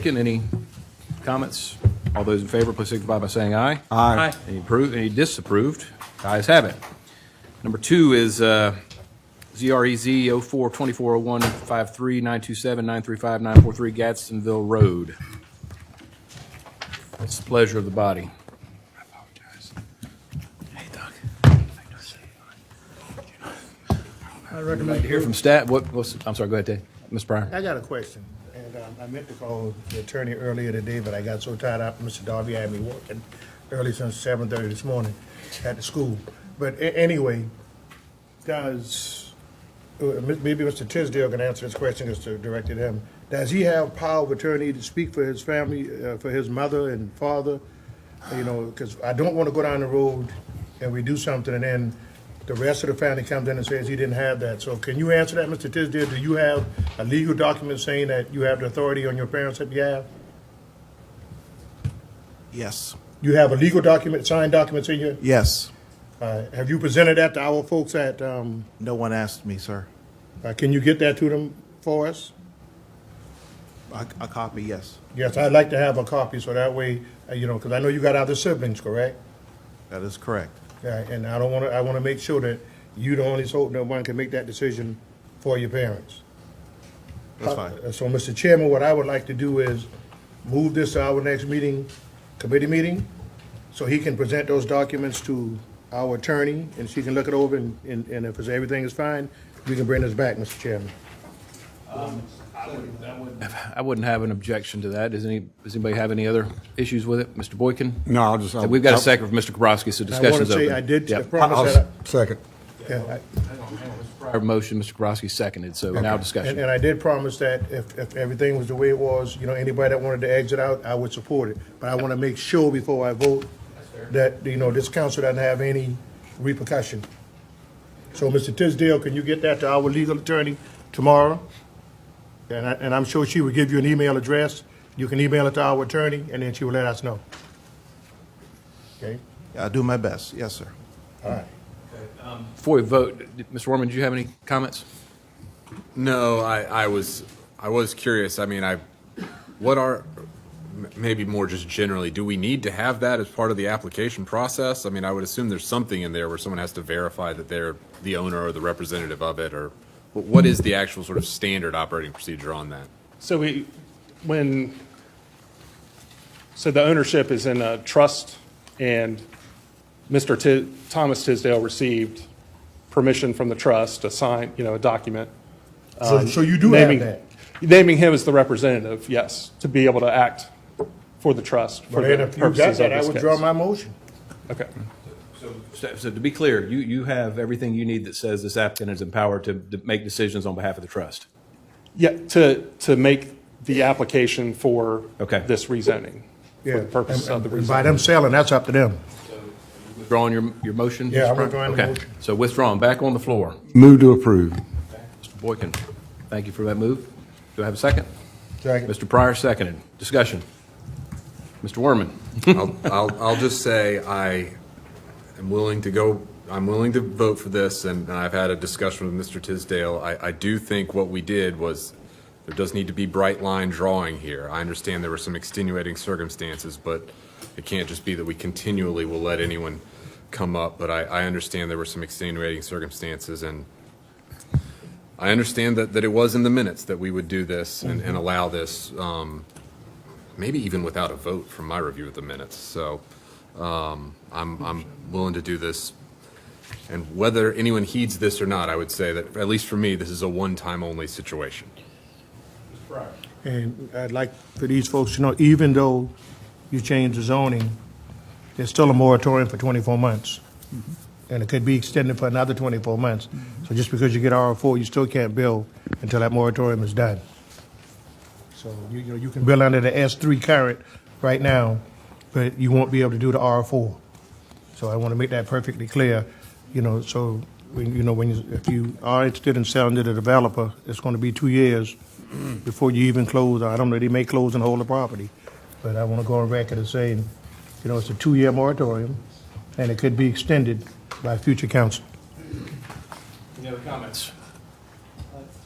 Boykin, any comments? All those in favor, please signify by saying aye. Aye. Any approved, any disapproved? Ayes have it. Number 2 is ZREZ 04-2401-53-927-935-943 Gadsdenville Road. It's the pleasure of the body. I apologize. Hey, Doug. I I'd recommend like to hear from staff. I'm sorry, go ahead, Dave. Ms. Pryor. I got a question, and I meant to call the attorney earlier today, but I got so tied up. Mr. Darby had me working early since 7:30 this morning at the school. But anyway, does maybe Mr. Tisdale can answer this question because it's directed at him. Does he have power of attorney to speak for his family, for his mother and father? You know, because I don't want to go down the road and we do something and then the rest of the family comes in and says he didn't have that. So can you answer that, Mr. Tisdale? Do you have a legal document saying that you have the authority on your parents' behalf? Yes. You have a legal document, signed documents in here? Yes. Have you presented that to our folks at, No one asked me, sir. can you get that to them for us? A copy, yes. Yes, I'd like to have a copy so that way, you know, because I know you got other siblings, correct? That is correct. Yeah, and I don't want to, I want to make sure that you the only so that one can make that decision for your parents. That's fine. So, Mr. Chairman, what I would like to do is move this to our next meeting, committee meeting, so he can present those documents to our attorney, and she can look it over, and if everything is fine, we can bring this back, Mr. Chairman. I wouldn't have an objection to that. Does anybody have any other issues with it? Mr. Boykin? No, I'll just. We've got a second from Mr. Kabrowski, so I want discussion's to open. say, I did Yep. promise that, Second. yeah, Prior motion, Mr. Kabrowski seconded, so now discussion. and I did promise that if everything was the way it was, you know, anybody that wanted to exit out, I would support it. But I want to make sure before I vote that, you know, this council doesn't have any repercussion. So, Mr. Tisdale, can you get that to our legal attorney tomorrow? And I'm sure she would give you an email address. You can email it to our attorney, and then she will let us know. Okay? I'll do my best. Yes, sir. All right. Before we vote, Mr. Warman, do you have any comments? No, I was curious. I mean, what are, maybe more just generally, do we need to have that as part of the application process? I mean, I would assume there's something in there where someone has to verify that they're the owner or the representative of it, or what is the actual sort of standard operating procedure on that? So the ownership is in a trust, and Mr. Thomas Tisdale received permission from the trust to sign, a document. So you do have that? Naming him as the representative, yes, to be able to act for the trust for But then the if you got purposes of that, I this withdraw case. my motion. Okay. So to be clear, you have everything you need that says this applicant is empowered to make decisions on behalf of the trust? Yeah, to make the application for Okay. this rezoning. Yeah. For the purposes of the And by rezoning. them selling, that's up to them. Withdrawing your motion? Yeah, Mr. I'm Pryor? withdrawing the Okay. motion. So withdrawn, back on the floor. Move to approve. Mr. Boykin, thank you for that move. Do I have a second? Second. Mr. Pryor seconded. Discussion. Mr. Werman? I'll just say I'm willing to vote for this, and I've had a discussion with Mr. Tisdale. I do think what we did was, there does need to be bright line drawing here. I understand there were some extenuating circumstances, but it can't just be that we continually will let anyone come up. But I understand there were some extenuating circumstances, and I understand that it was in the minutes that we would do this and allow this, maybe even without a vote from my review of the minutes. So I'm willing to do this. And whether anyone heeds this or not, I would say that, at least for me, this is a one-time only situation. And I'd like for these folks to know, even though you change the zoning, there's still a moratorium for 24 months. And it could be extended for another 24 months. So just because you get R4, you still can't build until that moratorium is done. So you can build under the S3 current right now, but you won't be able to do the R4. So I want to make that perfectly clear, so if you are interested in selling to the developer, it's going to be 2 years before you even close. I don't know, they may close and hold the property, but I want to go on record as saying, it's a 2-year moratorium, and it could be extended by future council. Any other comments?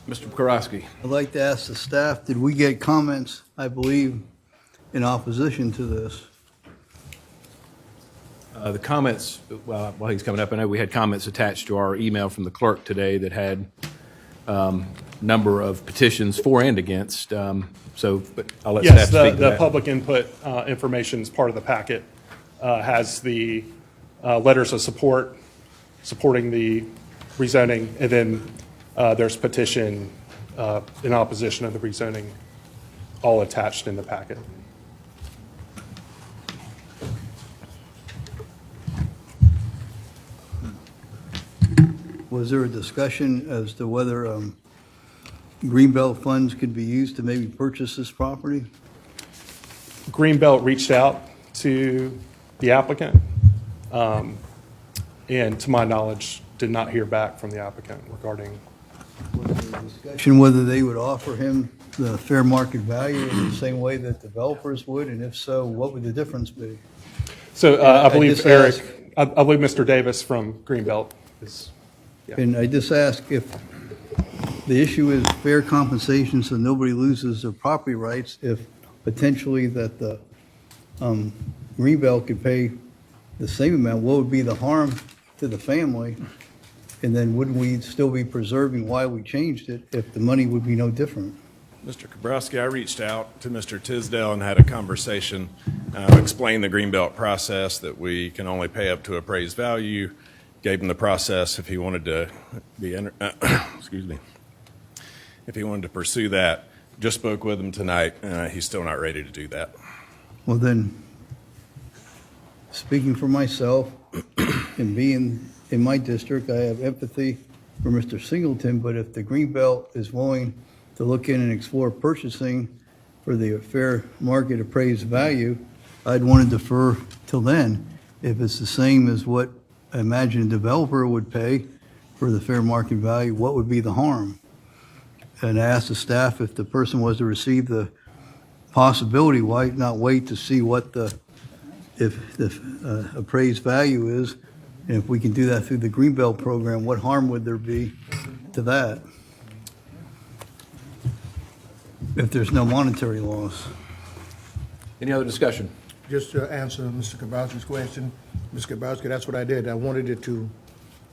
Mr. Karofsky. I'd like to ask the staff, did we get comments, I believe, in opposition to this? The comments, well, while he's coming up, I know we had comments attached to our email from the clerk today that had number of petitions for and against. But I'll let staff Yes, speak to the that. public input information is part of the packet, has the letters of support, supporting the rezoning, and then there's petition in opposition of the rezoning, all attached in the packet. Was there a discussion as to whether Greenbelt funds could be used to maybe purchase this property? Greenbelt reached out to the applicant, and to my knowledge, did not hear back from the applicant regarding. Discussion whether they would offer him the fair market value in the same way that developers would, and if so, what would the difference be? So I I believe just asked- Eric, I believe Mr. Davis from Greenbelt is. And I just ask if the issue is fair compensation so nobody loses their property rights, if potentially that the Greenbelt could pay the same amount, what would be the harm to the family? And then wouldn't we still be preserving why we changed it if the money would be no different? Mr. Kabrowski, I reached out to Mr. Tisdale and had a conversation, explained the Greenbelt process, that we can only pay up to appraised value, gave him the process if he wanted to be, excuse me, if he wanted to pursue that. Just spoke with him tonight, he's still not ready to do that. Well, then, speaking for myself and being in my district, I have empathy for Mr. Singleton, but if the Greenbelt is willing to look in and explore purchasing for the fair market appraised value, I'd want to defer till then. If it's the same as what I imagine a developer would pay for the fair market value, what would be the harm? And I asked the staff if the person was to receive the possibility, why not wait to see what if the appraised value is? And if we can do that through the Greenbelt program, what harm would there be to that? If there's no monetary loss. Any other discussion? Just to answer Mr. Kabowski's question, Mr. Kabowski, that's what I did. I wanted it to,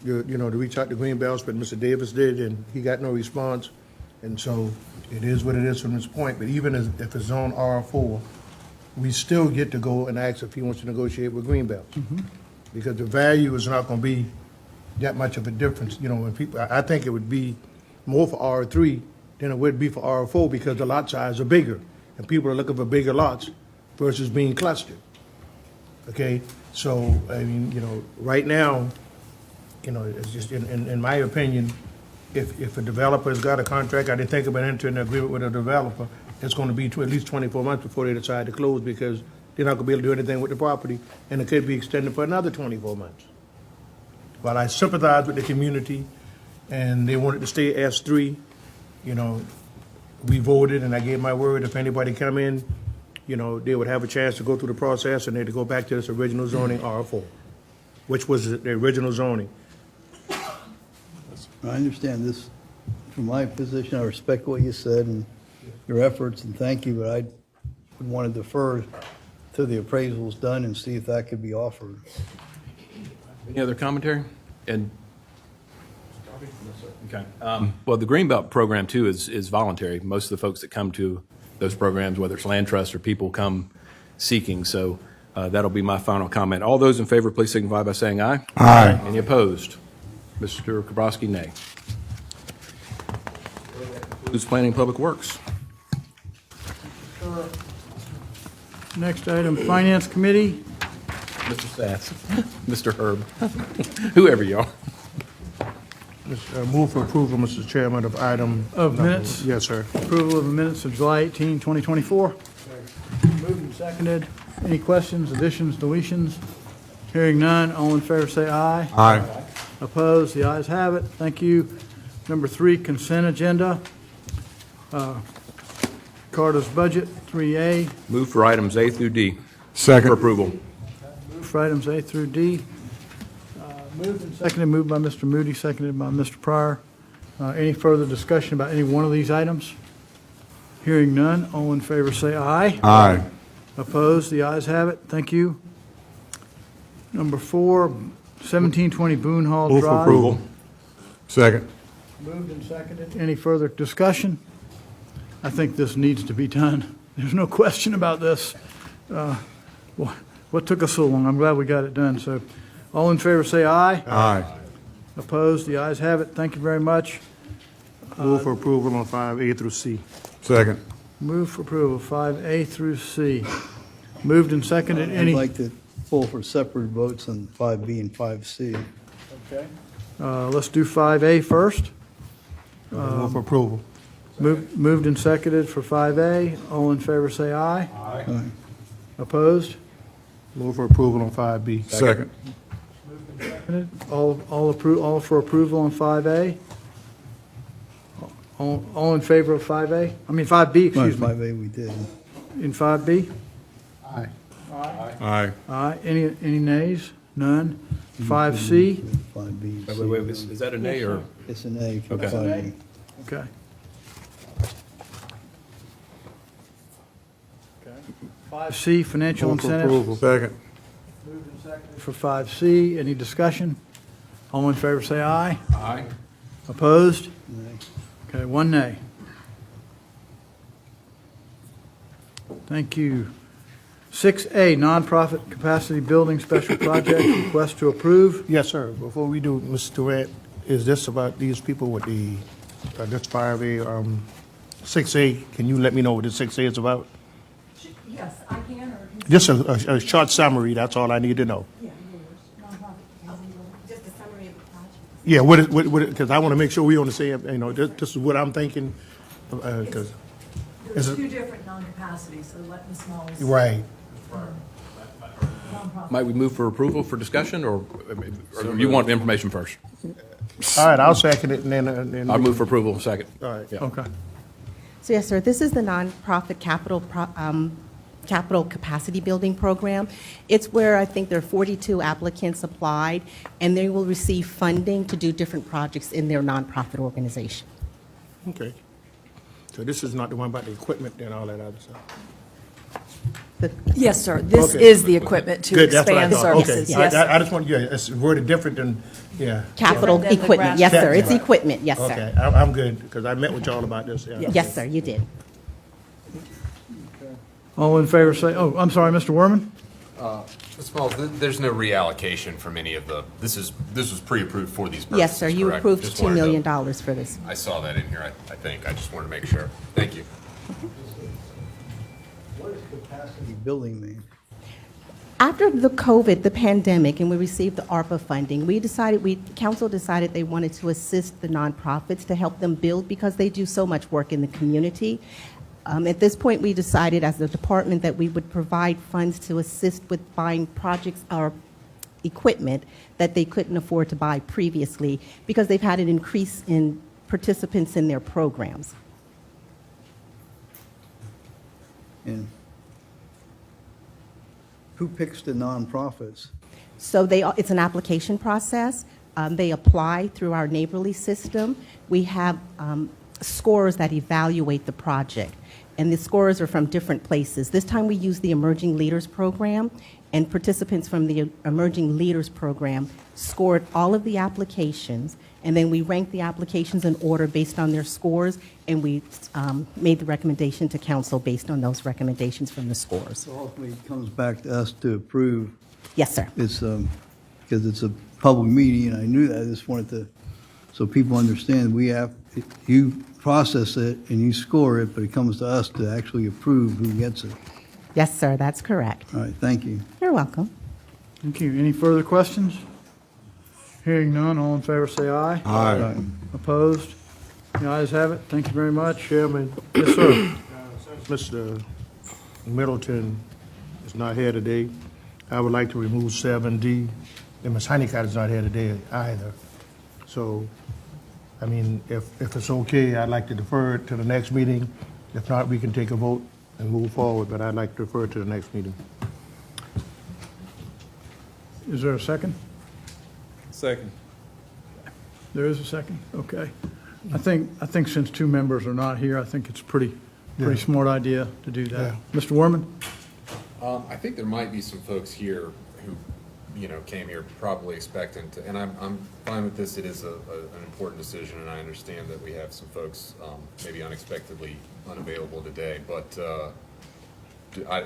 to reach out to Greenbelts, but Mr. Davis did, and he got no response. And so it is what it is from this point. But even if it's on R4, we still get to go and ask if he wants to negotiate with Greenbelt. Because the value is not going to be that much of a difference. When people, I think it would be more for R3 than it would be for R4 because the lot size are bigger. And people are looking for bigger lots versus being clustered. Okay? So, I mean, right now, it's just, in my opinion, if a developer's got a contract, I didn't think about entering an agreement with a developer, it's going to be at least 24 months before they decide to close because they're not going to be able to do anything with the property, and it could be extended for another 24 months. While I sympathize with the community, and they wanted to stay S3, we voted, and I gave my word, if anybody come in, they would have a chance to go through the process, and they'd go back to this original zoning R4, which was the original zoning. I understand this. From my position, I respect what you said and your efforts, and thank you, but I would want to defer till the appraisal's done and see if that could be offered. Any other commentary? And okay. Well, the Greenbelt program too is voluntary. Most of the folks that come to those programs, whether it's land trust or people, come seeking. So that'll be my final comment. All those in favor, please signify by saying aye. Aye. Any opposed? Mr. Kabrowski, nay. Who's planning public works? Next item, Finance Committee. Mr. Sass, Mr. Herb, whoever you are. Move for approval, Mr. Chairman, of item. Of minutes? Yes, sir. Approval of the minutes of July 18, 2024. Moved and seconded. Any questions, additions, deletions? Hearing none, all in favor say aye. Aye. Opposed, the ayes have it. Thank you. Number 3, consent agenda. Carter's budget, 3A. Move for items A through D. Second. For approval. Move for items A through D. Moved and seconded, moved by Mr. Moody, seconded by Mr. Pryor. Any further discussion about any one of these items? Hearing none, all in favor say aye. Aye. Opposed? The ayes have it. Thank you. Number 4, 1720 Boone Hall Drive. Move for approval. Second. Moved and seconded. Any further discussion? I think this needs to be done. There's no question about this. What took us so long? I'm glad we got it done. So all in favor say aye. Aye. Opposed? The ayes have it. Thank you very much. Move for approval on 5A through C. Second. Move for approval, 5A through C. Moved and seconded. I'd Any? like to pull for separate votes on 5B and 5C. Okay. Let's do 5A first. Move for approval. Moved and seconded for 5A. All in favor say aye. Aye. Opposed? Move for approval on 5B. Second. Seconded. All for approval on 5A? All in favor of 5A? I mean 5B, excuse me. 5A we did. In 5B? Aye. Aye. Aye. Any nays? None. 5C? 5B. Wait, is that a nay or? It's an A for Okay. 5B. Okay. 5C, financial Move for incentives. approval. Second. For 5C, any discussion? All in favor say aye. Aye. Opposed? Nay. Okay, 1 nay. Thank you. 6A, nonprofit capacity building special project, request to approve. Yes, sir. Before we do, Mr. Durant, is this about these people with the, this 5A, 6A? Can you let me know what this 6A is about? Yes, I can, or Just a short summary, that's all I need to know. yeah, just a summary of the project. Yeah, what, because I want to make sure we on the same, you know, this is what I'm thinking, because, There's Is it- two different non-capacities, so let the smallest. right. Nonprofit. Might we move for approval for discussion, or you want information first? All right, I'll second it, and then. I'll move for approval second. All right. Yeah. Okay. So yes, sir, this is the nonprofit capital capacity building program. It's where I think there are 42 applicants applied, and they will receive funding to do different projects in their nonprofit organization. Okay. So this is not the one about the equipment and all that other stuff? Yes, sir, this Okay. is the equipment to Good, that's what I expand thought. services. Okay. Yes, I just want, yeah, it's worded different than, yeah. Capital Different than the equipment, yes, sir, it's Right. equipment, yes, sir. Okay, I'm good, because I met with y'all about this, yeah. Yes, sir, you did. All in favor say, oh, I'm sorry, Mr. Werman? Ms. Smalls, there's no reallocation from any of the, this was pre-approved for these purposes, Yes, sir, you correct? approved Just $2 wanted to- million for this. I saw that in here, I think. I just wanted to make sure. Thank you. What does capacity building mean? After the COVID, the pandemic, and we received the ARPA funding, council decided they wanted to assist the nonprofits to help them build because they do so much work in the community. At this point, we decided as a department that we would provide funds to assist with buying projects or equipment that they couldn't afford to buy previously because they've had an increase in participants in their programs. And who picks the nonprofits? So it's an application process. They apply through our neighborly system. We have scores that evaluate the project, and the scores are from different places. This time we use the Emerging Leaders Program, and participants from the Emerging Leaders Program scored all of the applications, and then we ranked the applications in order based on their scores, and we made the recommendation to council based on those recommendations from the scores. So ultimately, it comes back to us to approve. Yes, sir. It's, because it's a public meeting, and I knew that. I just wanted to, so people understand, you process it and you score it, but it comes to us to actually approve who gets it. Yes, sir, that's correct. All right, thank you. You're welcome. Thank you. Any further questions? Hearing none, all in favor say aye. Aye. Opposed? The ayes have it. Thank you very much. Chairman, Yes, sir. Mr. Middleton is not here today. I would like to remove 7D, and Ms. Honeycutt is not here today either. So, I mean, if it's okay, I'd like to defer it to the next meeting. If not, we can take a vote and move forward, but I'd like to defer it to the next meeting. Is there a second? Second. There is a second? Okay. I think since two members are not here, I think it's a pretty smart idea to do that. Mr. Werman? I think there might be some folks here who, came here probably expecting to, and I'm fine with this. It is an important decision, and I understand that we have some folks maybe unexpectedly unavailable today. But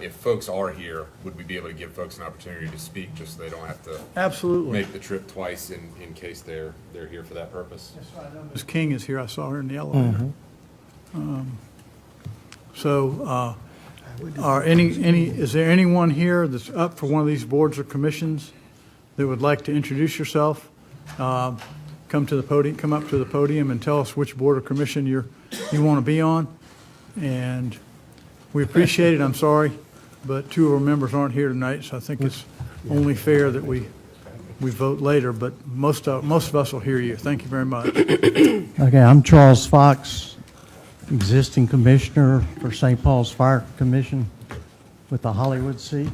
if folks are here, would we be able to give folks an opportunity to speak, just so they don't have to Absolutely. make the trip twice in case they're here for that purpose? Ms. King is here. I saw her in the elevator. Is there anyone here that's up for one of these boards or commissions that would like to introduce yourself? Come up to the podium and tell us which board or commission you want to be on. And we appreciate it. I'm sorry, but two of our members aren't here tonight, so I think it's only fair that we vote later, but most of us will hear you. Thank you very much. Okay, I'm Charles Fox, existing commissioner for St. Paul's Fire Commission with the Hollywood seat.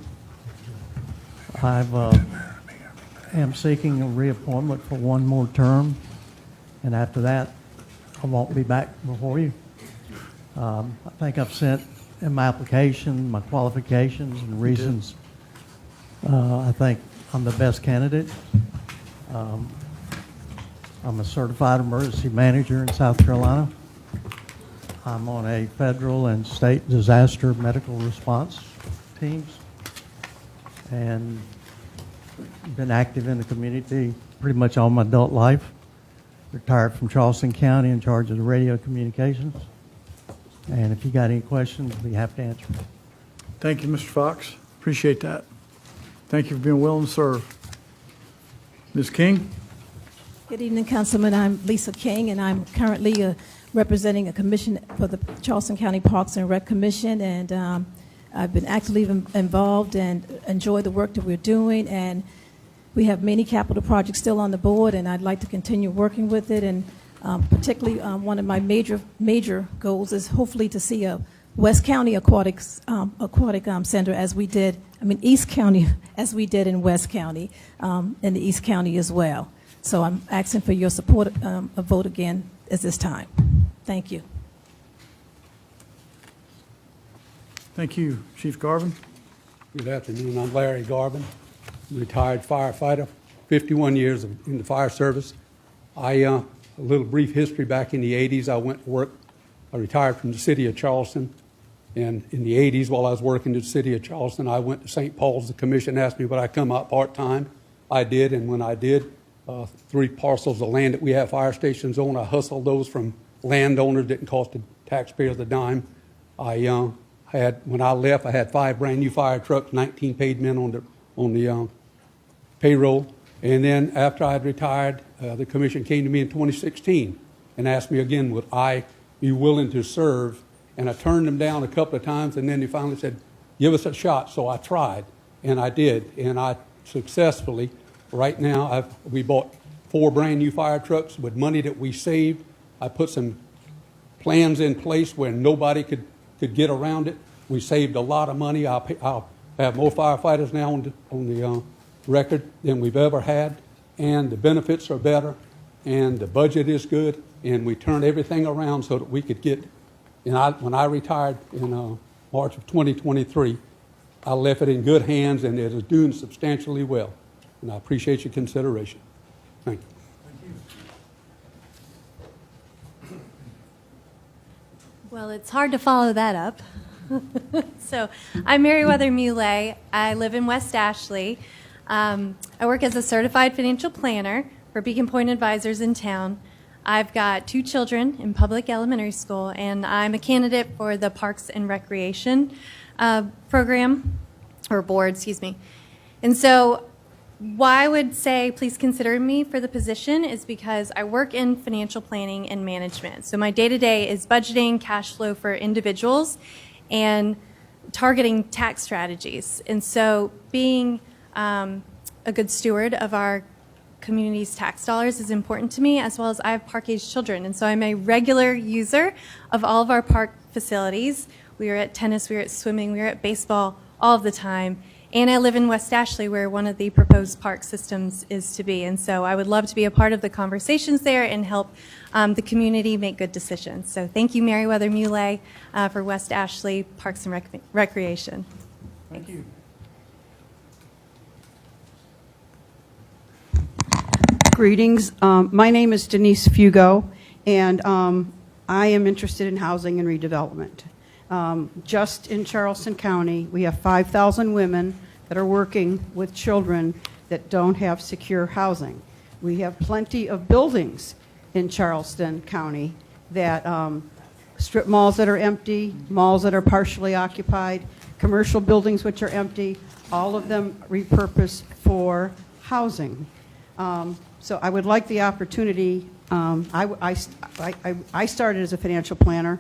I am seeking a reappointment for one more term, and after that, I won't be back before you. I think I've sent in my application, my qualifications and reasons. I think I'm the best candidate. I'm a certified emergency manager in South Carolina. I'm on a federal and state disaster medical response teams, and been active in the community pretty much all my adult life. Retired from Charleston County in charge of the radio communications. And if you got any questions, I'll be happy to answer. Thank you, Mr. Fox. Appreciate that. Thank you for being willing to serve. Ms. King? Good evening, Councilman. I'm Lisa King, and I'm currently representing a commission for the Charleston County Parks and Rec Commission, and I've been actively involved and enjoy the work that we're doing, and we have many capital projects still on the board, and I'd like to continue working with it, and particularly one of my major goals is hopefully to see a West County aquatic center as we did, East County as we did in West County, and the East County as well. So I'm asking for your support, a vote again at this time. Thank you. Thank you. Chief Garvin? Good afternoon. I'm Larry Garvin, retired firefighter, 51 years in the fire service. A little brief history. Back in the 80s, I went to work. I retired from the city of Charleston. And in the 80s, while I was working in the city of Charleston, I went to St. Paul's. The commission asked me would I come out part-time. I did, and when I did, 3 parcels of land that we have fire stations on, I hustled those from landowners. Didn't cost the taxpayers a dime. When I left, I had 5 brand new fire trucks, 19 paid men on the payroll. And then after I had retired, the commission came to me in 2016 and asked me again, would I be willing to serve? And I turned them down a couple of times, and then they finally said, give us a shot. So I tried, and I did, and I successfully. Right now, we bought 4 brand new fire trucks with money that we saved. I put some plans in place where nobody could get around it. We saved a lot of money. I'll have more firefighters now on the record than we've ever had, and the benefits are better, and the budget is good, and we turned everything around so that we could get. And when I retired in March of 2023, I left it in good hands, and it is doing substantially well. And I appreciate your consideration. Thank you. Well, it's hard to follow that up. So I'm Meriwether Muley. I live in West Ashley. I work as a certified financial planner for Beacon Point Advisors in town. I've got 2 children in public elementary school, and I'm a candidate for the Parks and Recreation program, or board, excuse me. And so why I would say please consider me for the position is because I work in financial planning and management. So my day-to-day is budgeting, cash flow for individuals, and targeting tax strategies. And so being a good steward of our community's tax dollars is important to me, as well as I have park-age children. And so I'm a regular user of all of our park facilities. We are at tennis, we are at swimming, we are at baseball all of the time. And I live in West Ashley, where one of the proposed park systems is to be. And so I would love to be a part of the conversations there and help the community make good decisions. So thank you, Meriwether Muley, for West Ashley Parks and Recreation. Thank you. Greetings. My name is Denise Fugo, and I am interested in housing and redevelopment. Just in Charleston County, we have 5,000 women that are working with children that don't have secure housing. We have plenty of buildings in Charleston County that strip malls that are empty, malls that are partially occupied, commercial buildings which are empty, all of them repurposed for housing. So I would like the opportunity. I started as a financial planner,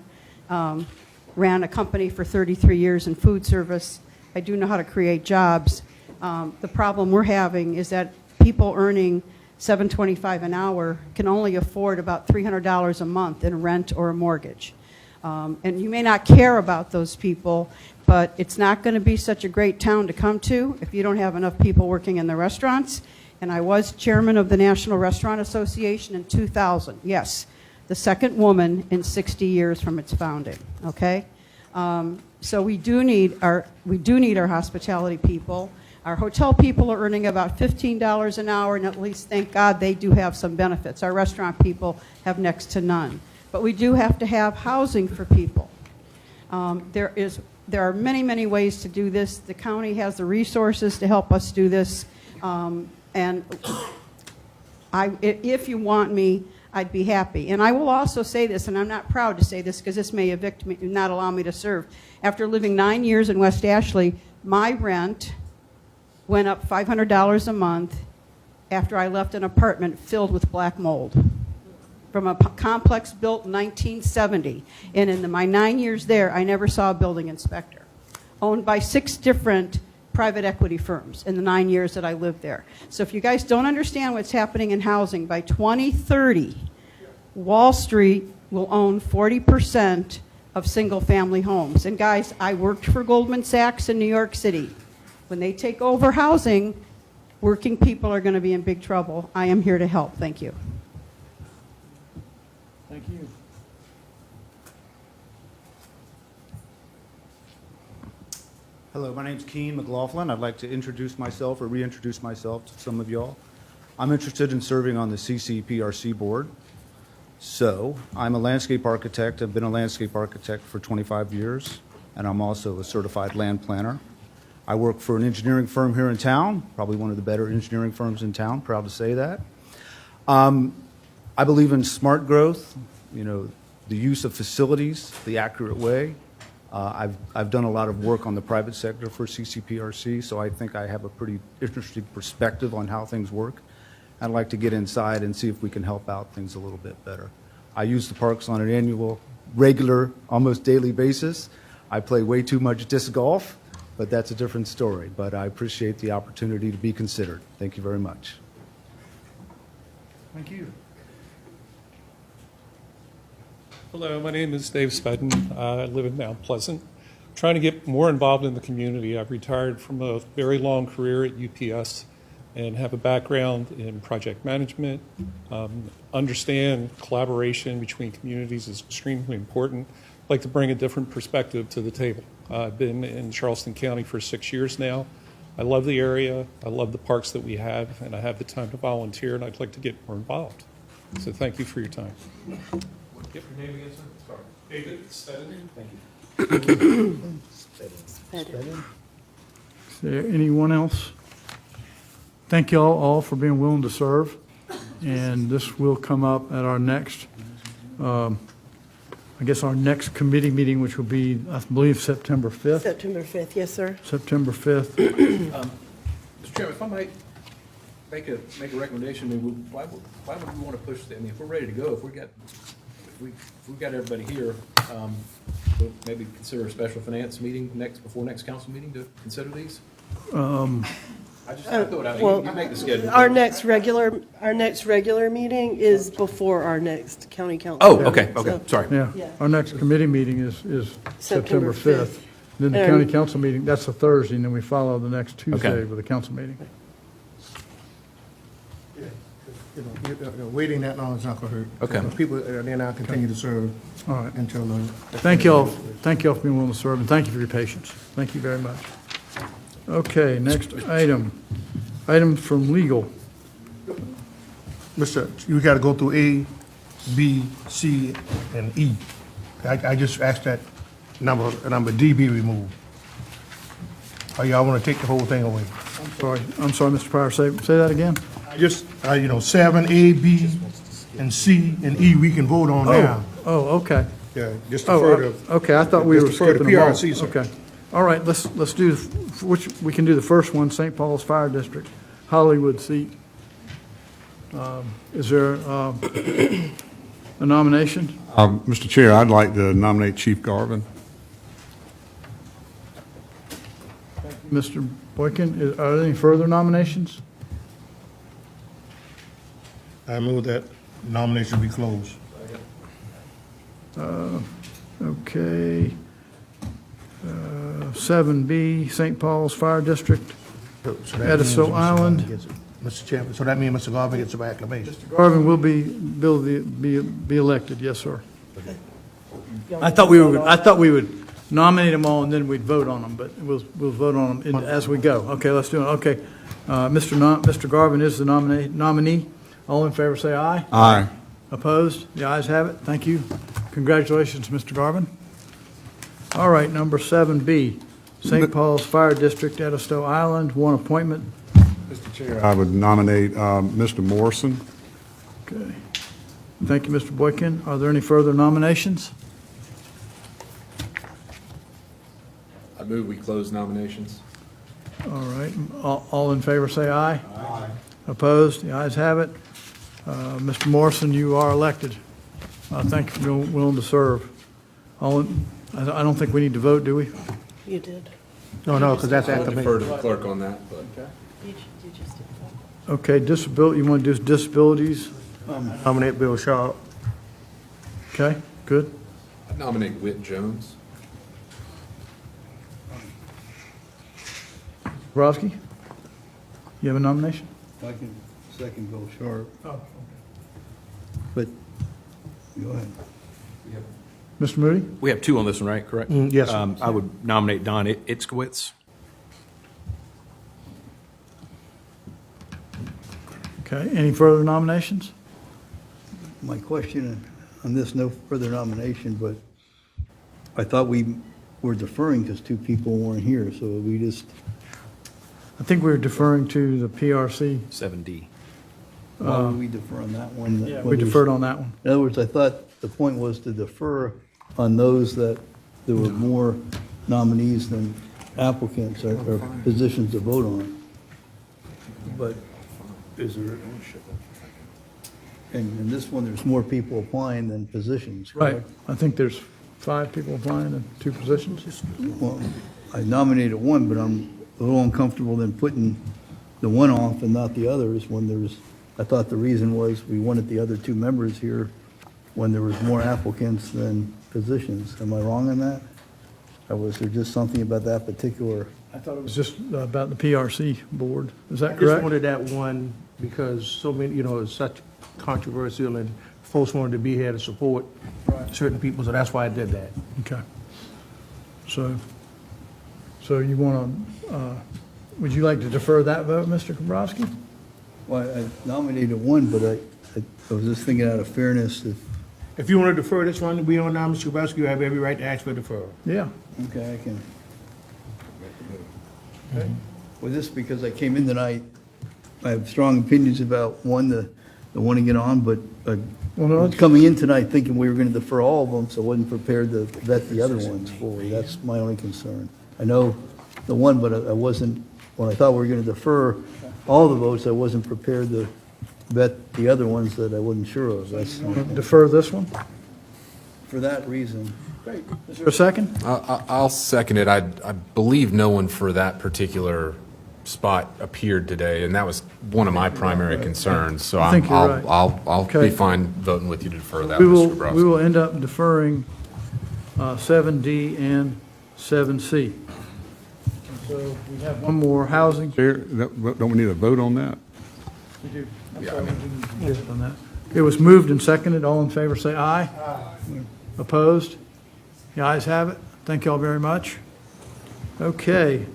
ran a company for 33 years in food service. I do know how to create jobs. The problem we're having is that people earning $7.25 an hour can only afford about $300 a month in rent or a mortgage. And you may not care about those people, but it's not going to be such a great town to come to if you don't have enough people working in the restaurants. And I was chairman of the National Restaurant Association in 2000. Yes, the second woman in 60 years from its founding. Okay, so we do need our hospitality people. Our hotel people are earning about $15 an hour, and at least, thank God, they do have some benefits. Our restaurant people have next to none. But we do have to have housing for people. There are many, many ways to do this. The county has the resources to help us do this. And if you want me, I'd be happy. And I will also say this, and I'm not proud to say this because this may evict me and not allow me to serve. After living 9 years in West Ashley, my rent went up $500 a month after I left an apartment filled with black mold from a complex built in 1970. And in my 9 years there, I never saw a building inspector. Owned by 6 different private equity firms in the 9 years that I lived there. So if you guys don't understand what's happening in housing, by 2030, Wall Street will own 40% of single-family homes. And guys, I worked for Goldman Sachs in New York City. When they take over housing, working people are going to be in big trouble. I am here to help. Thank you. Thank you. Hello, my name's Keen McLaughlin. I'd like to introduce myself or reintroduce myself to some of y'all. I'm interested in serving on the CCPRC board. So I'm a landscape architect. I've been a landscape architect for 25 years, and I'm also a certified land planner. I work for an engineering firm here in town, probably one of the better engineering firms in town, proud to say that. I believe in smart growth, the use of facilities the accurate way. I've done a lot of work on the private sector for CCPRC, so I think I have a pretty interesting perspective on how things work. I'd like to get inside and see if we can help out things a little bit better. I use the parks on an annual, regular, almost daily basis. I play way too much disc golf, but that's a different story. But I appreciate the opportunity to be considered. Thank you very much. Thank you. Hello, my name is Dave Spedden. I live in Mount Pleasant. Trying to get more involved in the community. I've retired from a very long career at UPS and have a background in project management. Understand collaboration between communities is extremely important. I'd like to bring a different perspective to the table. I've been in Charleston County for 6 years now. I love the area. I love the parks that we have, and I have the time to volunteer, and I'd like to get more involved. So thank you for your time. Get your name again, sir? Sorry. David Spedden. Thank you. Is there anyone else? Thank you all for being willing to serve. And this will come up at our next, I guess our next committee meeting, which will be, I believe, September 5th. September 5th, yes, sir. September 5th. Mr. Chairman, if I might make a recommendation, why would we want to push that? I mean, if we're ready to go, if we've got everybody here, we'll maybe consider a special finance meeting before next council meeting to consider these? I just throw it out. You make the schedule. Our next regular meeting is before our next county council. Oh, okay, So- sorry. Yeah, our next committee meeting is September 5th. Then the county council meeting, that's a Thursday, and then we follow the next Tuesday Okay. with a council meeting. Waiting that long is not going to hurt. Okay. People, then I'll continue to serve. All right. Until. Thank y'all for being willing to serve, and thank you for your patience. Thank you very much. Okay, next item. Item from legal. Mr., you got to go through A, B, C, and E. I just asked that number D be removed. Or y'all want to take the whole thing away? I'm sorry, Mr. Pryor, say that again? I just, 7, A, B, and C, and E, we can vote on now. Oh, okay. Yeah, just defer to. Okay, I thought we were just defer to skipping them all. PRC, sir. Okay. All right, let's do, we can do the first one, St. Paul's Fire District, Hollywood seat. Is there a nomination? Mr. Chair, I'd like to nominate Chief Garvin. Mr. Boykin, are there any further nominations? I move that nomination be closed. Okay. 7B, St. Paul's Fire District, Edisto Island. Mr. Chairman, so that means Mr. Garvin gets by acclamation. Garvin will be elected, yes, sir. I thought we would nominate them all and then we'd vote on them, but we'll vote on them as we go. Okay, let's do it. Okay. Mr. Garvin is the nominee. All in favor, say aye. Aye. Opposed? The ayes have it. Thank you. Congratulations, Mr. Garvin. All right, number 7B, St. Paul's Fire District, Edisto Island, one appointment. Mr. Chair, I would nominate Mr. Morrison. Okay. Thank you, Mr. Boykin. Are there any further nominations? I move we close nominations. All right. All in favor, say aye. Aye. Opposed? The ayes have it. Mr. Morrison, you are elected. Thank you for being willing to serve. I don't think we need to vote, do we? You did. No, because that's I'll acclamation. defer to the clerk on that, but. You just did. Okay, disability, you want to do disabilities? Nominate Bill Sharp. Okay, good. I nominate Whit Jones. Borowski, you have a nomination? I can second Bill Sharp, Oh, okay. but go ahead. Mr. Moody? We have two on this one, right? Correct? Yes. I would nominate Don Itzkowitz. Okay, any further nominations? My question on this, no further nomination, but I thought we were deferring because two people weren't here, so we just, I think we were deferring to the PRC. 7D. why would we defer on that one? Yeah, we deferred on that one. In other words, I thought the point was to defer on those that there were more nominees than applicants or positions to vote on. But is there, and in this one, there's more people applying than positions, Right. correct? I think there's 5 people applying and 2 positions. Well, I nominated one, but I'm a little uncomfortable than putting the one off and not the others when there's, I thought the reason was we wanted the other 2 members here when there was more applicants than positions. Am I wrong on that? Or was there just something about that particular? I thought it was just about the PRC board. Is I that just correct? wanted that one because so many, it's such controversial and folks wanted to be here to support certain people, so that's why I did that. Okay. So you want to, would you like to defer that vote, Mr. Kombrowski? Well, I nominated one, but I was just thinking out of fairness if, If you want to defer this one, we on now, Mr. Kubowski, you have every right to ask for deferral. Yeah. okay, I can. Well, this, because I came in tonight, I have strong opinions about one, the one to get on, but I Well, no, was coming in tonight thinking we were going to defer all of them, so I wasn't prepared to vet the other ones fully. That's my only concern. I know the one, but I wasn't, when I thought we were going to defer all the votes, I wasn't prepared to vet the other ones that I wasn't sure of. That's, defer this one? for that reason. Is there a second? I'll second it. I believe no one for that particular spot appeared today, and that was one of my primary concerns. So I think you're right. I'll Okay. be fine voting with you to defer that, We Mr. will, Bobrowski. we will end up deferring 7D and 7C. So we have one more housing. Don't we need a vote on that? We do. I'm sorry, we didn't get it on that. It was moved and seconded. All in favor, say aye. Aye. Opposed? The ayes have it. Thank you all very much. Okay.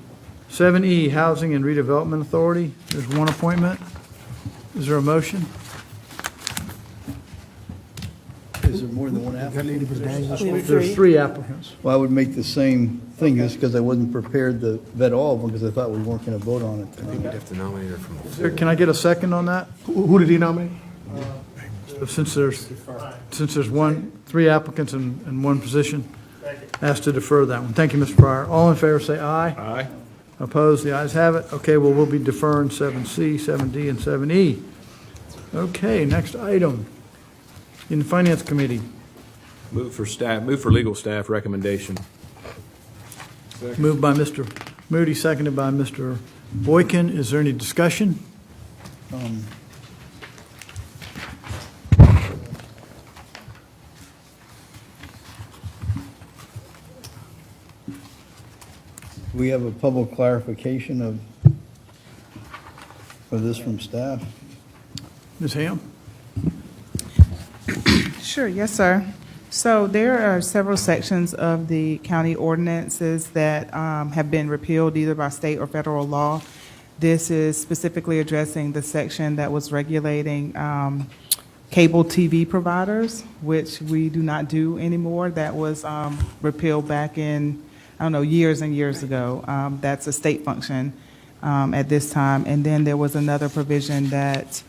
7E, Housing and Redevelopment Authority. There's one appointment. Is there a motion? Is there more than one applicant? There's three applicants. Well, I would make the same thing, just because I wasn't prepared to vet all of them, because I thought we weren't going to vote on it I think tonight. we'd have to nominate her from the floor. Can I get a second on that? Who did he nominate? Since there's three applicants and one position, asked to defer that one. Thank you, Mr. Pryor. All in favor, say aye. Aye. Opposed? The ayes have it. Okay, well, we'll be deferring 7C, 7D, and 7E. Okay, next item. In the Finance Committee, Move for legal staff recommendation. moved by Mr. Moody, seconded by Mr. Boykin. Is there any discussion? We have a public clarification of this from staff. Ms. Ham? Sure, yes, sir. So there are several sections of the county ordinances that have been repealed either by state or federal law. This is specifically addressing the section that was regulating cable TV providers, which we do not do anymore. That was repealed back in, I don't know, years and years ago. That's a state function at this time. And then there was another provision that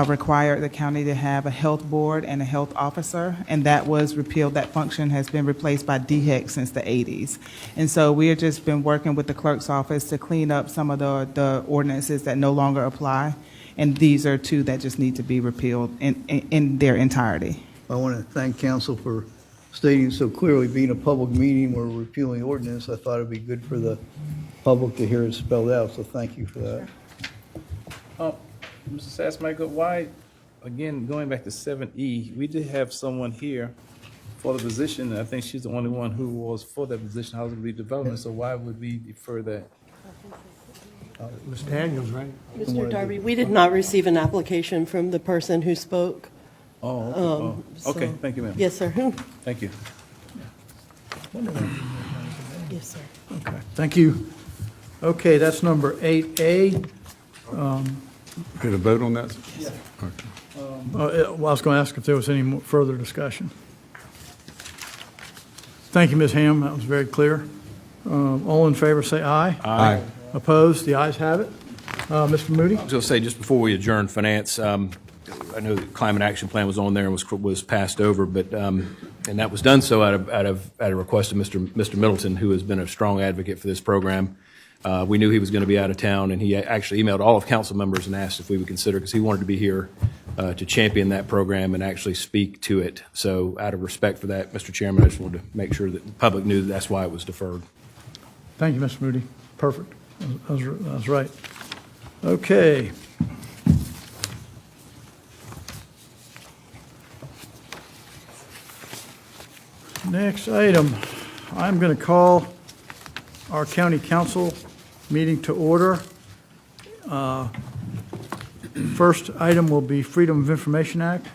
required the county to have a health board and a health officer, and that was repealed. That function has been replaced by DHEC since the 80s. And so we have just been working with the clerk's office to clean up some of the ordinances that no longer apply, and these are two that just need to be repealed in their entirety. I want to thank council for stating so clearly, being a public meeting where we're repealing ordinance, I thought it'd be good for the public to hear it spelled out, so thank you for that. Mr. Sassmichael, why, again, going back to 7E, we did have someone here for the position, and I think she's the only one who was for that position, housing redevelopment, so why would we defer that? Ms. Daniels, right? Mr. Darby, we did not receive an application from the person who spoke. Okay, So- thank you, ma'am. Yes, sir. Thank you. Yes, sir. Okay, thank you. Okay, that's number 8A. Get a vote on that? Well, I was going to ask if there was any more further discussion. Thank you, Ms. Ham. That was very clear. All in favor, say aye. Aye. Opposed? The ayes have it. Mr. Moody? I was going to say, just before we adjourn finance, I know the climate action plan was on there and was passed over, but, and that was done so at a request of Mr. Middleton, who has been a strong advocate for this program. We knew he was going to be out of town, and he actually emailed all of council members and asked if we would consider, because he wanted to be here to champion that program and actually speak to it. So out of respect for that, Mr. Chairman, I just wanted to make sure that the public knew that's why it was deferred. Thank you, Mr. Moody. Perfect. That was right. Okay. Next item, I'm going to call our county council meeting to order. First item will be Freedom of Information Act.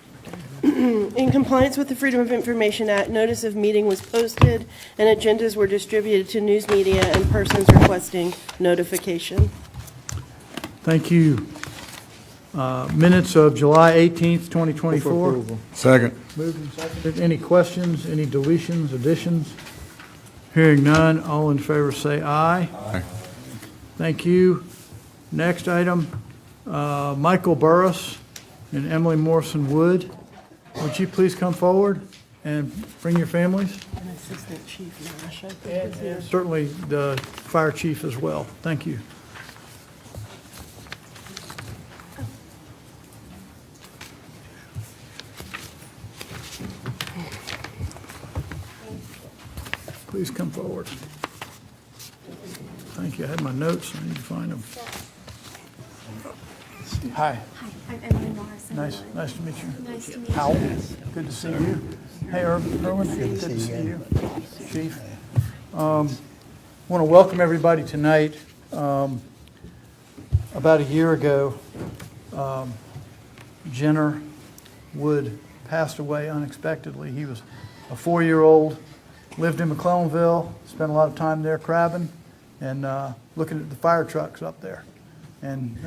In compliance with the Freedom of Information Act, notice of meeting was posted and agendas were distributed to news media and persons requesting notification. Thank you. Minutes of July 18th, 2024. Second. Moved and seconded. Any questions, any deletions, additions? Hearing none, all in favor say aye. Aye. Thank you. Next item, Michael Burris and Emily Morrison Wood. Would you please come forward and bring your families? And Assistant Chief Nash, I think, is here. Certainly the fire chief as well. Thank you. Please come forward. Thank you. I had my notes. I need to find them. Hi. Hi, I'm Emily Morrison. Nice to meet you. Nice to meet you. Howell, good to see you. Hey, Erwin, good to see you. Chief. Want to welcome everybody tonight. About a year ago, Jenner Wood passed away unexpectedly. He was a 4-year-old, lived in McClellanville, spent a lot of time there crabbing and looking at the fire trucks up there. And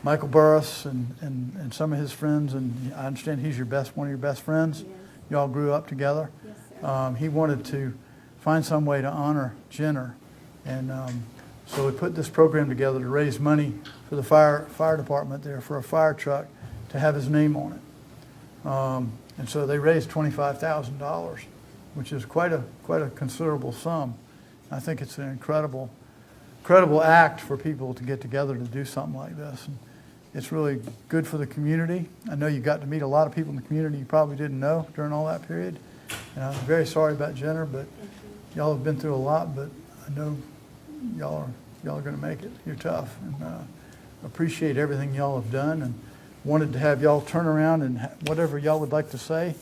Michael Burris and some of his friends, and I understand he's one of your best friends. Yes. Y'all grew up together. Yes, sir. He wanted to find some way to honor Jenner, and so we put this program together to raise money for the fire department there for a fire truck to have his name on it. And so they raised $25,000, which is quite a considerable sum. I think it's an incredible act for people to get together to do something like this. And it's really good for the community. I know you got to meet a lot of people in the community you probably didn't know during all that period. And I'm very sorry about Jenner, but y'all have been through a lot, but I know y'all are going to make it. You're tough. And appreciate everything y'all have done, and wanted to have y'all turn around and whatever y'all would like to say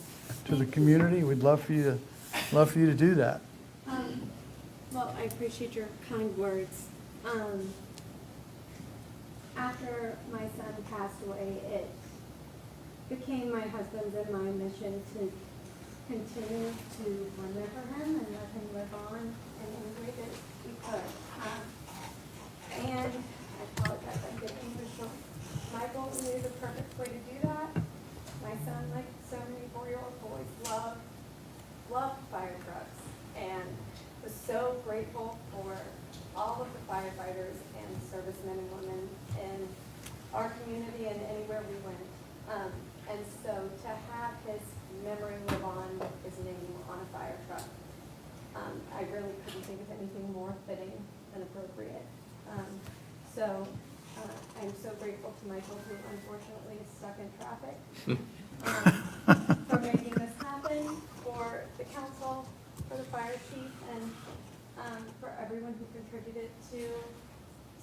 to the community, we'd love for you to do that. Well, I appreciate your kind words. After my son passed away, it became my husband's and my mission to continue to remember him and let him live on in any way that we could. And I apologize, I'm getting emotional. Michael knew the perfect way to do that. My son, like so many 4-year-old boys, loved fire trucks and was so grateful for all of the firefighters and servicemen and women in our community and anywhere we went. And so to have his memory live on with his name on a fire truck, I really couldn't think of anything more fitting and appropriate. So I'm so grateful to Michael, who unfortunately is stuck in traffic, for making this happen, for the council, for the fire chief, and for everyone who contributed to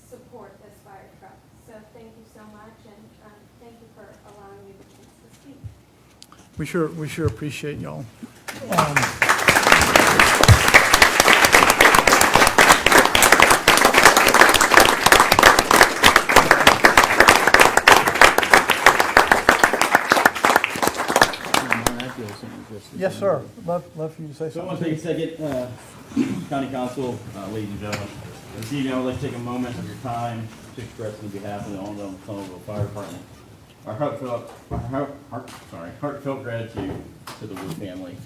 support this fire truck. So thank you so much, and thank you for allowing me the chance to speak. We sure appreciate y'all. Yes, sir. Love for you to say So I something. want to take a second, County Council, ladies and gentlemen. This evening, I would like to take a moment of your time to express on behalf of the Allendale McClellanville Fire Department our heartfelt gratitude to the Wood family,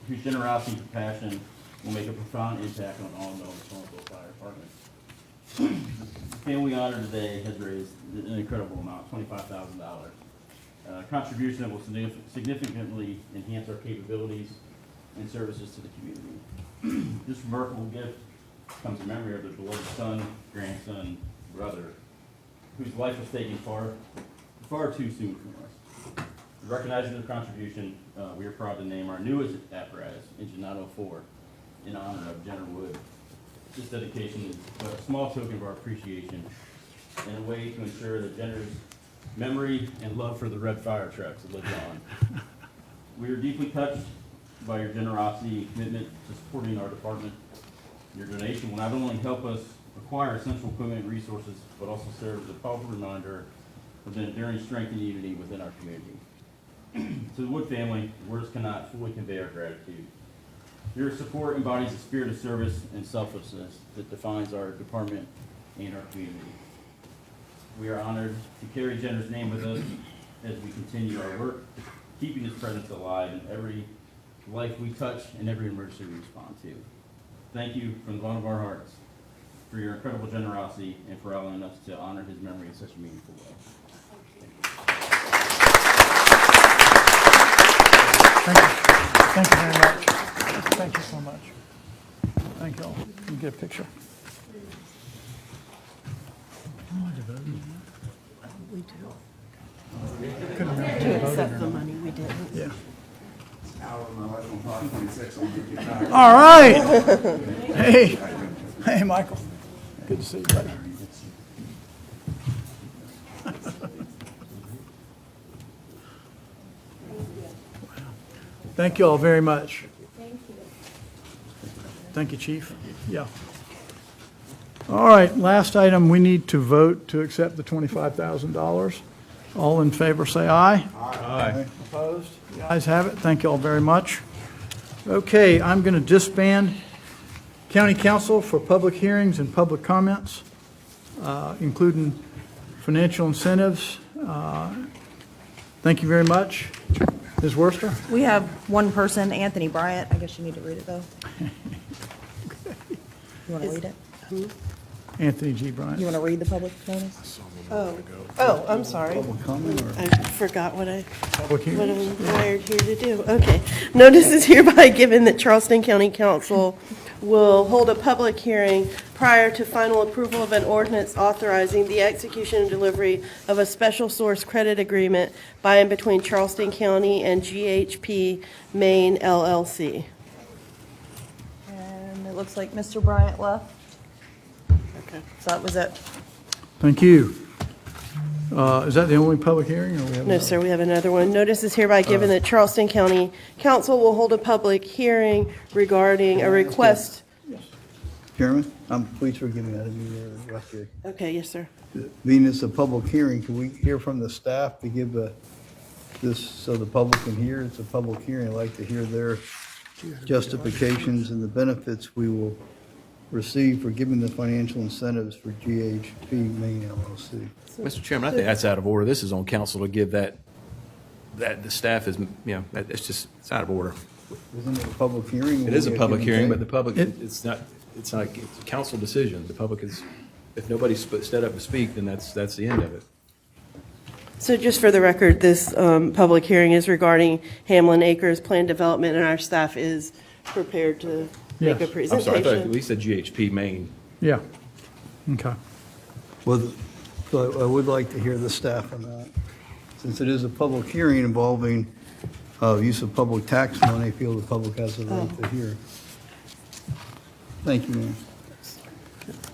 whose generosity and compassion will make a profound impact on Allendale McClellanville Fire Department. The family honor today has raised an incredible amount, $25,000. Contribution that will significantly enhance our capabilities and services to the community. This remarkable gift comes in memory of their beloved son, grandson, brother, whose life was taken far too soon from us. Recognizing their contribution, we are proud to name our newest apparatus, Engine 904, in honor of Jenner Wood. This dedication is a small token of our appreciation and a way to ensure that Jenner's memory and love for the red fire trucks lives on. We are deeply touched by your generosity and commitment to supporting our department. Your donation will not only help us acquire essential equipment and resources, but also serve as a powerful reminder of the enduring strength and unity within our community. To the Wood family, words cannot fully convey our gratitude. Your support embodies a spirit of service and selflessness that defines our department and our community. We are honored to carry Jenner's name with us as we continue our work, keeping his presence alive in every life we touch and every emergency we respond to. Thank you from the bottom of our hearts for your incredible generosity and for allowing us to honor his memory in such a meaningful way. Thank you. Thank you very much. Thank you so much. Thank you all. Can you get a picture? We do. Couldn't remember To if you accept voted the or not. money, we did. Yeah. All All right. Hey, Michael. Good to see you, buddy. Thank you all very much. Thank you. Thank you, Chief. Yeah. All right, last item, we need to vote to accept the $25,000. All in favor, say aye. Aye. Opposed? The ayes have it. Thank you all very much. Okay, I'm going to disband County Council for public hearings and public comments, including financial incentives. Thank you very much. Ms. Worcester? We have one person, Anthony Bryant. I guess you need to read it, though. You want to read it? Anthony G. Bryant. You want to read the public notice? Oh, I'm sorry. I forgot what I'm hearings? wired here to do. Okay. Notice is hereby given that Charleston County Council will hold a public hearing prior to final approval of an ordinance authorizing the execution and delivery of a special source credit agreement by and between Charleston County and GHP Maine LLC. And it looks like Mr. Bryant left. Okay. So that was it. Thank you. Is that the only public hearing? Or we have No, another? sir, we have another one. Notice is hereby given that Charleston County Council will hold a public hearing regarding a request. Chairman, please forgive me, I didn't mean to interrupt you. Okay, yes, sir. Being it's a public hearing, can we hear from the staff to give this, so the public can hear? It's a public hearing. I'd like to hear their justifications and the benefits we will receive for giving the financial incentives for GHP Maine LLC. Mr. Chairman, I think that's out of order. This is on council to give that the staff is, it's out of order. Isn't it a public hearing? It is a public hearing, but the public. public, it's a council decision. The public is, if nobody stood up to speak, then that's the end of it. So just for the record, this public hearing is regarding Hamlin Acres Plan Development, and our staff is prepared to make a Yes. I'm sorry, I thought presentation. we said GHP Maine. Yeah. Okay. Well, so I would like to hear the staff on that. Since it is a public hearing involving use of public tax money, I feel the public has a right to hear. Thank you, ma'am.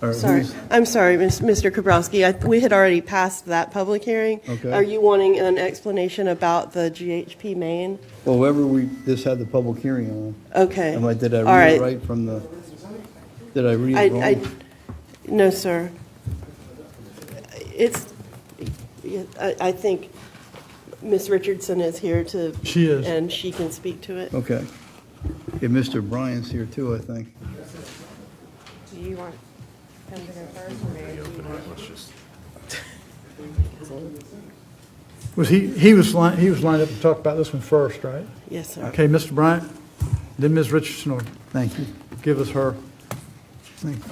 All right, Sorry, who's- I'm sorry, Mr. Kabrowski. We had already passed that public hearing. Okay. Are you wanting an explanation about the GHP Maine? Well, whoever we just had the public hearing on. Okay. Did I All read it right. right from the, did I read it wrong? No, sir. I think Ms. Richardson is here to. She is. And she can speak to it. Okay. Yeah, Mr. Bryan's here too, I think. Do you want him to go first or me? Was he was lined up to talk about this one first, right? Yes, sir. Okay, Mr. Bryant, then Ms. Richardson will Thank you. give us her. Thank you.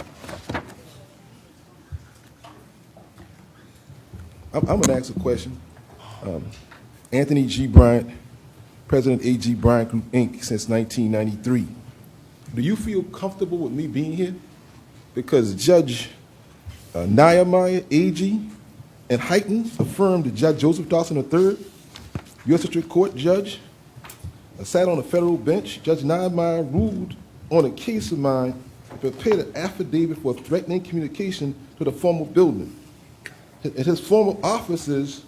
I'm going to ask a question. Anthony G. Bryant, President A.G. Bryant Group, Inc., since 1993. Do you feel comfortable with me being here? Because Judge Nehemiah A.G. and Heighton affirmed that Judge Joseph Dawson III, U.S. District Court judge, sat on a federal bench. Judge Nehemiah ruled on a case of mine and prepared an affidavit for threatening communication to the former building. And his former office is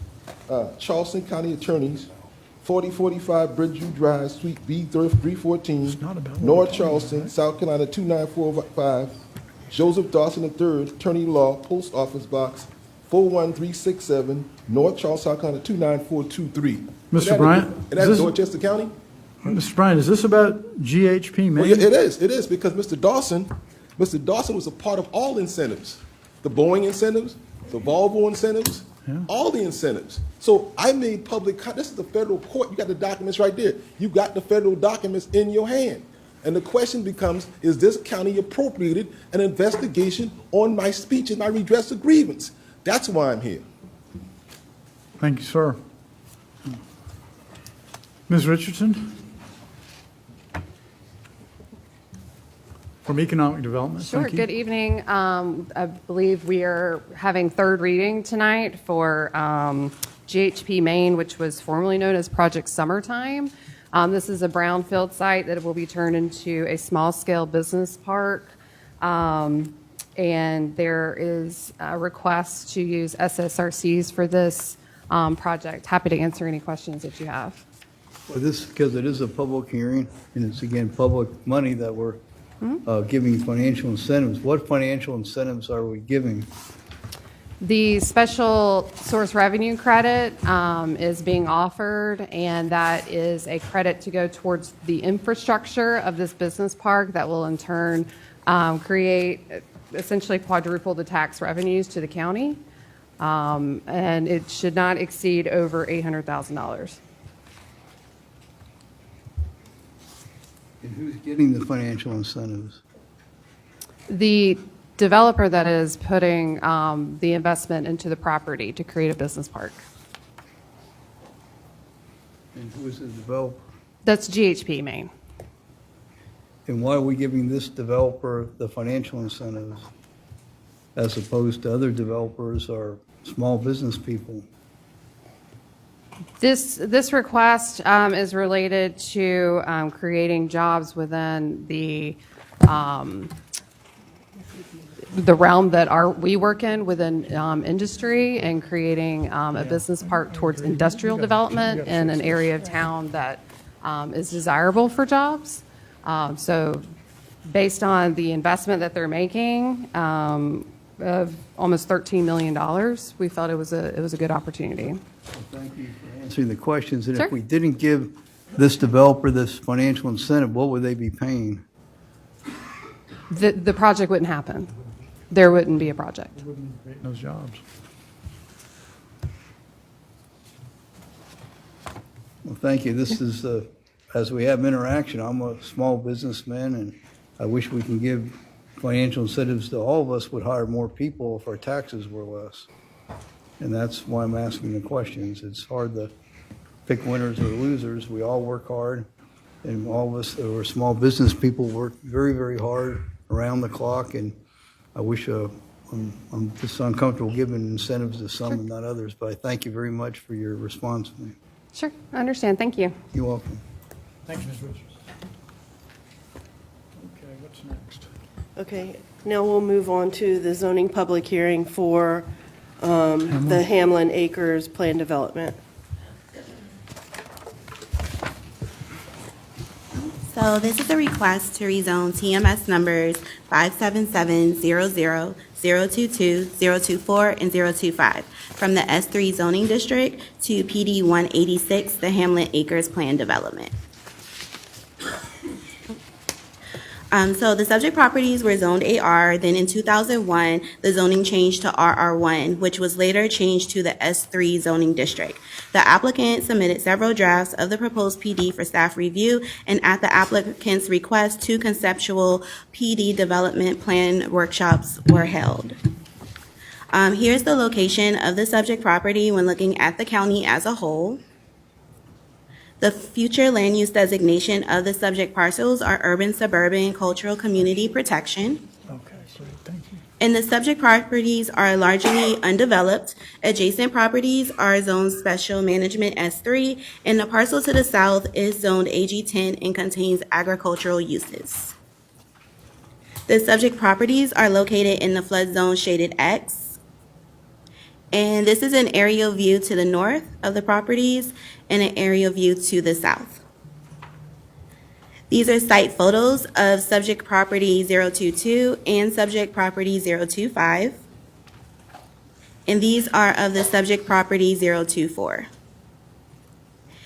Charleston County Attorneys, 4045 Bridgeview Drive, Suite B, 314, North Charleston, South Carolina 29455. Joseph Dawson III, Attorney Law, Post Office Box 41367, North Charleston, South Carolina 29423. Mr. Bryant? And that's Dorchester County? Mr. Bryant, is this about GHP Maine? Well, yeah, it is, because Mr. Dawson was a part of all incentives, the Boeing incentives, the Volvo incentives, all the incentives. So I made this is the federal court. You got the documents right there. You got the federal documents in your hand. And the question becomes, is this county appropriated an investigation on my speech and my redress of grievance? That's why I'm here. Thank you, sir. Ms. Richardson? From Economic Development. Sure. Thank you. Good evening. I believe we are having third reading tonight for GHP Maine, which was formerly known as Project Summertime. This is a brownfield site that will be turned into a small-scale business park. And there is a request to use SSRCs for this project. Happy to answer any questions that you have. Well, because it is a public hearing, and it's again, public money that we're giving financial incentives. What financial incentives are we giving? The special source revenue credit is being offered, and that is a credit to go towards the infrastructure of this business park that will in turn create essentially quadruple the tax revenues to the county. And it should not exceed over $800,000. And who's getting the financial incentives? The developer that is putting the investment into the property to create a business park. And who is the developer? That's GHP Maine. And why are we giving this developer the financial incentives as opposed to other developers or small business people? This request is related to creating jobs within the realm that we work in within industry, and creating a business park towards industrial development in an area of town that is desirable for jobs. So based on the investment that they're making of almost $13 million, we felt it was a good opportunity. Thank you for answering the questions. And Sure. if we didn't give this developer this financial incentive, what would they be paying? The project wouldn't happen. There wouldn't be a project. Wouldn't create those jobs. Well, thank you. This is, as we have interaction, I'm a small businessman, and I wish we can give financial incentives to all of us would hire more people if our taxes were less. And that's why I'm asking the questions. It's hard to pick winners or losers. We all work hard, and all of us who are small business people work very, very hard around the clock, and I wish I'm just uncomfortable giving incentives to some and not others, but I thank you very much for your response to me. Sure, I understand. Thank you. You're welcome. Thank you, Ms. Richards. Okay, what's next? Okay, now we'll move on to the zoning public hearing for the Hamlin Acres Plan Development. So this is a request to rezone TMS numbers 57700, 022, 024, and 025 from the S3 zoning district to PD 186, the Hamlin Acres Plan Development. So the subject properties were zoned AR, then in 2001, the zoning changed to RR1, which was later changed to the S3 zoning district. The applicant submitted several drafts of the proposed PD for staff review, and at the applicant's request, 2 conceptual PD development plan workshops were held. Here's the location of the subject property when looking at the county as a whole. The future land use designation of the subject parcels are urban, suburban, cultural community protection. Okay, great, thank you. And the subject properties are largely undeveloped. Adjacent properties are zoned special management S3, and the parcel to the south is zoned AG10 and contains agricultural uses. The subject properties are located in the flood zone shaded X. And this is an aerial view to the north of the properties and an aerial view to the south. These are site photos of subject property 022 and subject property 025. And these are of the subject property 024.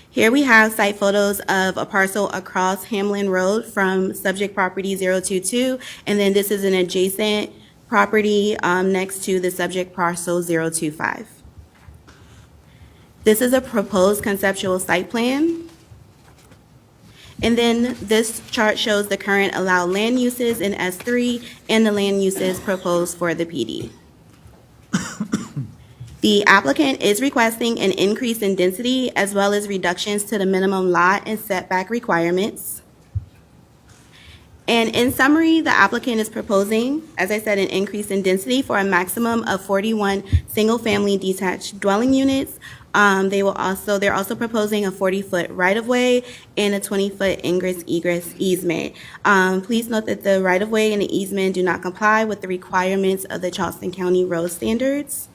Here we have site photos of a parcel across Hamlin Road from subject property 022, and then this is an adjacent property next to the subject parcel 025. This is a proposed conceptual site plan. And then this chart shows the current allowed land uses in S3 and the land uses proposed for the PD. The applicant is requesting an increase in density as well as reductions to the minimum lot and setback requirements. And in summary, the applicant is proposing, as I said, an increase in density for a maximum of 41 single-family detached dwelling units. They're also proposing a 40-foot right-of-way and a 20-foot ingress-egress easement. Please note that the right-of-way and the easement do not comply with the requirements of the Charleston County Road Standards.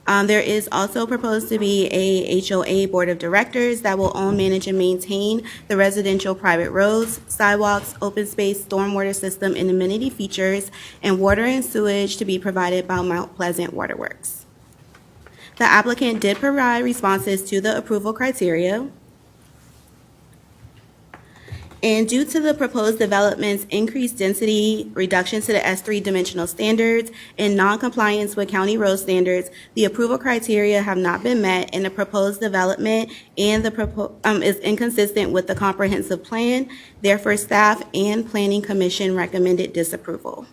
There is also proposed to be a HOA board of directors that will own, manage, and maintain the residential private roads, sidewalks, open space, stormwater system, and amenity features, and water and sewage to be provided by Mount Pleasant Waterworks. The applicant did provide responses to the approval criteria. And due to the proposed development's increased density, reduction to the S3 dimensional standards, and non-compliance with county road standards, the approval criteria have not been met, and the proposed development and is inconsistent with the comprehensive plan. Therefore, staff and planning commission recommended disapproval.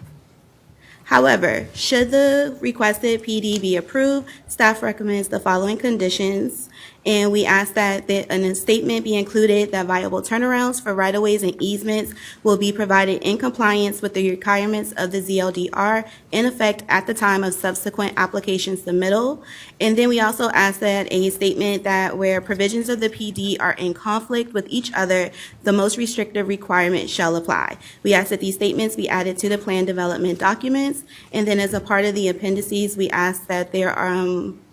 However, should the requested PD be approved, staff recommends the following conditions, and we ask that a statement be included that viable turnarounds for right-of-ways and easements will be provided in compliance with the requirements of the ZLDR in effect at the time of subsequent application submittal. And then we also ask that a statement that where provisions of the PD are in conflict with each other, the most restrictive requirement shall apply. We ask that these statements be added to the plan development documents, and then as a part of the appendices, we ask that the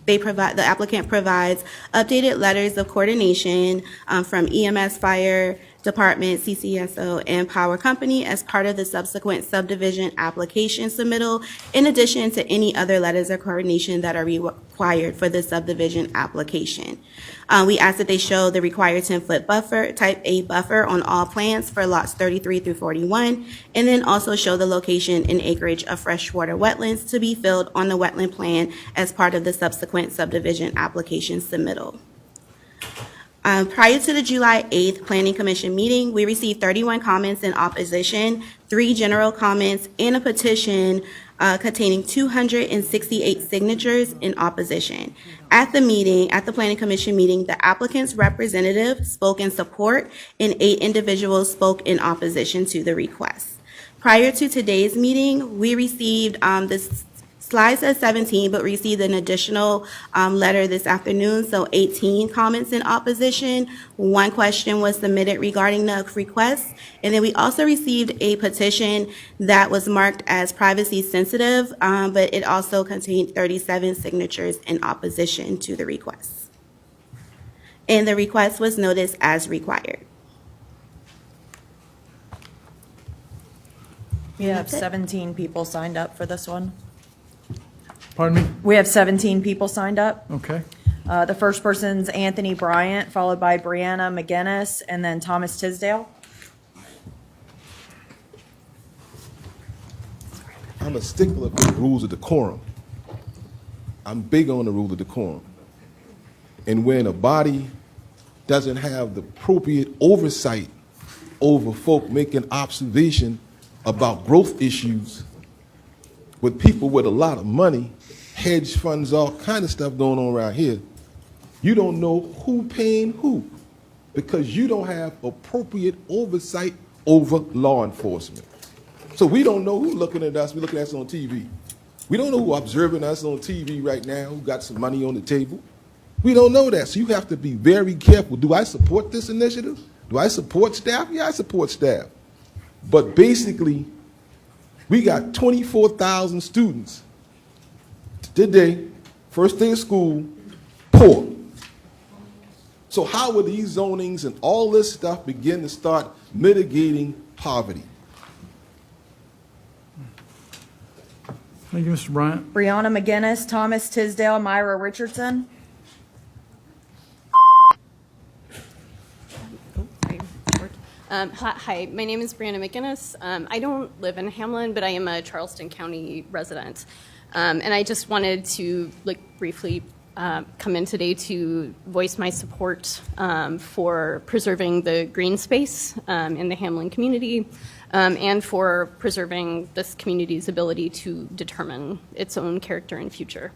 applicant provides updated letters of coordination from EMS, Fire Department, CCSO, and Power Company as part of the subsequent subdivision application submittal, in addition to any other letters of coordination that are required for the subdivision application. We ask that they show the required 10-foot buffer, type A buffer on all plans for lots 33 through 41, and then also show the location and acreage of freshwater wetlands to be filled on the wetland plan as part of the subsequent subdivision application submittal. Prior to the July 8th Planning Commission meeting, we received 31 comments in opposition, 3 general comments, and a petition containing 268 signatures in opposition. At the Planning Commission meeting, the applicant's representative spoke in support and 8 individuals spoke in opposition to the request. Prior to today's meeting, we received this slide says 17, but received an additional letter this afternoon, so 18 comments in opposition. 1 question was submitted regarding the request, and then we also received a petition that was marked as privacy sensitive, but it also contained 37 signatures in opposition to the request. And the request was noticed as required. We have 17 people signed up for this one. Pardon me? We have 17 people signed up. Okay. The first person's Anthony Bryant, followed by Brianna McGinnis, and then Thomas Tisdale. I'm a stickler for the rules of decorum. I'm big on the rules of decorum. And when a body doesn't have the appropriate oversight over folk making observation about growth issues with people with a lot of money, hedge funds, all kind of stuff going on around here, you don't know who paying who because you don't have appropriate oversight over law enforcement. So we don't know who's looking at us. We're looking at us on TV. We don't know who's observing us on TV right now, who got some money on the table. We don't know that. So you have to be very careful. Do I support this initiative? Do I support staff? Yeah, I support staff. But basically, we got 24,000 students today, first day of school, poor. So how will these zonings and all this stuff begin to start mitigating poverty? Thank you, Mr. Bryant. Brianna McGinnis, Thomas Tisdale, Myra Richardson. Hi, my name is Brianna McGinnis. I don't live in Hamlin, but I am a Charleston County resident. And I just wanted to briefly come in today to voice my support for preserving the green space in the Hamlin community and for preserving this community's ability to determine its own character and future.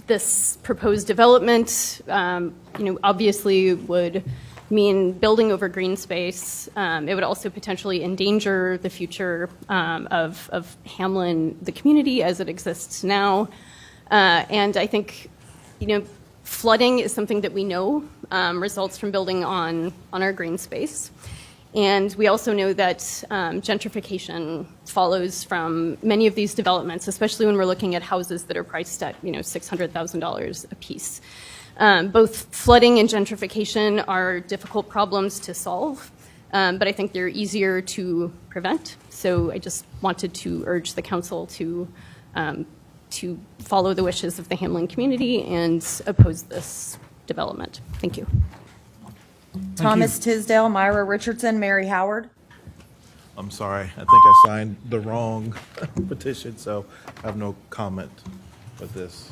This proposed development, obviously would mean building over green space. It would also potentially endanger the future of Hamlin, the community as it exists now. And I think, flooding is something that we know results from building on our green space. And we also know that gentrification follows from many of these developments, especially when we're looking at houses that are priced at, $600,000 a piece. Both flooding and gentrification are difficult problems to solve, but I think they're easier to prevent. So I just wanted to urge the council to follow the wishes of the Hamlin community and oppose this development. Thank you. Thomas Tisdale, Myra Richardson, Mary Howard. I'm sorry, I think I signed the wrong petition, so I have no comment with this.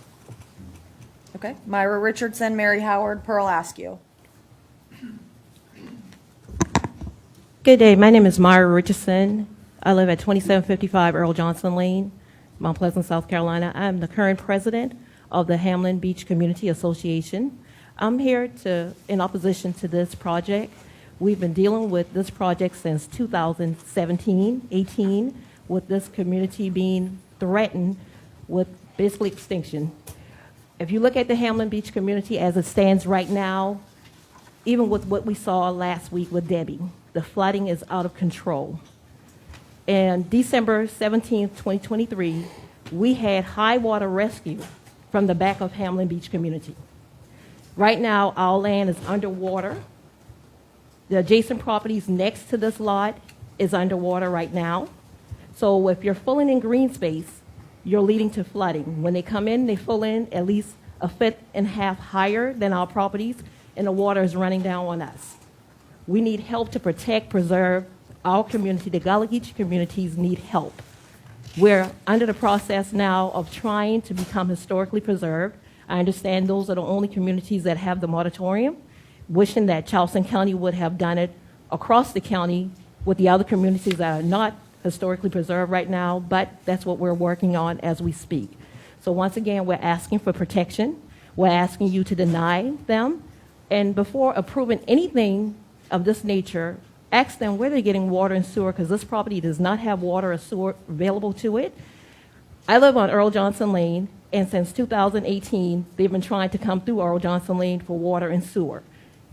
Okay. Myra Richardson, Mary Howard, Pearl Askew. Good day. My name is Myra Richardson. I live at 2755 Earl Johnson Lane, Mount Pleasant, South Carolina. I'm the current president of the Hamlin Beach Community Association. I'm here in opposition to this project. We've been dealing with this project since 2017-18, with this community being threatened with basically extinction. If you look at the Hamlin Beach community as it stands right now, even with what we saw last week with Debbie, the flooding is out of control. And December 17th, 2023, we had high water rescue from the back of Hamlin Beach community. Right now, our land is underwater. The adjacent properties next to this lot is underwater right now. So if you're filling in green space, you're leading to flooding. When they come in, they fill in at least 1.5 feet higher than our properties, and the water is running down on us. We need help to protect, preserve our community. The Gullah Geechee communities need help. We're under the process now of trying to become historically preserved. I understand those are the only communities that have the moratorium, wishing that Charleston County would have done it across the county with the other communities that are not historically preserved right now, but that's what we're working on as we speak. So once again, we're asking for protection. We're asking you to deny them. And before approving anything of this nature, ask them where they're getting water and sewer, because this property does not have water or sewer available to it. I live on Earl Johnson Lane, and since 2018, they've been trying to come through Earl Johnson Lane for water and sewer.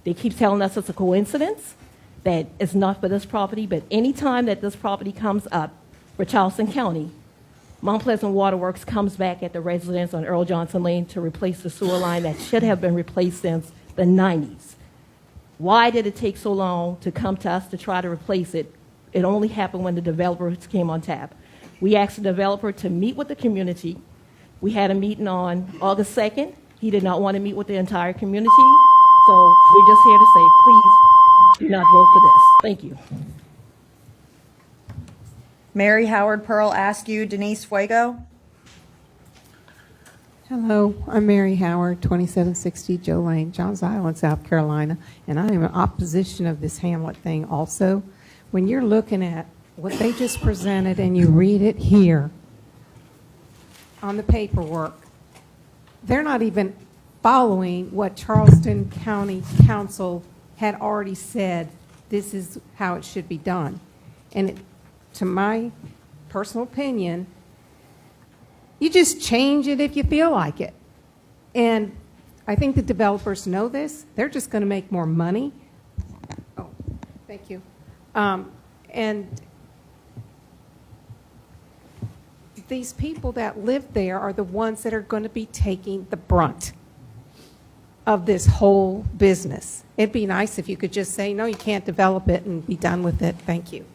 They keep telling us it's a coincidence, that it's not for this property, but any time that this property comes up for Charleston County, Mount Pleasant Waterworks comes back at the residence on Earl Johnson Lane to replace the sewer line that should have been replaced since the 90s. Why did it take so long to come to us to try to replace it? It only happened when the developers came on tap. We asked the developer to meet with the community. We had a meeting on August 2nd. He did not want to meet with the entire community. So we're just here to say, please do not vote for this. Thank you. Mary Howard, Pearl Askew, Denise Fuego. Hello, I'm Mary Howard, 2760 Joe Lane, Johns Island, South Carolina, and I am in opposition of this Hamlet thing also. When you're looking at what they just presented and you read it here on the paperwork, they're not even following what Charleston County Council had already said this is how it should be done. And to my personal opinion, you just change it if you feel like it. And I think the developers know this. They're just going to make more money. Oh, thank you. And these people that live there are the ones that are going to be taking the brunt of this whole business. It'd be nice if you could just say, no, you can't develop it and be done with it. Thank you.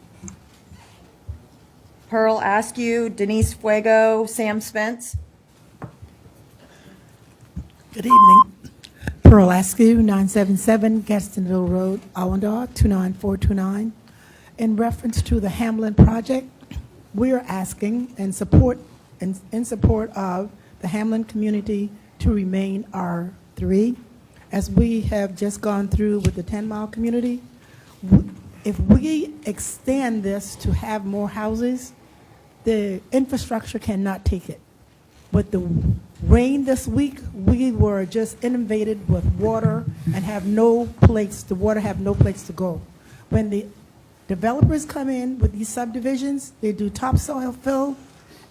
Pearl Askew, Denise Fuego, Sam Spence. Good evening. Pearl Askew, 977 Gastonville Road, Allendale, 29429. In reference to the Hamlin project, we are asking in support of the Hamlin community to remain R3. As we have just gone through with the 10 Mile community, if we extend this to have more houses, the infrastructure cannot take it. With the rain this week, we were just inundated with water and have no place, the water have no place to go. When the developers come in with these subdivisions, they do topsoil fill,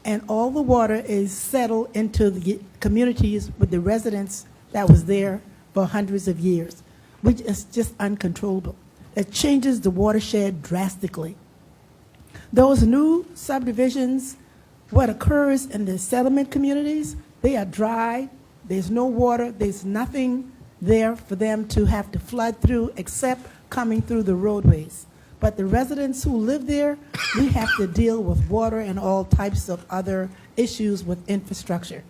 and all the water is settled into the communities with the residents that was there for hundreds of years, which is just uncontrollable. that changes the watershed drastically. Those new subdivisions, what occurs in the settlement communities, they are dry, there's no water, there's nothing there for them to have to flood through except coming through the roadways. But the residents who live there, we have to deal with water and all types of other issues with infrastructure.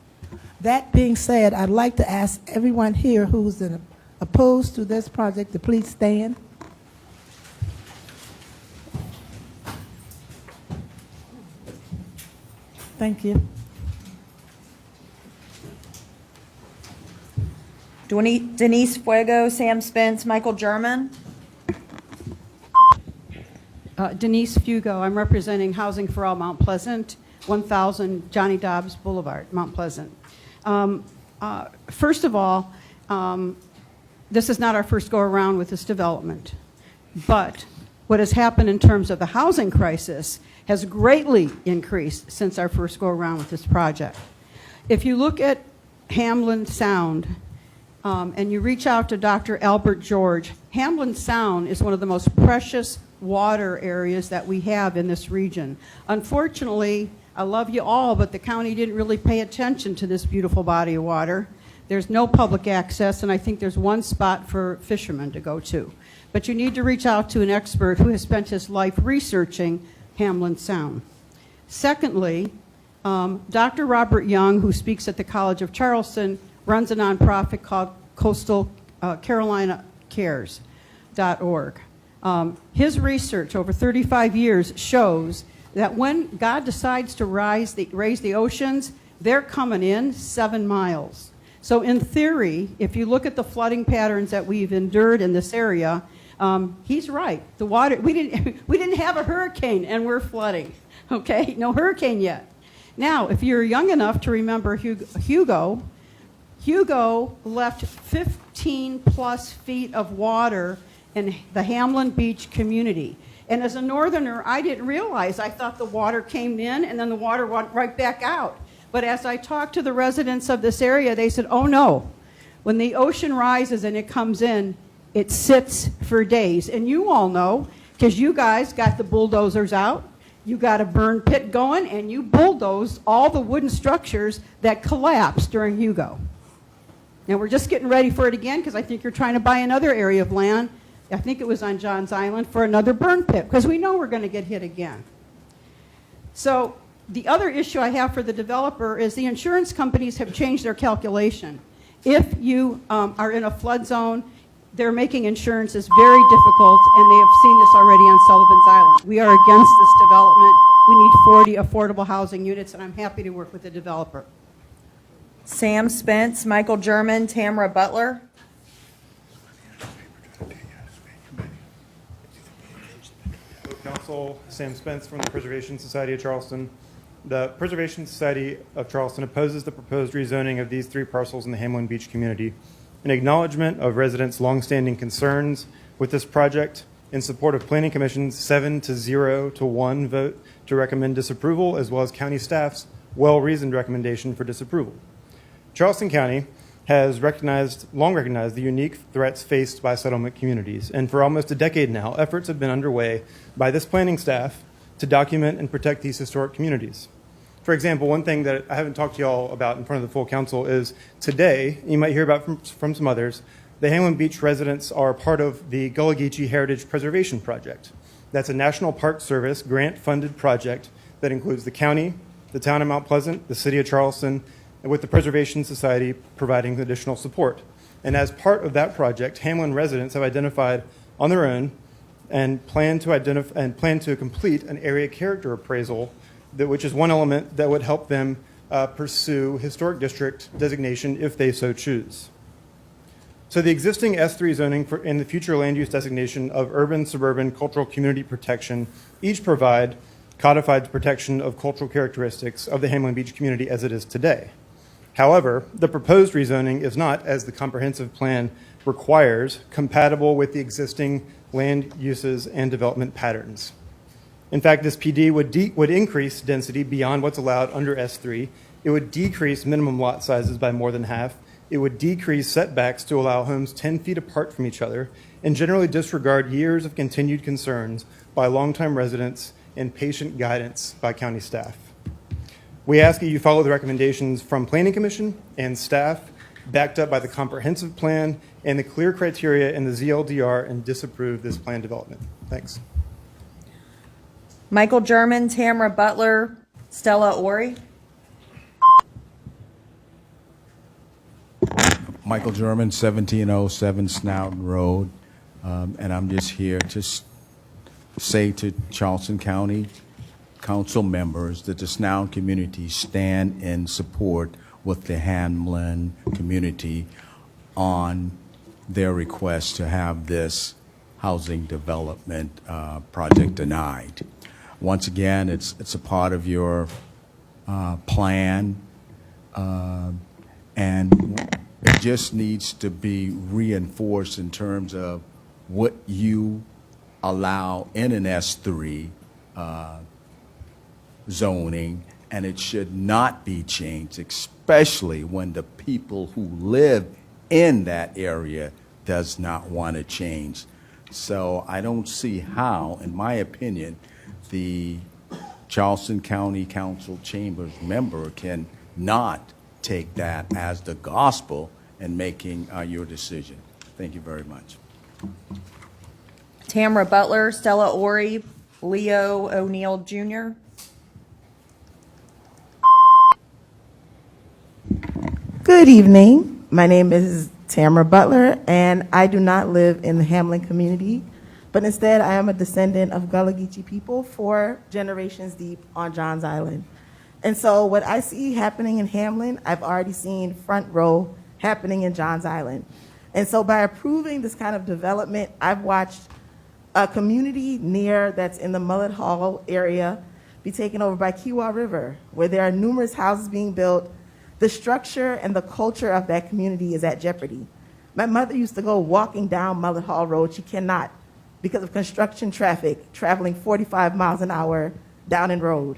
That being said, I'd like to ask everyone here who's opposed to this project to please stand. Thank you. Denise Fuego, Sam Spence, Michael German. Denise Fugo, I'm representing Housing for All Mount Pleasant, 1000 Johnny Dobbs Boulevard, Mount Pleasant. First of all, this is not our first go-around with this development, but what has happened in terms of the housing crisis has greatly increased since our first go-around with this project. If you look at Hamlin Sound, and you reach out to Dr. Albert George, Hamlin Sound is one of the most precious water areas that we have in this region. Unfortunately, I love you all, but the county didn't really pay attention to this beautiful body of water. There's no public access, and I think there's one spot for fishermen to go to. But you need to reach out to an expert who has spent his life researching Hamlin Sound. Secondly, Dr. Robert Young, who speaks at the College of Charleston, runs a nonprofit called Coastal Carolina Cares.org. His research over 35 years shows that when God decides to raise the oceans, they're coming in 7 miles. So in theory, if you look at the flooding patterns that we've endured in this area, he's right. The water, we didn't have a hurricane and we're flooding, okay? No hurricane yet. Now, if you're young enough to remember Hugo left 15 plus feet of water in the Hamlin Beach community. And as a northerner, I didn't realize. I thought the water came in and then the water went right back out. But as I talked to the residents of this area, they said, oh no, when the ocean rises and it comes in, it sits for days. And you all know, because you guys got the bulldozers out, you got a burn pit going, and you bulldozed all the wooden structures that collapsed during Hugo. Now we're just getting ready for it again, because I think you're trying to buy another area of land, I think it was on Johns Island, for another burn pit, because we know we're going to get hit again. So the other issue I have for the developer is the insurance companies have changed their calculation. If you are in a flood zone, they're making insurances very difficult, and they have seen this already on Sullivan's Island. We are against this development. We need 40 affordable housing units, and I'm happy to work with the developer. Sam Spence, Michael German, Tamara Butler. Council, Sam Spence from the Preservation Society of Charleston. The Preservation Society of Charleston opposes the proposed rezoning of these 3 parcels in the Hamlin Beach community. In acknowledgement of residents' longstanding concerns with this project, in support of Planning Commission's 7-0 to 1 vote to recommend disapproval, as well as county staff's well-reasoned recommendation for disapproval. Charleston County has long recognized the unique threats faced by settlement communities, and for almost a decade now, efforts have been underway by this planning staff to document and protect these historic communities. For example, one thing that I haven't talked to y'all about in front of the full council is today, you might hear about from some others, the Hamlin Beach residents are part of the Gullah Geechee Heritage Preservation Project. That's a National Park Service grant-funded project that includes the county, the town of Mount Pleasant, the city of Charleston, and with the Preservation Society providing additional support. And as part of that project, Hamlin residents have identified on their own and plan to complete an area character appraisal, which is one element that would help them pursue historic district designation if they so choose. So the existing S3 zoning and the future land use designation of urban, suburban, cultural community protection each provide codified protection of cultural characteristics of the Hamlin Beach community as it is today. However, the proposed rezoning is not, as the comprehensive plan requires, compatible with the existing land uses and development patterns. In fact, this PD would increase density beyond what's allowed under S3. It would decrease minimum lot sizes by more than half. it would decrease setbacks to allow homes 10 feet apart from each other and generally disregard years of continued concerns by longtime residents and patient guidance by county staff. We ask that you follow the recommendations from Planning Commission and staff, backed up by the comprehensive plan and the clear criteria in the ZLDR, and disapprove this plan development. Thanks. Michael German, Tamara Butler, Stella Ori. Michael German, 1707 Snowden Road, and I'm just here to say to Charleston County Council members that the Snowden community stand in support with the Hamlin community on their request to have this housing development project denied. Once again, it's a part of your plan, and it just needs to be reinforced in terms of what you allow in an S3 zoning, and it should not be changed, especially when the people who live in that area does not want to change. So I don't see how, in my opinion, the Charleston County Council Chambers member can not take that as the gospel in making your decision. Thank you very much. Tamara Butler, Stella Ori, Leo O'Neill Jr. Good evening. My name is Tamara Butler, and I do not live in the Hamlin community, but instead I am a descendant of Gullah Geechee people 4 generations deep on Johns Island. And so what I see happening in Hamlin, I've already seen front row happening in Johns Island. And so by approving this kind of development, I've watched a community near that's in the Mullet Hall area be taken over by Kewah River, where there are numerous houses being built. The structure and the culture of that community is at jeopardy. My mother used to go walking down Mullet Hall Road. She cannot because of construction traffic traveling 45 miles an hour down in road.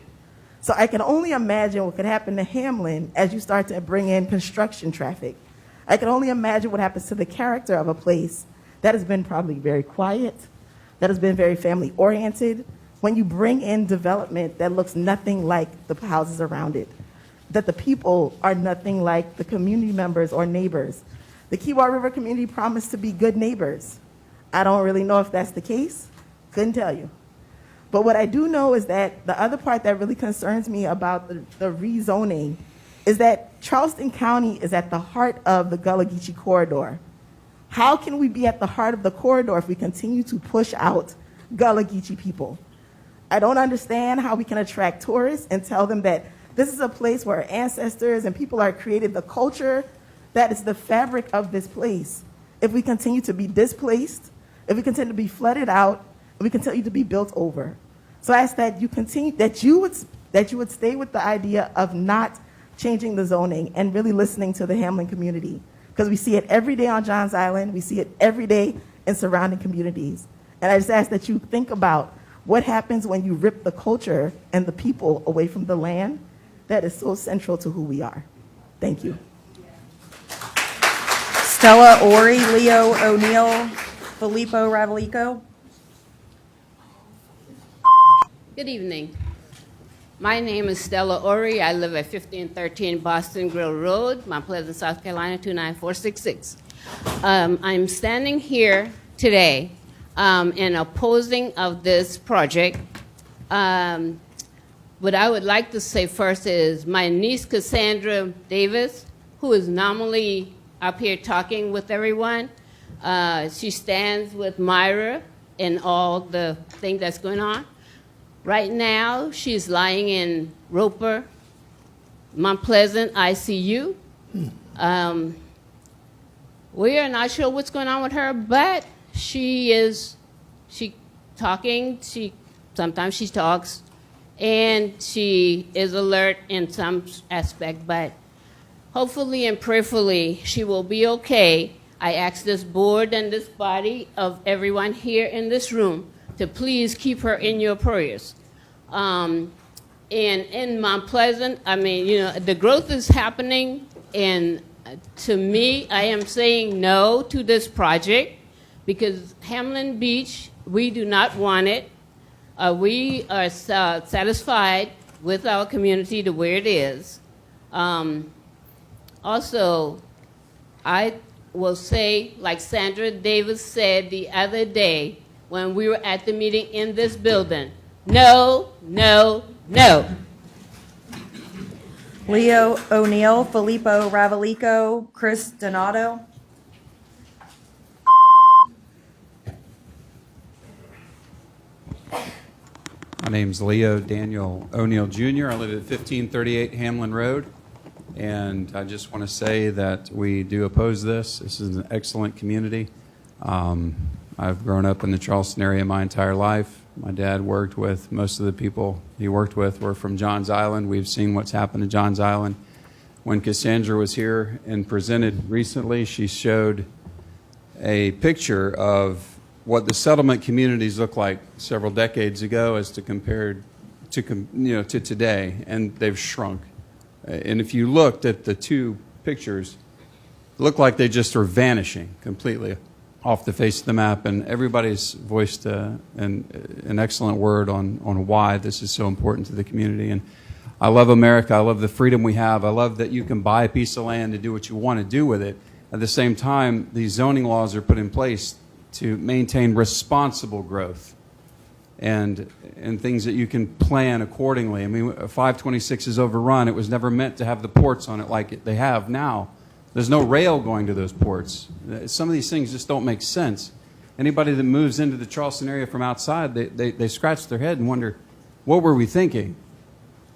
So I can only imagine what could happen to Hamlin as you start to bring in construction traffic. I can only imagine what happens to the character of a place that has been probably very quiet, that has been very family-oriented, when you bring in development that looks nothing like the houses around it, that the people are nothing like the community members or neighbors. The Kewah River community promised to be good neighbors. I don't really know if that's the case. Couldn't tell you. But what I do know is that the other part that really concerns me about the rezoning is that Charleston County is at the heart of the Gullah Geechee corridor. How can we be at the heart of the corridor if we continue to push out Gullah Geechee people? I don't understand how we can attract tourists and tell them that this is a place where our ancestors and people are created, the culture that is the fabric of this place. If we continue to be displaced, if we continue to be flooded out, if we continue to be built over. So I ask that you continue, that you would stay with the idea of not changing the zoning and really listening to the Hamlin community. Because we see it every day on Johns Island, we see it every day in surrounding communities. And I just ask that you think about what happens when you rip the culture and the people away from the land that is so central to who we are. Thank you. Stella Ori, Leo O'Neill, Filippo Ravalico. Good evening. My name is Stella Ori. I live at 1513 Boston Grill Road, Mount Pleasant, South Carolina, 29466. I'm standing here today in opposing of this project. What I would like to say first is my niece Cassandra Davis, who is normally up here talking with everyone, she stands with Myra in all the thing that's going on. Right now, she's lying in Roper, Mount Pleasant ICU. We are not sure what's going on with her, but she talking, sometimes she talks, and she is alert in some aspect, but hopefully and prayerfully she will be okay. I ask this board and this body of everyone here in this room to please keep her in your prayers. And in Mount Pleasant, I mean, you know, the growth is happening in to me, I am saying no to this project because Hamlin Beach, we do not want it. We are satisfied with our community the way it is. Also, I will say, like Sandra Davis said the other day when we were at the meeting in this building, no, no, no. Leo O'Neill, Filippo Ravalico, Chris Donato. My name's Leo Daniel O'Neill Jr. I live at 1538 Hamlin Road, and I just want to say that we do oppose this. This is an excellent community. I've grown up in the Charleston area my entire life. My dad worked with, most of the people he worked with were from Johns Island. We've seen what's happened to Johns Island. When Cassandra was here and presented recently, she showed a picture of what the settlement communities looked like several decades ago as to compared to today, and they've shrunk. And if you looked at the two pictures, it looked like they just are vanishing completely off the face of the map, and everybody's voiced an excellent word on why this is so important to the community. And I love America. I love the freedom we have. I love that you can buy a piece of land and do what you want to do with it. At the same time, these zoning laws are put in place to maintain responsible growth and things that you can plan accordingly. I mean, 526 is overrun. It was never meant to have the ports on it like they have now. There's no rail going to those ports. Some of these things just don't make sense. Anybody that moves into the Charleston area from outside, they scratch their head and wonder, what were we thinking?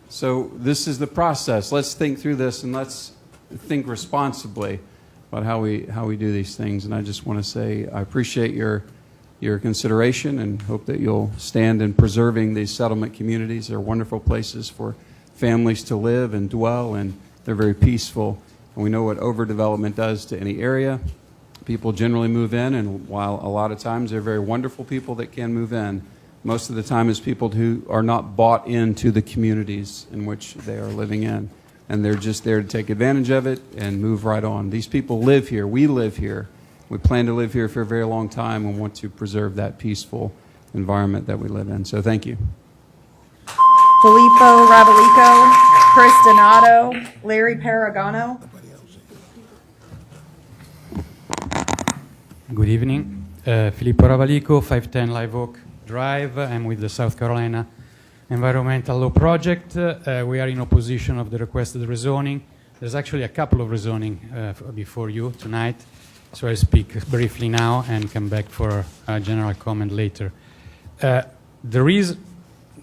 So this is the process. Let's think through this and let's think responsibly about how we do these things. And I just want to say I appreciate your consideration and hope that you'll stand in preserving these settlement communities. They're wonderful places for families to live and dwell, and they're very peaceful. And we know what overdevelopment does to any area. People generally move in, and while a lot of times they're very wonderful people that can move in, most of the time it's people who are not bought into the communities in which they are living in. And they're just there to take advantage of it and move right on. These people live here. We live here. We plan to live here for a very long time and want to preserve that peaceful environment that we live in. So thank you. Filippo Ravalico, Chris Donato, Larry Paragano. Good evening. Filippo Ravalico, 510 Live Oak Drive. I'm with the South Carolina Environmental Law Project. We are in opposition of the requested rezoning. There's actually a couple of rezoning before you tonight, so I speak briefly now and come back for a general comment later. The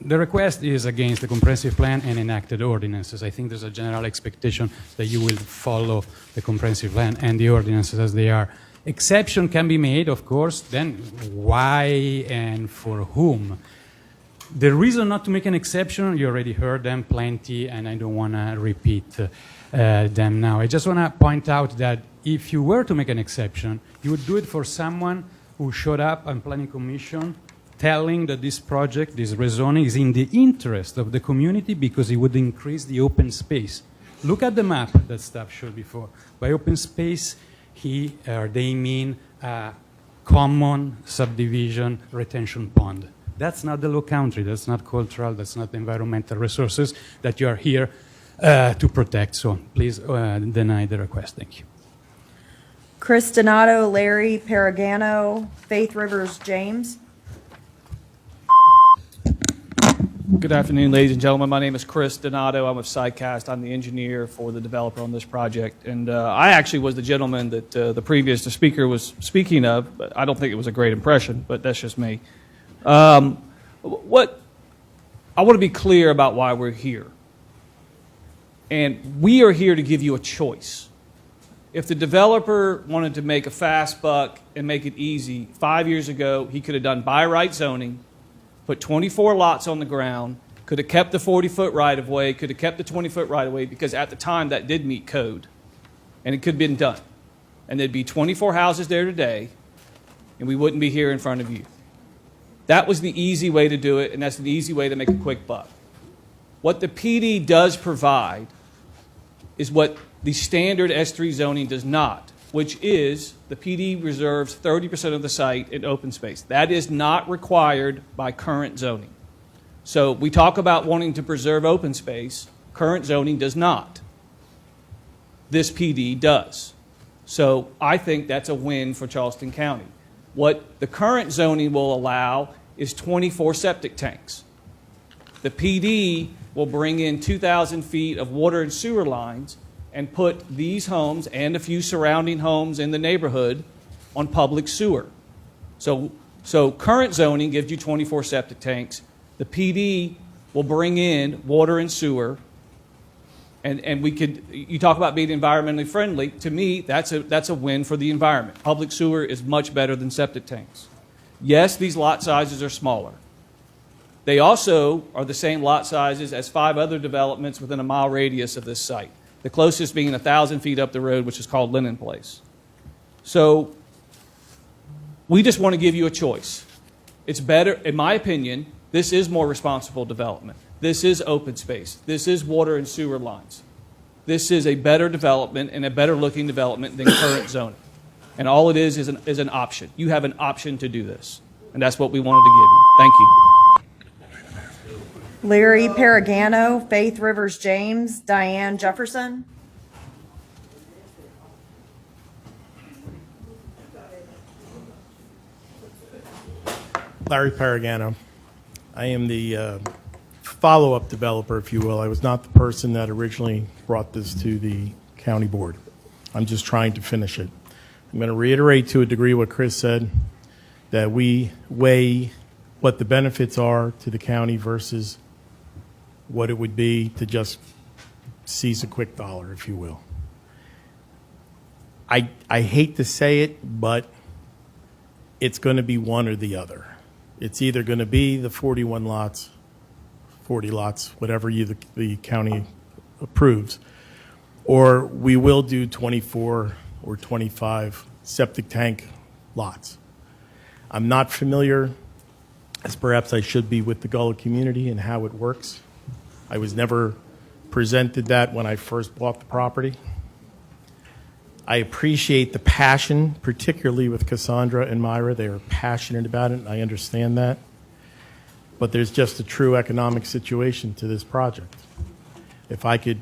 request is against the comprehensive plan and enacted ordinances. I think there's a general expectation that you will follow the comprehensive plan and the ordinances as they are. Exception can be made, of course, then why and for whom? The reason not to make an exception, you already heard them plenty, and I don't want to repeat them now. I just want to point out that if you were to make an exception, you would do it for someone who showed up on Planning Commission telling that this project, this rezoning, is in the interest of the community because it would increase the open space. Look at the map that staff showed before. By open space, he or they mean common subdivision retention pond. That's not the Low Country, that's not cultural, that's not environmental resources that you are here to protect. So please deny the request. Thank you. Chris Donato, Larry Paragano, Faith Rivers James. Good afternoon, ladies and gentlemen. My name is Chris Donato. I'm with SciCast. I'm the engineer for the developer on this project. And I actually was the gentleman that the previous speaker was speaking of, but I don't think it was a great impression, but that's just me. I want to be clear about why we're here. And we are here to give you a choice. If the developer wanted to make a fast buck and make it easy, 5 years ago, he could have done by right zoning, put 24 lots on the ground, could have kept the 40-foot right-of-way, could have kept the 20-foot right-of-way, because at the time that did meet code. And it could have been done. And there'd be 24 houses there today, and we wouldn't be here in front of you. That was the easy way to do it, and that's the easy way to make a quick buck. What the PD does provide is what The standard S3 zoning does not, which is the PD reserves 30% of the site in open space. That is not required by current zoning. So we talk about wanting to preserve open space. Current zoning does not. This PD does. So I think that's a win for Charleston County. What the current zoning will allow is 24 septic tanks. The PD will bring in 2,000 feet of water and sewer lines and put these homes and a few surrounding homes in the neighborhood on public sewer. So current zoning gives you 24 septic tanks. The PD will bring in water and sewer. And we could, you talk about being environmentally friendly. To me, that's a win for the environment. Public sewer is much better than septic tanks. Yes, these lot sizes are smaller. They also are the same lot sizes as 5 other developments within a mile radius of this site. The closest being 1,000 feet up the road, which is called Lennon Place. So we just want to give you a choice. It's better, in my opinion, this is more responsible development. This is open space. This is water and sewer lines. This is a better development and a better looking development than current zoning. And all it is an option. You have an option to do this. And that's what we wanted to give you. Thank you. Larry Paragano, Faith Rivers James, Diane Jefferson. Larry Paragano. I am the follow-up developer, if you will. I was not the person that originally brought this to the county board. I'm just trying to finish it. I'm going to reiterate to a degree what Chris said, that we weigh what the benefits are to the county versus what it would be to just seize a quick dollar, if you will. I hate to say it, but it's going to be one or the other. It's either going to be the 41 lots, 40 lots, whatever the county approves, or we will do 24 or 25 septic tank lots. I'm not familiar, as perhaps I should be, with the Gullah community and how it works. I was never presented that when I first bought the property. I appreciate the passion, particularly with Cassandra and Myra. They are passionate about it, and I understand that. But there's just a true economic situation to this project. If I could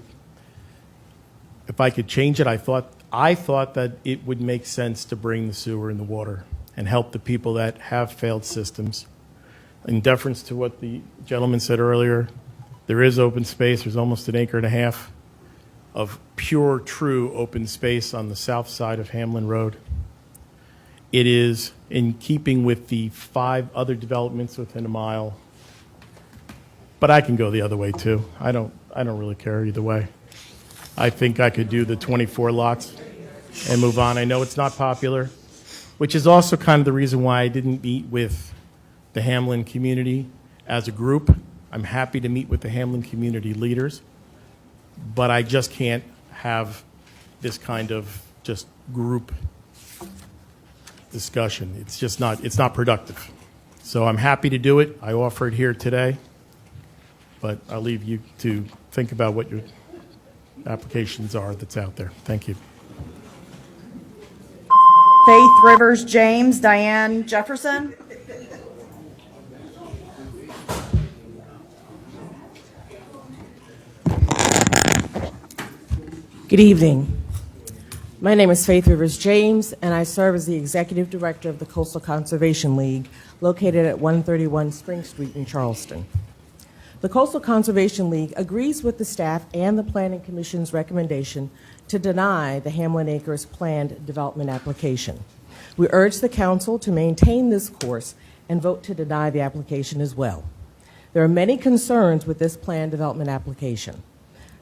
change it, I thought that it would make sense to bring the sewer and the water and help the people that have failed systems. In deference to what the gentleman said earlier, there is open space. There's almost 1.5 acres of pure, true open space on the south side of Hamlin Road. It is in keeping with the 5 other developments within a mile. But I can go the other way too. I don't really care either way. I think I could do the 24 lots and move on. I know it's not popular, which is also kind of the reason why I didn't meet with the Hamlin community as a group. I'm happy to meet with the Hamlin community leaders, but I just can't have this kind of just group discussion. It's just not, it's not productive. So I'm happy to do it. I offer it here today, but I'll leave you to think about what your applications are that's out there. Thank you. Faith Rivers James, Diane Jefferson. Good evening. My name is Faith Rivers James, and I serve as the Executive Director of the Coastal Conservation League, located at 131 Spring Street in Charleston. The Coastal Conservation League agrees with the staff and the Planning Commission's recommendation to deny the Hamlin Acres planned development application. We urge the Council to maintain this course and vote to deny the application as well. There are many concerns with this planned development application.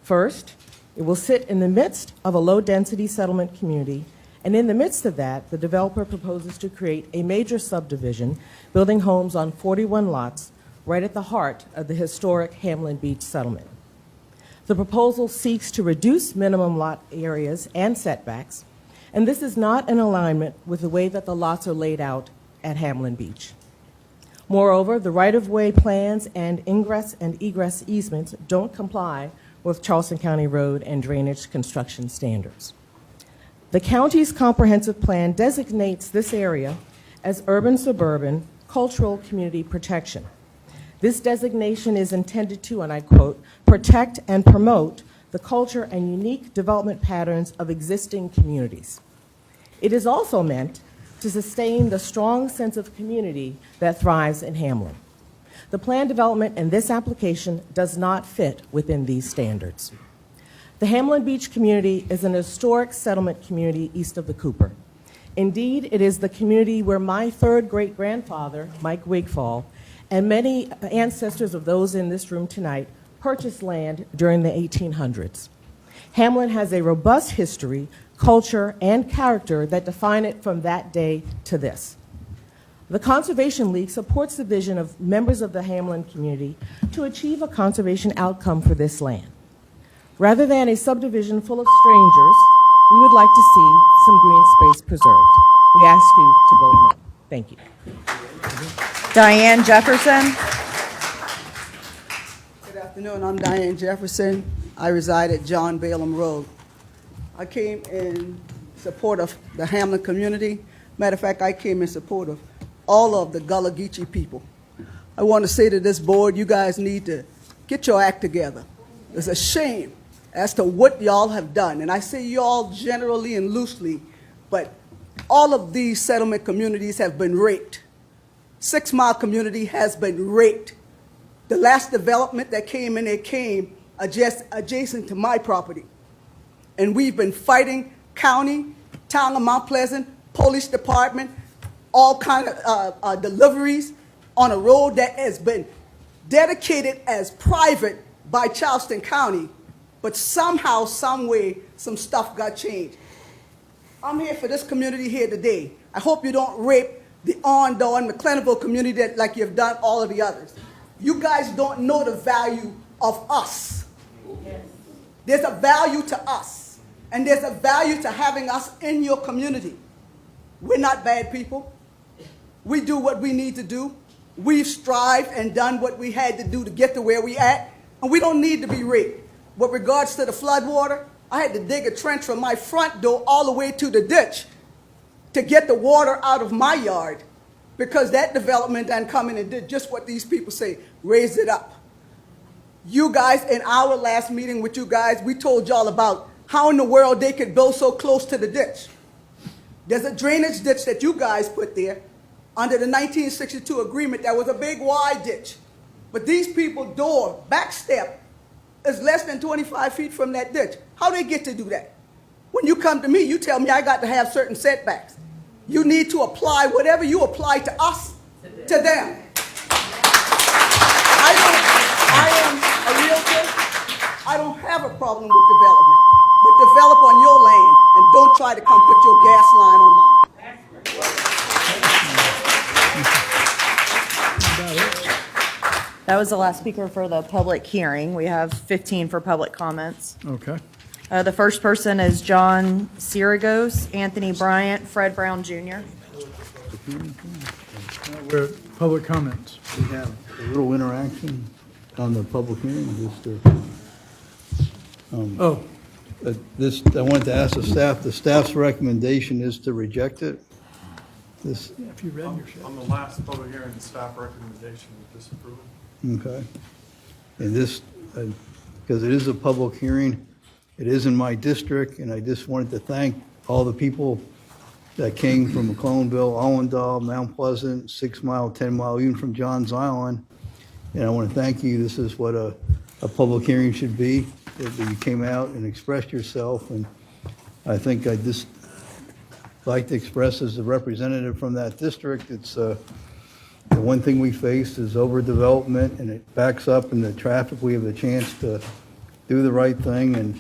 First, it will sit in the midst of a low-density settlement community, and in the midst of that, the developer proposes to create a major subdivision, building homes on 41 lots right at the heart of the historic Hamlin Beach settlement. The proposal seeks to reduce minimum lot areas and setbacks, and this is not in alignment with the way that the lots are laid out at Hamlin Beach. Moreover, the right-of-way plans and ingress and egress easements don't comply with Charleston County road and drainage construction standards. The county's comprehensive plan designates this area as urban-suburban cultural community protection. This designation is intended to, and I quote, protect and promote the culture and unique development patterns of existing communities. It is also meant to sustain the strong sense of community that thrives in Hamlin. The plan development in this application does not fit within these standards. The Hamlin Beach community is an historic settlement community east of the Cooper. Indeed, it is the community where my third great-grandfather, Mike Wigfall, and many ancestors of those in this room tonight purchased land during the 1800s. Hamlin has a robust history, culture, and character that define it from that day to this. The Conservation League supports the vision of members of the Hamlin community to achieve a conservation outcome for this land. Rather than a subdivision full of strangers, we would like to see some green space preserved. We ask you to vote no. Thank you. Diane Jefferson. Good afternoon, I'm Diane Jefferson. I reside at John Balaam Road. I came in support of the Hamlin community. Matter of fact, I came in support of all of the Gullah Geechee people. I want to say to this board, you guys need to get your act together. It's a shame as to what y'all have done. And I say y'all generally and loosely, but all of these settlement communities have been raped. 6 Mile community has been raped. The last development that came in, it came adjacent to my property. And we've been fighting county, town of Mount Pleasant, police department, all kind of deliveries on a road that has been dedicated as private by Charleston County, but somehow, some way, some stuff got changed. I'm here for this community here today. I hope you don't rape the Ondo and McClenaville community like you've done all of the others. You guys don't know the value of us. There's a value to us, and there's a value to having us in your community. We're not bad people. We do what we need to do. We've strived and done what we had to do to get to where we at, and we don't need to be raped. With regards to the flood water, I had to dig a trench from my front door all the way to the ditch to get the water out of my yard, because that development done come in and did just what these people say, raised it up. You guys, in our last meeting with you guys, we told y'all about how in the world they could build so close to the ditch. There's a drainage ditch that you guys put there under the 1962 agreement that was a big wide ditch. But these people door, back step, is less than 25 feet from that ditch. How they get to do that? When you come to me, you tell me I got to have certain setbacks. You need to apply whatever you apply to us, to them. I am a realtor. I don't have a problem with development, but develop on your land and don't try to come put your gas line on mine. That was the last speaker for the public hearing. We have 15 for public comments. Okay. The first person is John Sirigos, Anthony Bryant, Fred Brown Jr. We're at public comments. We have a little interaction on the public hearing. I wanted to ask the staff's recommendation is to reject it. If you read your shit. On the last public hearing, the staff recommendation was disapproval. Okay. And this, because it is a public hearing, it is in my district, and I just wanted to thank all the people that came from McClellanville, Allendale, Mount Pleasant, 6 Mile, 10 Mile, even from Johns Island. And I want to thank you. This is what a public hearing should be, that you came out and expressed yourself. And I think I just like to express as a representative from that district, it's the one thing we face is overdevelopment, and it backs up in the traffic. We have a chance to do the right thing, and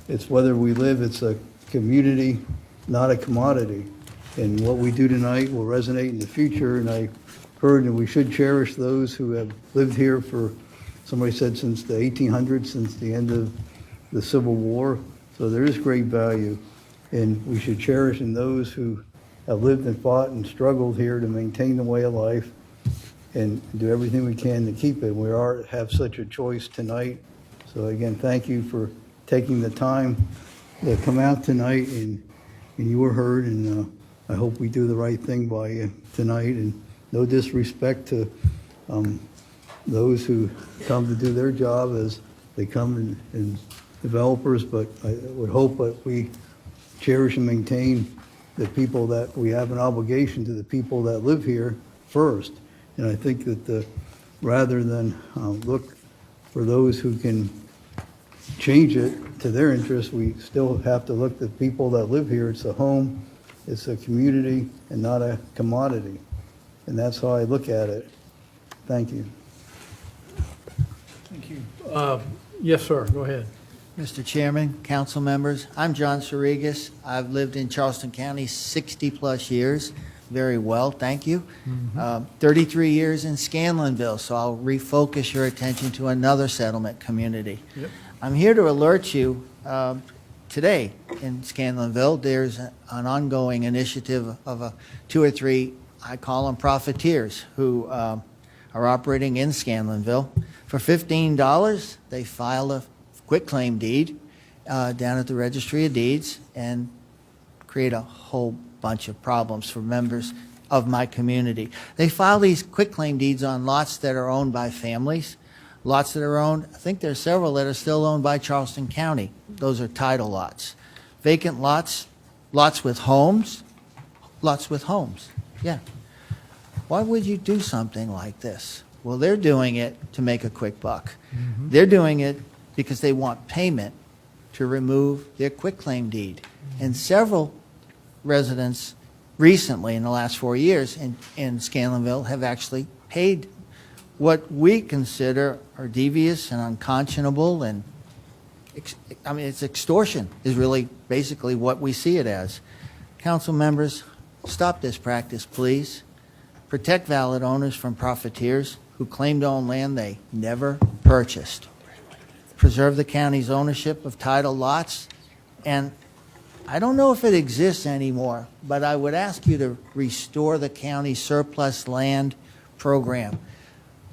it's whether we live, it's a community, not a commodity. And what we do tonight will resonate in the future, and I heard that we should cherish those who have lived here for, somebody said, since the 1800s, since the end of the Civil War. So there is great value, and we should cherish in those who have lived and fought and struggled here to maintain the way of life and do everything we can to keep it. We have such a choice tonight, So again, thank you for taking the time to come out tonight, and you were heard, and I hope we do the right thing by you tonight, and no disrespect to those who come to do their job as they come in developers, but I would hope that we cherish and maintain the people that we have an obligation to, the people that live here first. And I think that rather than look for those who can change it to their interest, we still have to look at the people that live here. It's a home, it's a community, and not a commodity. And that's how I look at it. Thank you. Thank you. Yes, sir, go ahead. Mr. Chairman, council members, I'm John Sarigas. I've lived in Charleston County 60-plus years. Very well, thank you. 33 years in Scanlonville, so I'll refocus your attention to another settlement community. Yep. I'm here to alert you today in Scanlonville, there's an ongoing initiative of 2 or 3, I call them profiteers, who are operating in Scanlonville. For $15, they file a quitclaim deed down at the Registry of Deeds and create a whole bunch of problems for members of my community. They file these quitclaim deeds on lots that are owned by families, lots that are owned, I think there's several that are still owned by Charleston County. Those are title lots. Vacant lots, lots with homes, yeah. Why would you do something like this? Well, they're doing it to make a quick buck. They're doing it because they want payment to remove their quitclaim deed. And several residents recently, in the last 4 years in Scanlonville, have actually paid what we consider are devious and unconscionable, and I mean, it's extortion is really basically what we see it as. Council members, stop this practice, please. Protect valid owners from profiteers who claim to own land they never purchased. Preserve the county's ownership of title lots, and I don't know if it exists anymore, but I would ask you to restore the county surplus land program.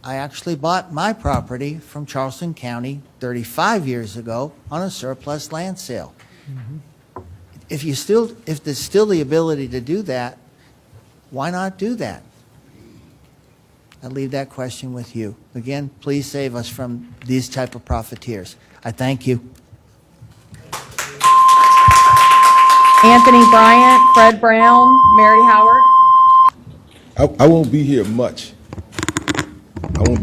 I actually bought my property from Charleston County 35 years ago on a surplus land sale. If there's still the ability to do that, why not do that? I leave that question with you. Again, please save us from these type of profiteers. I thank you. Anthony Bryant, Fred Brown, Mary Howard. I won't be here much. I'm going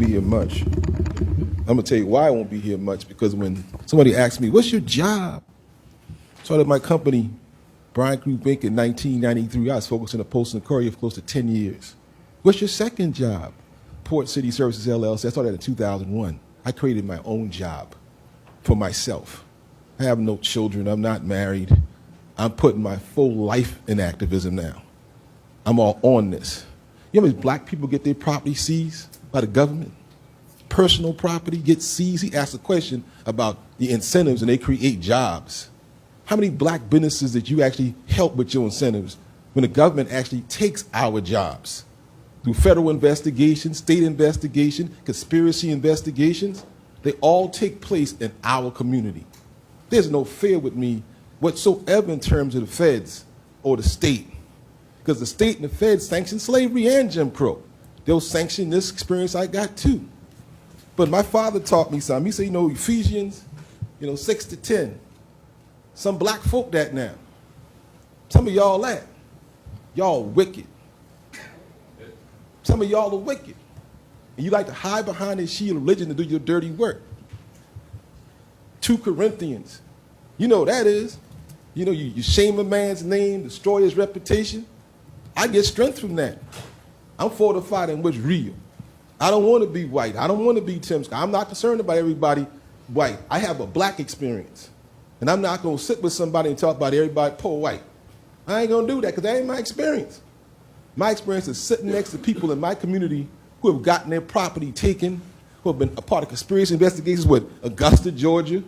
to tell you why I won't be here much, because when somebody asks me, what's your job? Started my company, Bryant Group Inc. in 1993. I was focused on the Post and Courier for close to 10 years. What's your second job? Port City Services, LLC. I started in 2001. I created my own job for myself. I have no children. I'm not married. I'm putting my full life in activism now. I'm all on this. You know how many black people get their property seized by the government? Personal property gets seized. He asked a question about the incentives, and they create jobs. How many black businesses did you actually help with your incentives when the government actually takes our jobs? Through federal investigation, state investigation, conspiracy investigations, they all take place in our community. There's no fear with me whatsoever in terms of the feds or the state, because the state and the feds sanction slavery and Jim Crow. They'll sanction this experience I got too. But my father taught me something. He said, Ephesians, 6 to 10. Some black folk that now. Some of y'all that. Y'all wicked. Some of y'all are wicked. And you like to hide behind this shield of religion to do your dirty work. 2 Corinthians. You know what that is. You shame a man's name, destroy his reputation. I get strength from that. I'm fortified in what's real. I don't want to be white. I don't want to be Tim Scott. I'm not concerned about everybody white. I have a black experience. And I'm not going to sit with somebody and talk about everybody poor white. I ain't going to do that because that ain't my experience. My experience is sitting next to people in my community who have gotten their property taken, who have been a part of conspiracy investigations with Augusta, Georgia,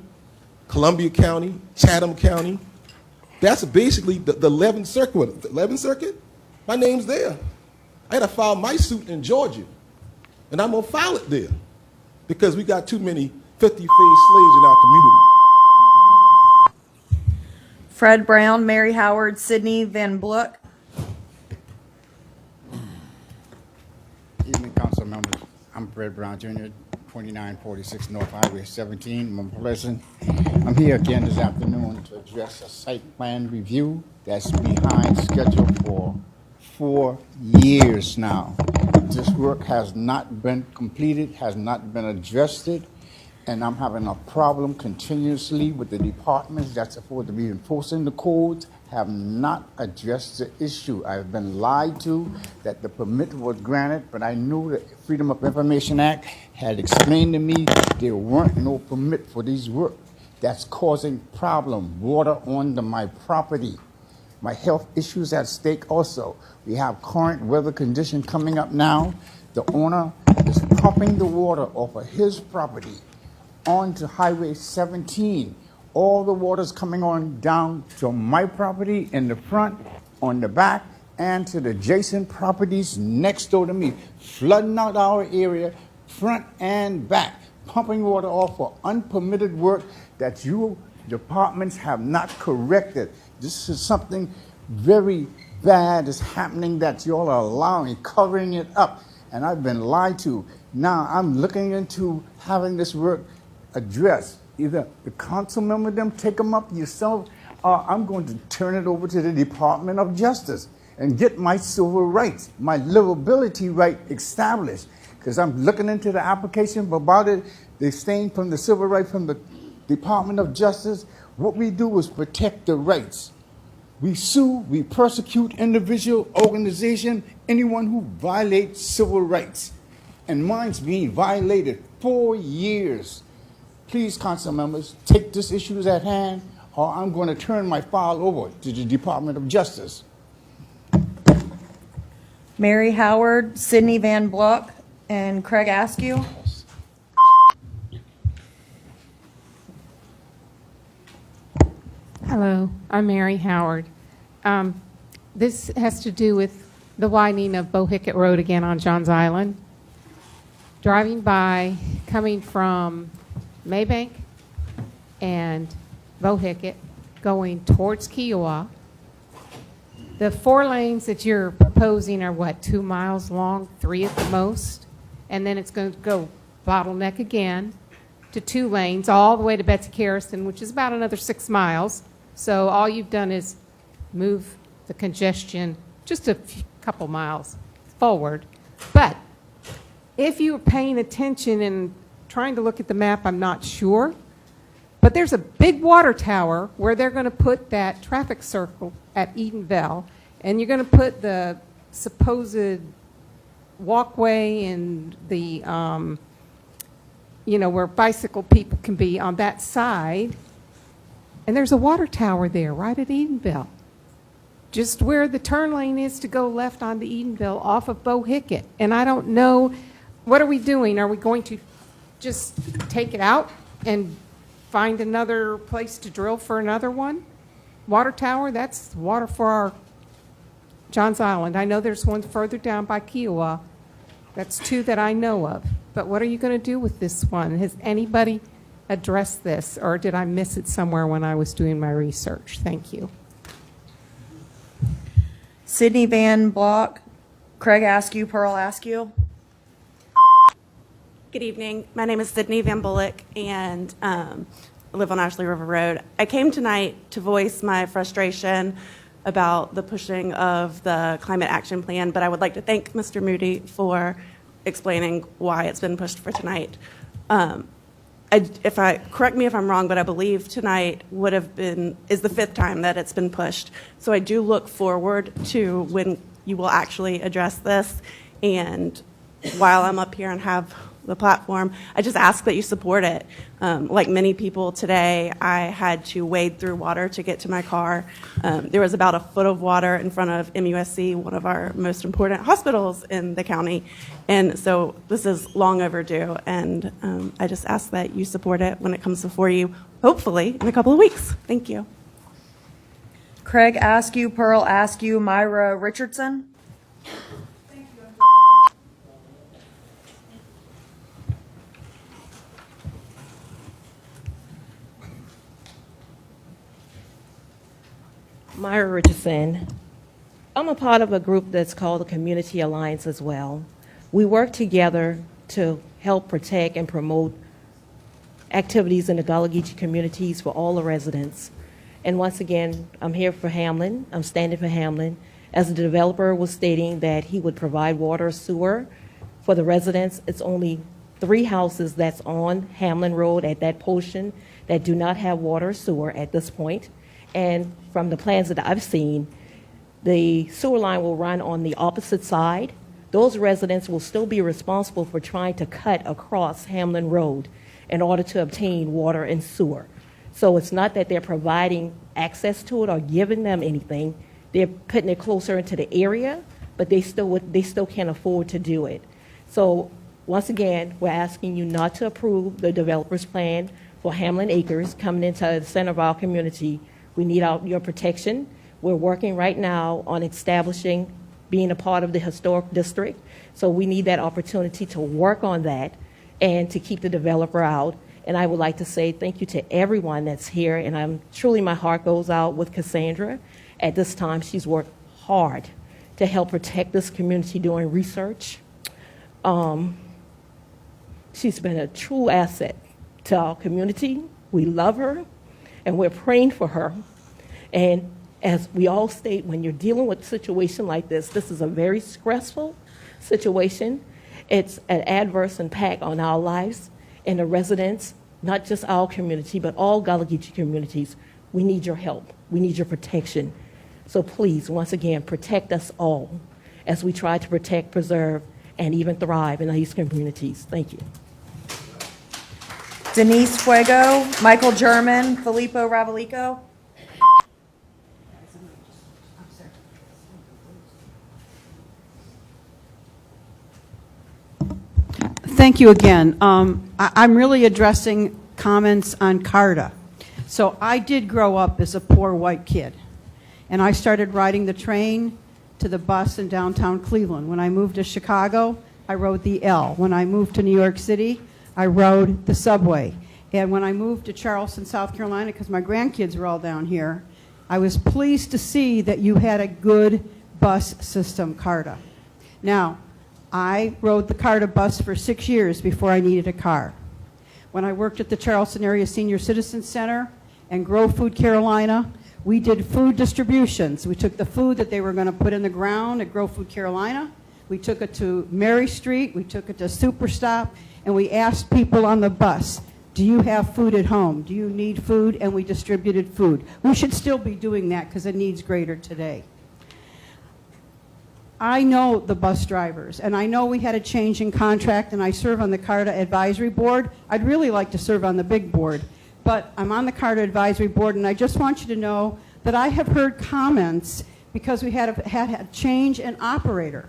Columbia County, Chatham County. That's basically the 11th Circuit. What, the 11th Circuit? My name's there. I had to file my suit in Georgia, and I'm going to file it there because we got too many filthy faced slaves in our community. Fred Brown, Mary Howard, Sidney Van Bluck. Evening, council members. I'm Fred Brown Jr., 2946 North Highway 17, Mount Pleasant. I'm here again this afternoon to address a site plan review that's behind schedule for 4 years now. This work has not been completed, has not been addressed, and I'm having a problem continuously with the departments that's supposed to be enforcing the codes have not addressed the issue. I've been lied to that the permit was granted, but I knew the Freedom of Information Act had explained to me there weren't no permit for these work. That's causing problem, water on my property. My health issues at stake also. We have current weather condition coming up now. The owner is pumping the water off of his property onto Highway 17. All the water's coming on down to my property in the front, on the back, and to the adjacent properties next door to me, flooding out our area, front and back, pumping water off for unpermitted work that you departments have not corrected. This is something very bad is happening that you all are allowing, covering it up, and I've been lied to. Now I'm looking into having this work addressed. Either the council member them take them up yourself, or I'm going to turn it over to the Department of Justice and get my civil rights, my livability right established. Because I'm looking into the application about it, they saying from the civil rights from the Department of Justice, what we do is protect the rights. We sue, we persecute individual, organization, anyone who violates civil rights. And mine's being violated 4 years. Please, council members, take this issues at hand, or I'm going to turn my file over to the Department of Justice. Mary Howard, Sidney Van Bluck, and Craig Askew. Hello, I'm Mary Howard. This has to do with the widening of Bohicket Road again on Johns Island. Driving by, coming from Maybank and Bohicket, going towards Kiowa. The 4 lanes that you're proposing are what, 2 miles long, 3 at the most? And then it's going to go bottleneck again to 2 lanes all the way to Betsy Carriston, which is about another 6 miles. So all you've done is move the congestion just a couple miles forward. But if you were paying attention and trying to look at the map, I'm not sure. But there's a big water tower where they're going to put that traffic circle at Edenville, and you're going to put the supposed walkway and the, where bicycle people can be on that side. And there's a water tower there right at Edenville, just where the turn lane is to go left onto Edenville off of Bohicket. And I don't know, what are we doing? Are we going to just take it out and find another place to drill for another one? Water tower, that's water for our Johns Island. I know there's one further down by Kiowa. That's 2 that I know of. But what are you going to do with this one? Has anybody addressed this, or did I miss it somewhere when I was doing my research? Thank you. Sidney Van Bluck, Craig Askew, Pearl Askew. Good evening. My name is Sydney Van Bullock, and I live on Ashley River Road. I came tonight to voice my frustration about the pushing of the climate action plan, but I would like to thank Mr. Moody for explaining why it's been pushed for tonight. Correct me if I'm wrong, but I believe tonight is the 5th time that it's been pushed. So I do look forward to when you will actually address this. And while I'm up here and have the platform, I just ask that you support it. Like many people today, I had to wade through water to get to my car. There was about a foot of water in front of MUSC, one of our most important hospitals in the county. And so this is long overdue, and I just ask that you support it when it comes before you, hopefully in a couple of weeks. Thank you. Craig Askew, Pearl Askew, Myra Richardson. Myra Richardson. I'm a part of a group that's called the Community Alliance as well. We work together to help protect and promote activities in the Gullah Geechee communities for all the residents. And once again, I'm here for Hamlin. I'm standing for Hamlin. As the developer was stating that he would provide water, sewer for the residents, it's only 3 houses that's on Hamlin Road at that portion that do not have water or sewer at this point. And from the plans that I've seen, the sewer line will run on the opposite side. Those residents will still be responsible for trying to cut across Hamlin Road in order to obtain water and sewer. So it's not that they're providing access to it or giving them anything. They're putting it closer into the area, but they still can't afford to do it. So once again, we're asking you not to approve the developer's plan for Hamlin Acres coming into the center of our community. We need your protection. We're working right now on establishing, being a part of the historic district. So we need that opportunity to work on that and to keep the developer out. And I would like to say thank you to everyone that's here. And truly my heart goes out with Cassandra. At this time, she's worked hard to help protect this community doing research. She's been a true asset to our community. We love her, and we're praying for her. And as we all state, when you're dealing with a situation like this is a very stressful situation. It's an adverse impact on our lives and the residents, not just our community, but all Gullah Geechee communities. We need your help. We need your protection. So please, once again, protect us all as we try to protect, preserve, and even thrive in these communities. Thank you. Denise Fuego, Michael German, Filippo Ravalico. Thank you again. I'm really addressing comments on CARTA. So I did grow up as a poor white kid, and I started riding the train to the bus in downtown Cleveland. When I moved to Chicago, I rode the L. When I moved to New York City, I rode the subway. And when I moved to Charleston, South Carolina, because my grandkids were all down here, I was pleased to see that you had a good bus system, CARTA. Now, I rode the CARTA bus for 6 years before I needed a car. When I worked at the Charleston Area Senior Citizen Center and Grow Food Carolina, we did food distributions. We took the food that they were going to put in the ground at Grow Food Carolina. We took it to Mary Street. We took it to Superstop. And we asked people on the bus, do you have food at home? Do you need food? And we distributed food. We should still be doing that because it needs greater today. I know the bus drivers, and I know we had a change in contract, and I serve on the CARTA Advisory Board. I'd really like to serve on the big board, but I'm on the CARTA Advisory Board, and I just want you to know that I have heard comments because we had a change in operator.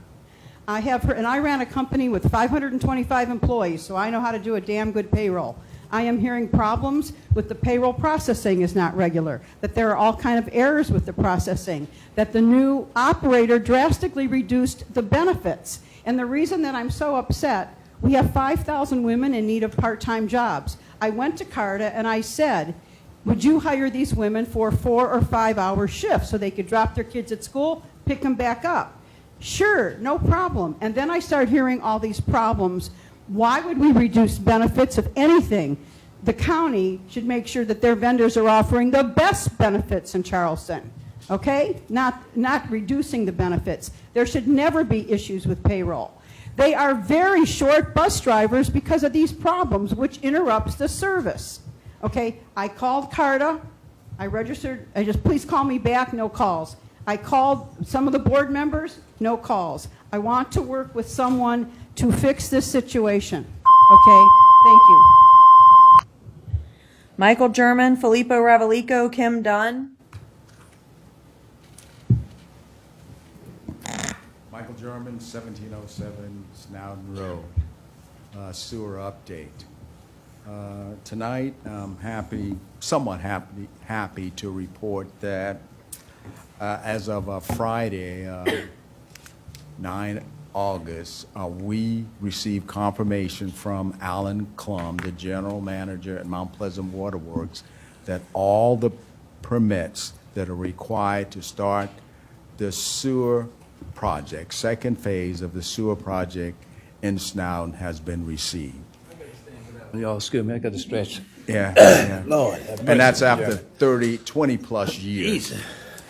I have heard, and I ran a company with 525 employees, so I know how to do a damn good payroll. I am hearing problems with the payroll processing is not regular, that there are all kind of errors with the processing, that the new operator drastically reduced the benefits. And the reason that I'm so upset, we have 5,000 women in need of part-time jobs. I went to CARTA and I said, would you hire these women for 4 or 5 hour shifts so they could drop their kids at school, pick them back up? Sure, no problem. And then I started hearing all these problems. Why would we reduce benefits? If anything, the county should make sure that their vendors are offering the best benefits in Charleston, okay? Not reducing the benefits. There should never be issues with payroll. They are very short bus drivers because of these problems, which interrupts the service, okay? I called CARTA. I registered. I just, please call me back, no calls. I called some of the board members, no calls. I want to work with someone to fix this situation. Okay? Thank you. Michael German, Filippo Ravalico, Kim Dunn. Michael German, 1707 Snowden Road. Sewer update. Tonight, I'm somewhat happy to report that as of Friday, 9 August, we received confirmation from Alan Klum, the general manager at Mount Pleasant Water Works, that all the permits that are required to start the sewer project. Second phase of the sewer project in Snowden has been received. Y'all, excuse me, I got to stretch. Yeah. Lord have mercy. And that's after 20 plus years. Jesus.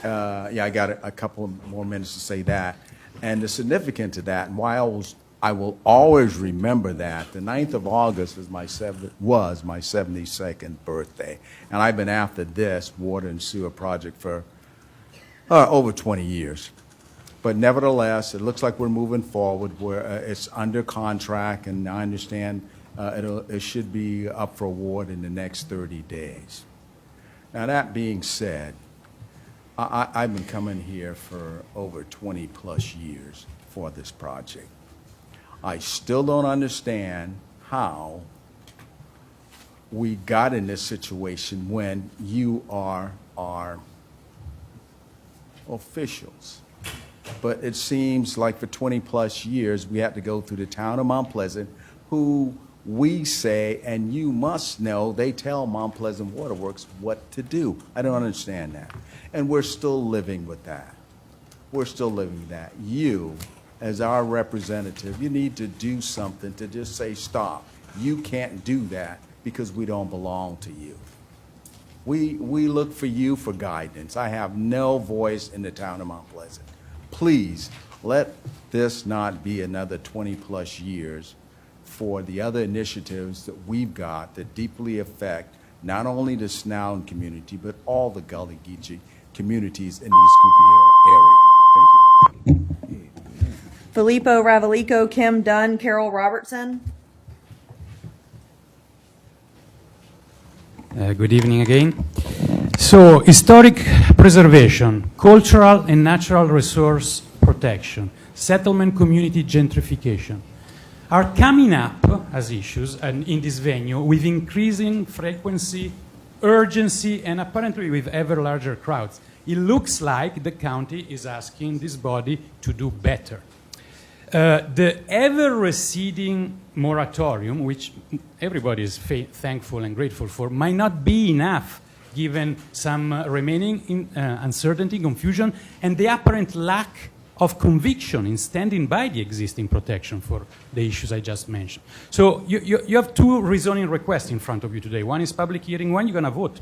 I got a couple more minutes to say that. And the significance of that, and why I will always remember that, the 9th of August was my 72nd birthday. And I've been after this water and sewer project for over 20 years. But nevertheless, it looks like we're moving forward. It's under contract, and I understand it should be up for award in the next 30 days. Now, that being said, I've been coming here for over 20 plus years for this project. I still don't understand how we got in this situation when you are our officials. But it seems like for 20 plus years, we have to go through the town of Mount Pleasant, who we say, and you must know, they tell Mount Pleasant Waterworks what to do. I don't understand that. And we're still living with that. We're still living with that. You, as our representative, you need to do something to just say, stop. You can't do that because we don't belong to you. We look for you for guidance. I have no voice in the town of Mount Pleasant. Please, let this not be another 20 plus years for the other initiatives that we've got that deeply affect not only the Snowden community, but all the Gullah Geechee communities in the Scoopy area. Thank you. Filippo Ravalico, Kim Dunn, Carol Robertson. Good evening again. So, historic preservation, cultural and natural resource protection, settlement community gentrification are coming up as issues and in this venue with increasing frequency, urgency, and apparently with ever larger crowds. It looks like the county is asking this body to do better. The ever-receding moratorium, which everybody is thankful and grateful for, might not be enough given some remaining uncertainty, confusion, and the apparent lack of conviction in standing by the existing protection for the issues I just mentioned. So you have two rezoning requests in front of you today. One is public hearing, one you're going to vote.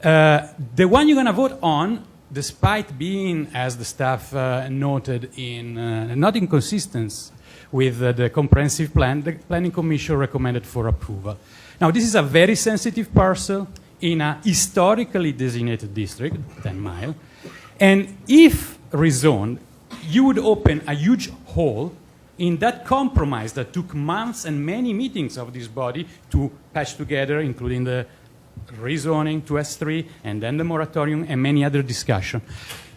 The one you're going to vote on, despite being, as the staff noted, not inconsistent with the comprehensive plan, the Planning Commission recommended for approval. Now, this is a very sensitive parcel in a historically designated district, 10 Mile, and if rezoned, you would open a huge hole in that compromise that took months and many meetings of this body to patch together, including the rezoning to S3, and then the moratorium, and many other discussions.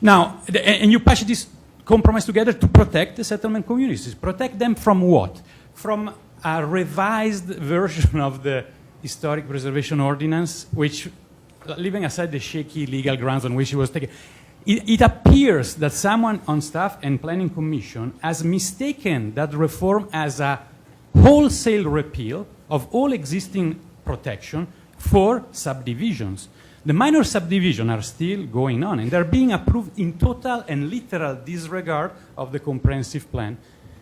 Now, and you patch this compromise together to protect the settlement communities. Protect them from what? From a revised version of the Historic Preservation Ordinance, which, leaving aside the shaky legal grounds on which it was taken, it appears that someone on staff and Planning Commission has mistaken that reform as a wholesale repeal of all existing protection for subdivisions. The minor subdivisions are still going on, and they're being approved in total and literal disregard of the comprehensive plan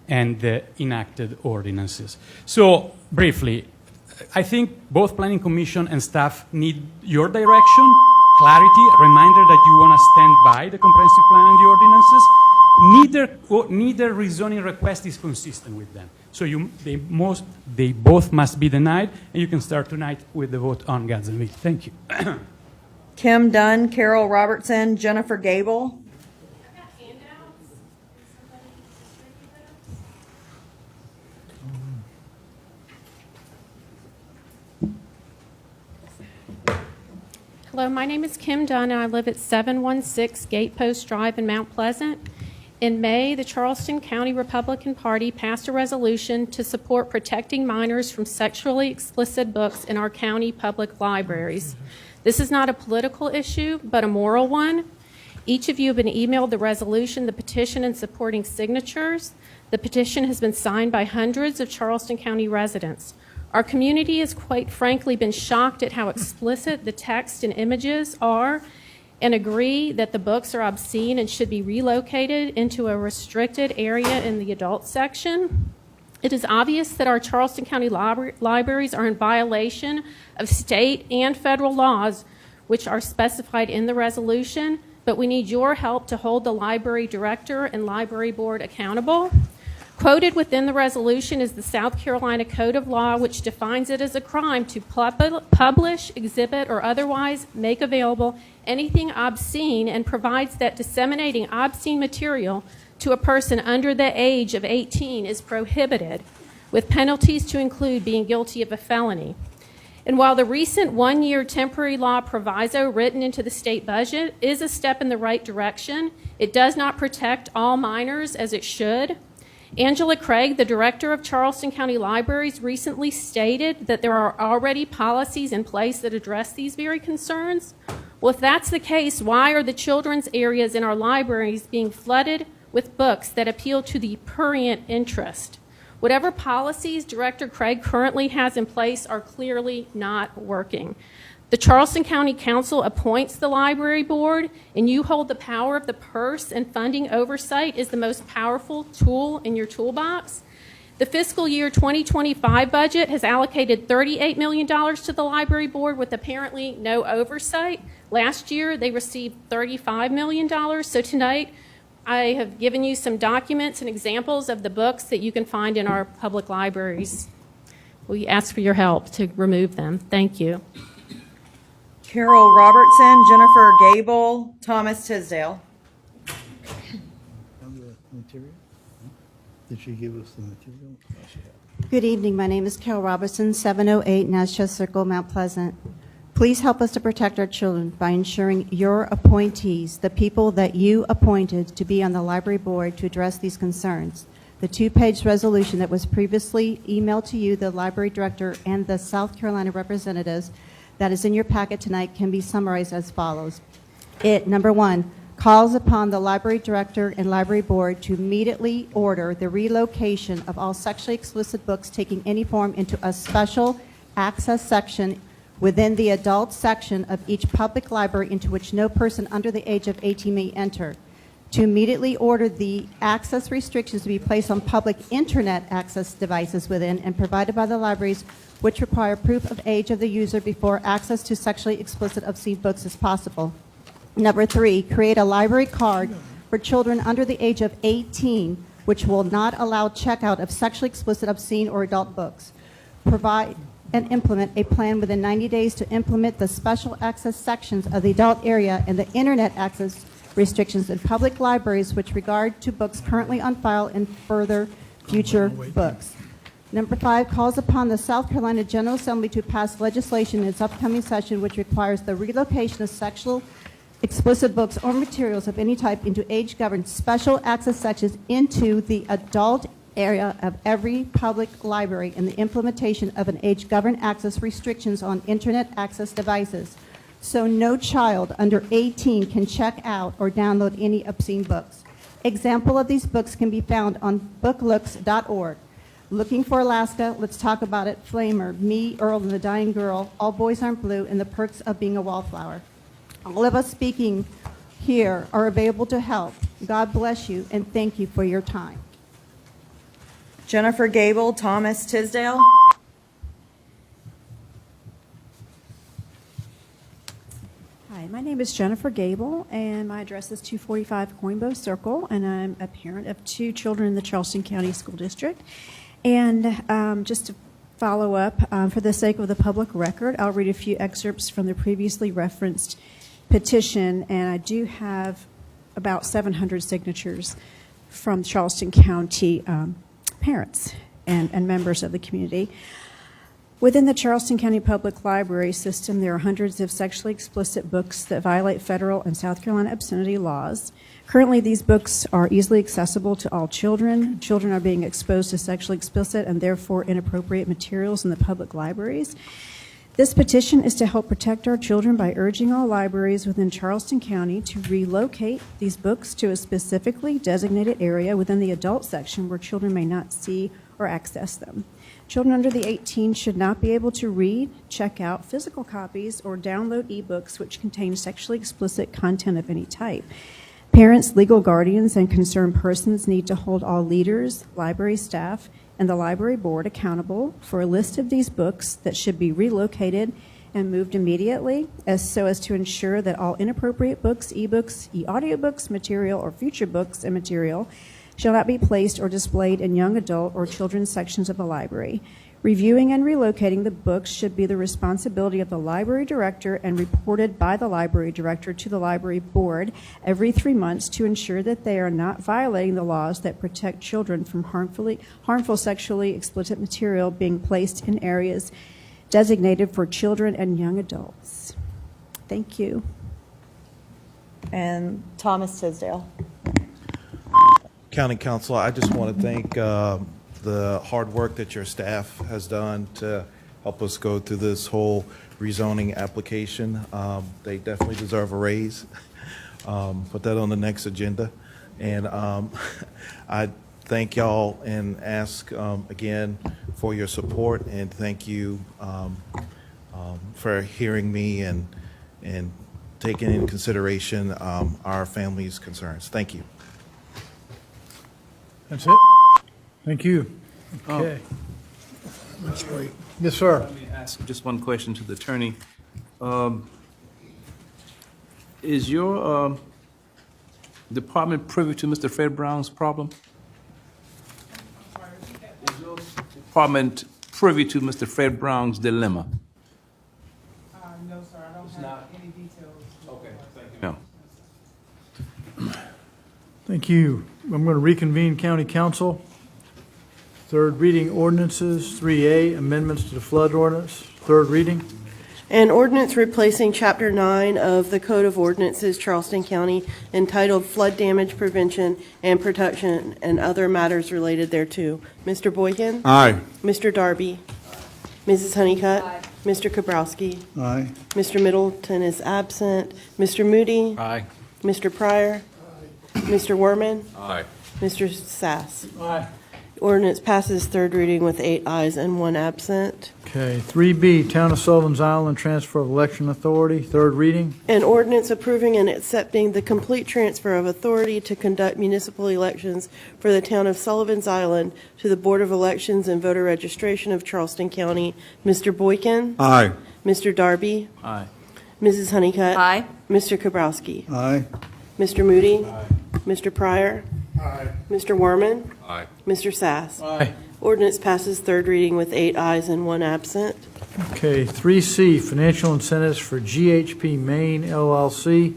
and the enacted ordinances. So, briefly, I think both Planning Commission and staff need your direction, clarity, reminder that you want to stand by the comprehensive plan and the ordinances. Neither rezoning request is consistent with them. So they both must be denied, and you can start tonight with the vote on Gadsdenville. Thank you. Kim Dunn, Carol Robertson, Jennifer Gable. Hello, my name is Kim Dunn, and I live at 716 Gatepost Drive in Mount Pleasant. In May, the Charleston County Republican Party passed a resolution to support protecting minors from sexually explicit books in our county public libraries. This is not a political issue, but a moral one. Each of you have been emailed the resolution, the petition, and supporting signatures. The petition has been signed by hundreds of Charleston County residents. Our community has quite frankly been shocked at how explicit the text and images are, and agree that the books are obscene and should be relocated into a restricted area in the adult section. It is obvious that our Charleston County libraries are in violation of state and federal laws, which are specified in the resolution, but we need your help to hold the library director and library board accountable. Quoted within the resolution is the South Carolina Code of Law, which defines it as a crime to publish, exhibit, or otherwise make available anything obscene, and provides that disseminating obscene material to a person under the age of 18 is prohibited, with penalties to include being guilty of a felony. And while the recent one-year temporary law proviso written into the state budget is a step in the right direction, it does not protect all minors as it should. Angela Craig, the director of Charleston County Libraries, recently stated that there are already policies in place that address these very concerns. Well, if that's the case, why are the children's areas in our libraries being flooded with books that appeal to the prurient interest? Whatever policies Director Craig currently has in place are clearly not working. The Charleston County Council appoints the library board, and you hold the power of the purse, and funding oversight is the most powerful tool in your toolbox. The fiscal year 2025 budget has allocated $38 million to the library board with apparently no oversight. Last year, they received $35 million. So tonight, I have given you some documents and examples of the books that you can find in our public libraries. We ask for your help to remove them. Thank you. Carol Robertson, Jennifer Gable, Thomas Tisdale. Did she give us the material? Good evening. My name is Carol Robertson, 708 Natchez Circle, Mount Pleasant. Please help us to protect our children by ensuring your appointees, the people that you appointed to be on the library board to address these concerns. The two-page resolution that was previously emailed to you, the library director, and the South Carolina representatives that is in your packet tonight can be summarized as follows. Number one, calls upon the library director and library board to immediately order the relocation of all sexually explicit books taking any form into a special access section within the adult section of each public library into which no person under the age of 18 may enter. To immediately order the access restrictions to be placed on public internet access devices within and provided by the libraries which require proof of age of the user before access to sexually explicit obscene books is possible. Number three, create a library card for children under the age of 18 which will not allow checkout of sexually explicit, obscene, or adult books. Provide and implement a plan within 90 days to implement the special access sections of the adult area and the internet access restrictions in public libraries which regard to books currently on file and further future books. Number five, calls upon the South Carolina General Assembly to pass legislation in its upcoming session which requires the relocation of sexual explicit books or materials of any type into age-governed special access sections into the adult area of every public library and the implementation of an age-governed access restrictions on internet access devices, so no child under 18 can check out or download any obscene books. Example of these books can be found on booklooks.org. Looking for Alaska, Let's Talk About It, Flamer, Me, Earl, and the Dying Girl, All Boys Aren't Blue, and The Perks of Being a Wallflower. All of us speaking here are available to help. God bless you, and thank you for your time. Jennifer Gable, Thomas Tisdale. Hi, my name is Jennifer Gable, and my address is 245 Coinbow Circle, and I'm a parent of 2 children in the Charleston County School District. And just to follow up, for the sake of the public record, I'll read a few excerpts from the previously referenced petition, and I do have about 700 signatures from Charleston County parents and members of the community. Within the Charleston County Public Library system, there are hundreds of sexually explicit books that violate federal and South Carolina obscenity laws. Currently, these books are easily accessible to all children. Children are being exposed to sexually explicit and therefore inappropriate materials in the public libraries. This petition is to help protect our children by urging all libraries within Charleston County to relocate these books to a specifically designated area within the adult section where children may not see or access them. Children under the 18 should not be able to read, check out physical copies, or download ebooks which contain sexually explicit content of any type. Parents, legal guardians, and concerned persons need to hold all leaders, library staff, and the library board accountable for a list of these books that should be relocated and moved immediately, so as to ensure that all inappropriate books, ebooks, e-audiobooks, material, or future books and material shall not be placed or displayed in young adult or children's sections of the library. Reviewing and relocating the books should be the responsibility of the library director and reported by the library director to the library board every 3 months to ensure that they are not violating the laws that protect children from harmful sexually explicit material being placed in areas designated for children and young adults. Thank you. And Thomas Tisdale. County Council, I just want to thank the hard work that your staff has done to help us go through this whole rezoning application. They definitely deserve a raise. Put that on the next agenda. And I thank y'all and ask again for your support, and thank you for hearing me and taking into consideration our family's concerns. Thank you. That's it? Thank you. Okay. That's great. Yes, sir. Let me ask just one question to the attorney. Is your department privy to Mr. Fred Brown's problem? Is your department privy to Mr. Fred Brown's dilemma? No, sir, I don't have any details. Okay, thank you. No. Thank you. I'm going to reconvene county council. Third reading ordinances, 3A, amendments to the flood ordinance, third reading. An ordinance replacing Chapter 9 of the Code of Ordinances, Charleston County, entitled Flood Damage Prevention and Protection and Other Matters Related thereto. Mr. Boykin? Aye. Mr. Darby? Mrs. Honeycutt? Mr. Kabrowski? Aye. Mr. Middleton is absent. Mr. Moody? Aye. Mr. Pryor? Mr. Werman? Aye. Mr. Sass? Aye. Ordinance passes third reading with 8 ayes and 1 absent. Okay, 3B, Town of Sullivan's Island, transfer of election authority, third reading. An ordinance approving and accepting the complete transfer of authority to conduct municipal elections for the town of Sullivan's Island to the Board of Elections and Voter Registration of Charleston County. Mr. Boykin? Aye. Mr. Darby? Aye. Mrs. Honeycutt? Aye. Mr. Kabrowski? Aye. Mr. Moody? Mr. Pryor? Aye. Mr. Werman? Aye. Mr. Sass? Aye. Ordinance passes third reading with 8 ayes and 1 absent. Okay, 3C, financial incentives for GHP Maine LLC,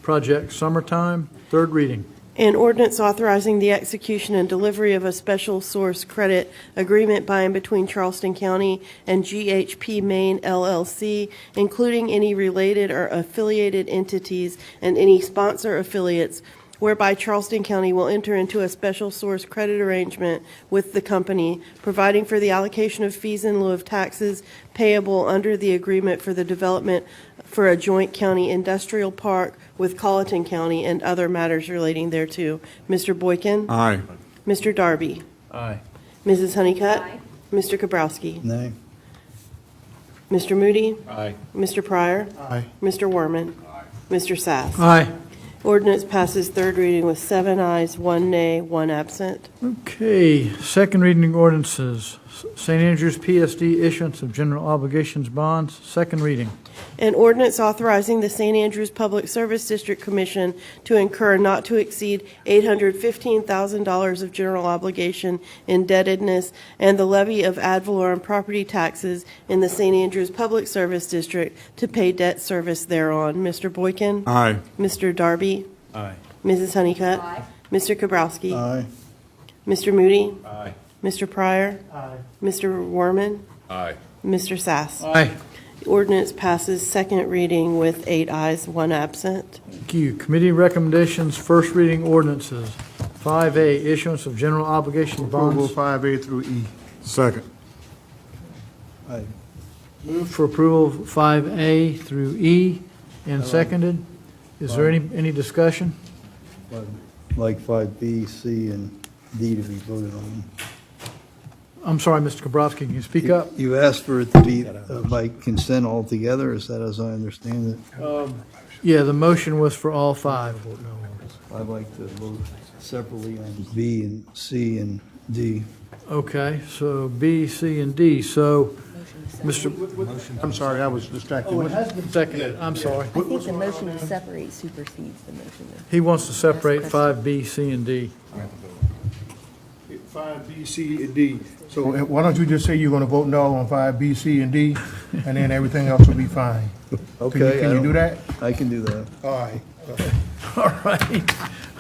project summertime, third reading. An ordinance authorizing the execution and delivery of a special source credit agreement by and between Charleston County and GHP Maine LLC, including any related or affiliated entities and any sponsor affiliates, whereby Charleston County will enter into a special source credit arrangement with the company, providing for the allocation of fees in lieu of taxes payable under the agreement for the development for a joint county industrial park with Colleton County and other matters relating thereto. Mr. Boykin? Aye. Mr. Darby? Aye. Mrs. Honeycutt? Mr. Kabrowski? Nay. Mr. Moody? Aye. Mr. Pryor? Aye. Mr. Werman? Mr. Sass? Aye. Ordinance passes third reading with 7 ayes, 1 nay, 1 absent. Okay, second reading ordinances, St. Andrews PSD issuance of general obligations bonds, second reading. An ordinance authorizing the St. Andrews Public Service District Commission to incur not to exceed $815,000 of general obligation indebtedness and the levy of ad valorem property taxes in the St. Andrews Public Service District to pay debt service thereon. Mr. Boykin? Aye. Mr. Darby? Aye. Mrs. Honeycutt? Mr. Kabrowski? Aye. Mr. Moody? Aye. Mr. Pryor? Mr. Werman? Aye. Mr. Sass? Aye. The ordinance passes second reading with 8 ayes, 1 absent. Thank you. Committee recommendations, first reading ordinances. 5A, issuance of general obligation bonds. Approval 5A through E. Second. Aye. Moved for approval of 5A through E and seconded. Is there any discussion? Like 5B, C, and D to be voted on. I'm sorry, Mr. Kabrowski, can you speak up? You asked for it to be by consent altogether, is that as I understand it? Yeah, the motion was for all five. I'd like to vote separately on B and C and D. Okay, so B, C, and D. So, Mr. I'm sorry, I was distracted. Oh, it has been seconded. I'm sorry. I think the motion to separate supersedes the motion to. He wants to separate 5B, C, and D. 5B, C, and D. So why don't you just say you're going to vote no on 5B, C, and D, and then everything else will be fine? Okay. Can you do that? I can do that. All right. All right,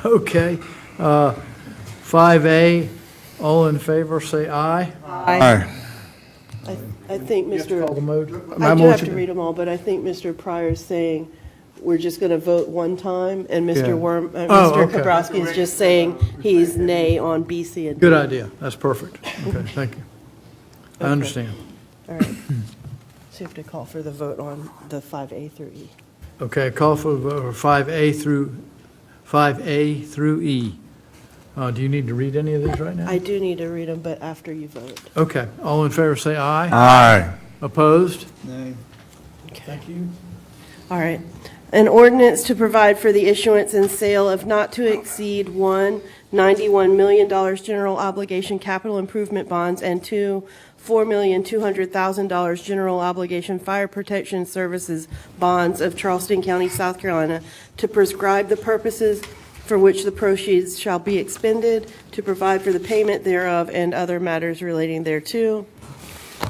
okay. 5A, all in favor, say aye. Aye. I think Mr. Call the mode. I do have to read them all, but I think Mr. Pryor's saying we're just going to vote one time, and Mr. Oh, Mr. okay. Kabrowski is just saying he's nay on B, C, and D. Good idea, that's perfect. Okay, thank you. I understand. All right. So you have to call for the vote on the 5A through E. Okay, call for the vote for 5A through E. Do you need to read any of these right now? I do need to read them, but after you vote. Okay, all in favor, say aye. Aye. Opposed? Nay. Thank you. All right. An ordinance to provide for the issuance and sale of not to exceed $1, $91 million general obligation capital improvement bonds, and two, $4,200,000 general obligation fire protection services bonds of Charleston County, South Carolina, to prescribe the purposes for which the proceeds shall be expended, to provide for the payment thereof, and other matters relating thereto.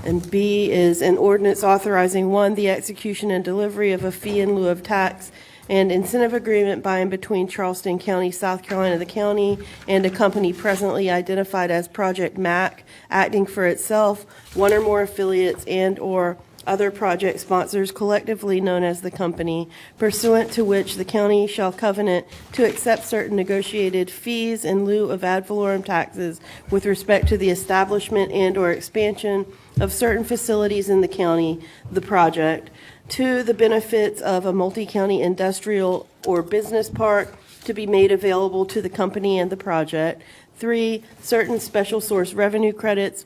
And B is an ordinance authorizing, one, the execution and delivery of a fee in lieu of tax and incentive agreement by and between Charleston County, South Carolina, the county, and a company presently identified as Project MAC, acting for itself, one or more affiliates and/or other project sponsors collectively known as the company, pursuant to which the county shall covenant to accept certain negotiated fees in lieu of ad valorem taxes with respect to the establishment and/or expansion of certain facilities in the county, the project, to the benefits of a multi-county industrial or business park to be made available to the company and the project. 3, certain special source revenue credits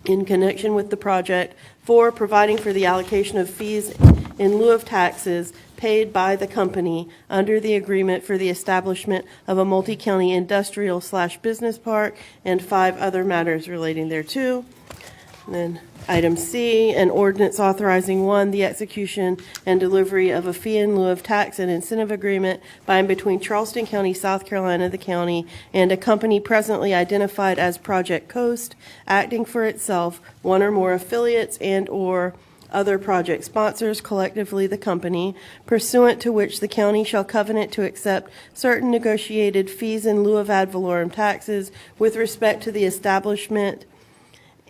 in connection with the project. 4, providing for the allocation of fees in lieu of taxes paid by the company under the agreement for the establishment of a multi-county industrial/business park, and 5, other matters relating thereto. And then item C, an ordinance authorizing, one, the execution and delivery of a fee in lieu of tax and incentive agreement by and between Charleston County, South Carolina, the county, and a company presently identified as Project Coast, acting for itself, one or more affiliates and/or other project sponsors, collectively the company, pursuant to which the county shall covenant to accept certain negotiated fees in lieu of ad valorem taxes with respect to the establishment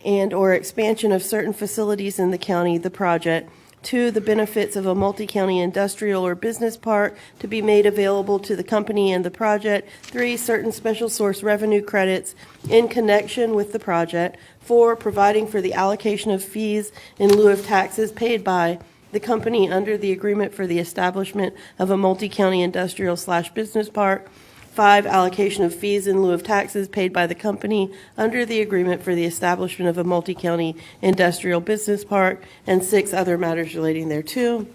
and/or expansion of certain facilities in the county, the project. 2, the benefits of a multi-county industrial or business park to be made available to the company and the project. 3, certain special source revenue credits in connection with the project. 4, providing for the allocation of fees in lieu of taxes paid by the company under the agreement for the establishment of a multi-county industrial/business park. 5, allocation of fees in lieu of taxes paid by the company under the agreement for the establishment of a multi-county industrial business park, and 6, other matters relating thereto.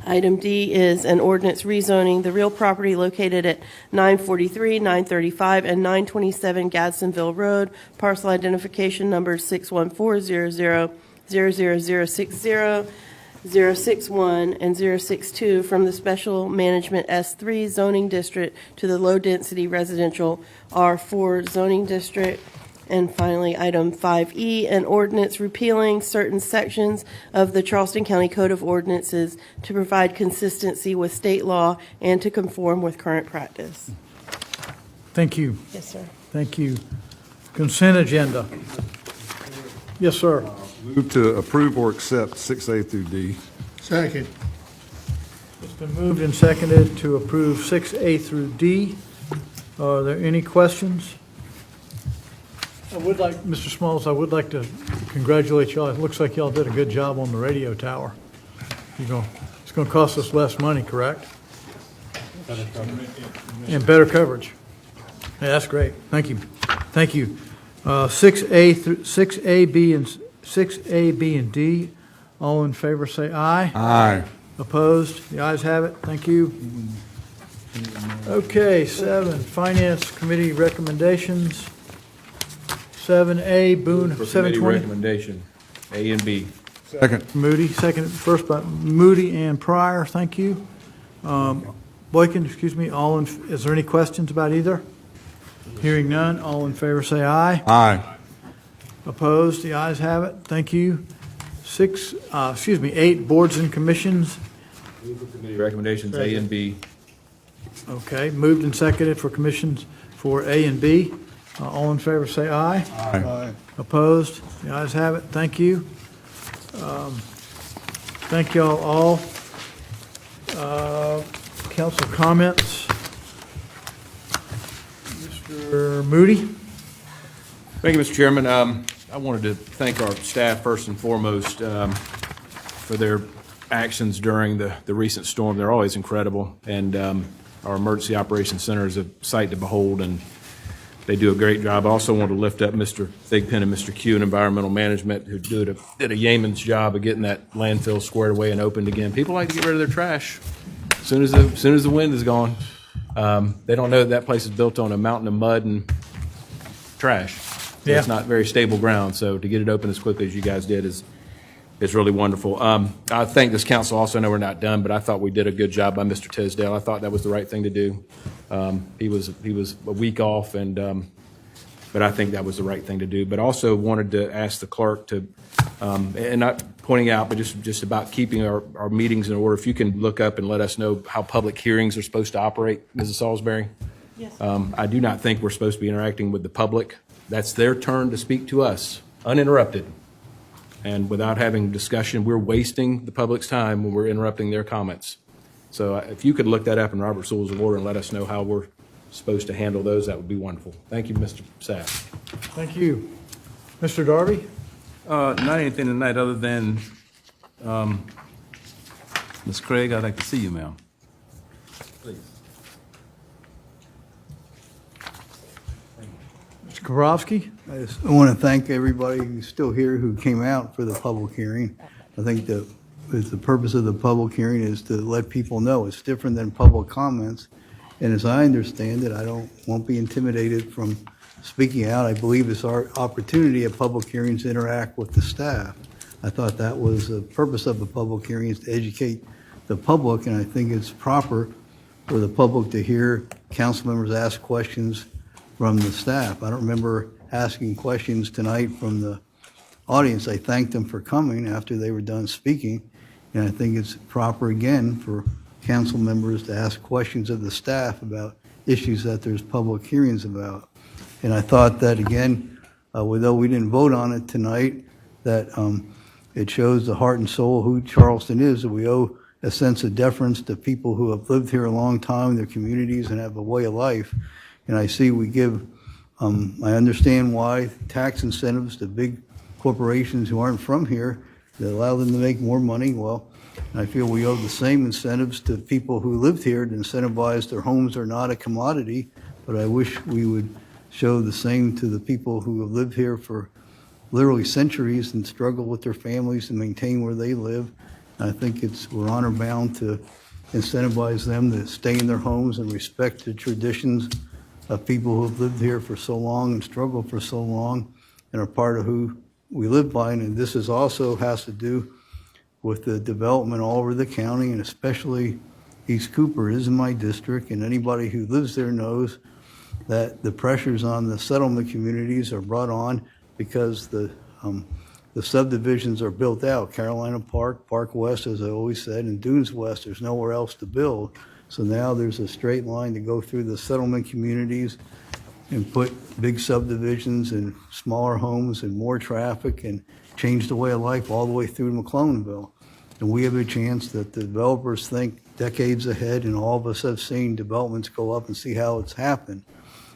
Item D is an ordinance rezoning the real property located at 943, 935, and 927 Gadsdenville Road, parcel identification number 61400000060, 061 and 062 from the Special Management S3 zoning district to the low-density residential R4 zoning district. And finally, item 5E, an ordinance repealing certain sections of the Charleston County Code of Ordinances to provide consistency with state law and to conform with current practice. Thank you. Yes, sir. Thank you. Consent agenda. Yes, sir. Move to approve or accept 6A through D. Second. It's been moved and seconded to approve 6A through D. Are there any questions? I would like, Mr. Smalls, I would like to congratulate y'all. It looks like y'all did a good job on the radio tower. It's going to cost us less money, correct? And better coverage. Yeah, that's great. Thank you. Thank you. 6A, B, and D. All in favor, say aye. Aye. Opposed? The ayes have it. Thank you. Okay, 7, Finance Committee recommendations. 7A, Boone, For committee 720. recommendation, A and B. Second. Moody, second, first by Moody and Pryor, thank you. Boykin, excuse me, is there any questions about either? Hearing none, all in favor say aye. Aye. Opposed, the ayes have it, thank you. 8, Boards and Commissions. Committee recommendations, A and B. Okay, moved and seconded for commissions for A and B. All in favor say aye. Aye. Opposed? The ayes have it. Thank you. Thank y'all all. Council comments. Mr. Moody? Thank you, Mr. Chairman. I wanted to thank our staff first and foremost for their actions during the recent storm. They're always incredible, and our Emergency Operations Center is a sight to behold, and they do a great job. I also want to lift up Mr. Thigpen and Mr. Q in Environmental Management, who did a yeoman's job of getting that landfill squared away and opened again. People like to get rid of their trash as soon as the wind is gone. They don't know that place is built on a mountain of mud and trash. So Yeah. It's not very stable ground, so to get it open as quickly as you guys did is really wonderful. I thank this council also. I know we're not done, but I thought we did a good job by Mr. Tisdale. I thought that was the right thing to do. He was a week off, but I think that was the right thing to do. But also wanted to ask the clerk to, and not pointing out, but just about keeping our meetings in order. If you can look up and let us know how public hearings are supposed to operate, Mrs. Salisbury. Yes. I do not think we're supposed to be interacting with the public. That's their turn to speak to us, uninterrupted. And without having discussion, we're wasting the public's time when we're interrupting their comments. So if you could look that up in Robert's Rules of Order and let us know how we're supposed to handle those, that would be wonderful. Thank you, Mr. Sapp. Thank you. Mr. Darby? Not anything tonight other than, Ms. Craig, I'd like to see you, ma'am. Please. Mr. Korofsky? I want to thank everybody who's still here who came out for the public hearing. I think the purpose of the public hearing is to let people know it's different than public comments. And as I understand it, won't be intimidated from speaking out. I believe it's our opportunity at public hearings to interact with the staff. I thought that was the purpose of the public hearing, is to educate the public, and I think it's proper for the public to hear council members ask questions from the staff. I don't remember asking questions tonight from the audience. I thanked them for coming after they were done speaking, and I think it's proper again for council members to ask questions of the staff about issues that there's public hearings about. And I thought that again, although we didn't vote on it tonight, that it shows the heart and soul of who Charleston is, that we owe a sense of deference to people who have lived here a long time in their communities and have a way of life. And I see we give, I understand why tax incentives to big corporations who aren't from here, that allow them to make more money. Well, I feel we owe the same incentives to people who lived here to incentivize their homes are not a commodity, but I wish we would show the same to the people who have lived here for literally centuries and struggle with their families to maintain where they live. I think we're honor bound to incentivize them to stay in their homes and respect the traditions of people who have lived here for so long and struggled for so long and are part of who we live by. And this is also has to do with the development all over the county, and especially East Cooper is in my district, and anybody who lives there knows that the pressures on the settlement communities are brought on because the subdivisions are built out. Carolina Park, Park West, as I always said, and Dunes West, there's nowhere else to build. So now there's a straight line to go through the settlement communities and put big subdivisions and smaller homes and more traffic and change the way of life all the way through to McClellanville. And we have a chance that the developers think decades ahead, and all of us have seen developments go up and see how it's happened.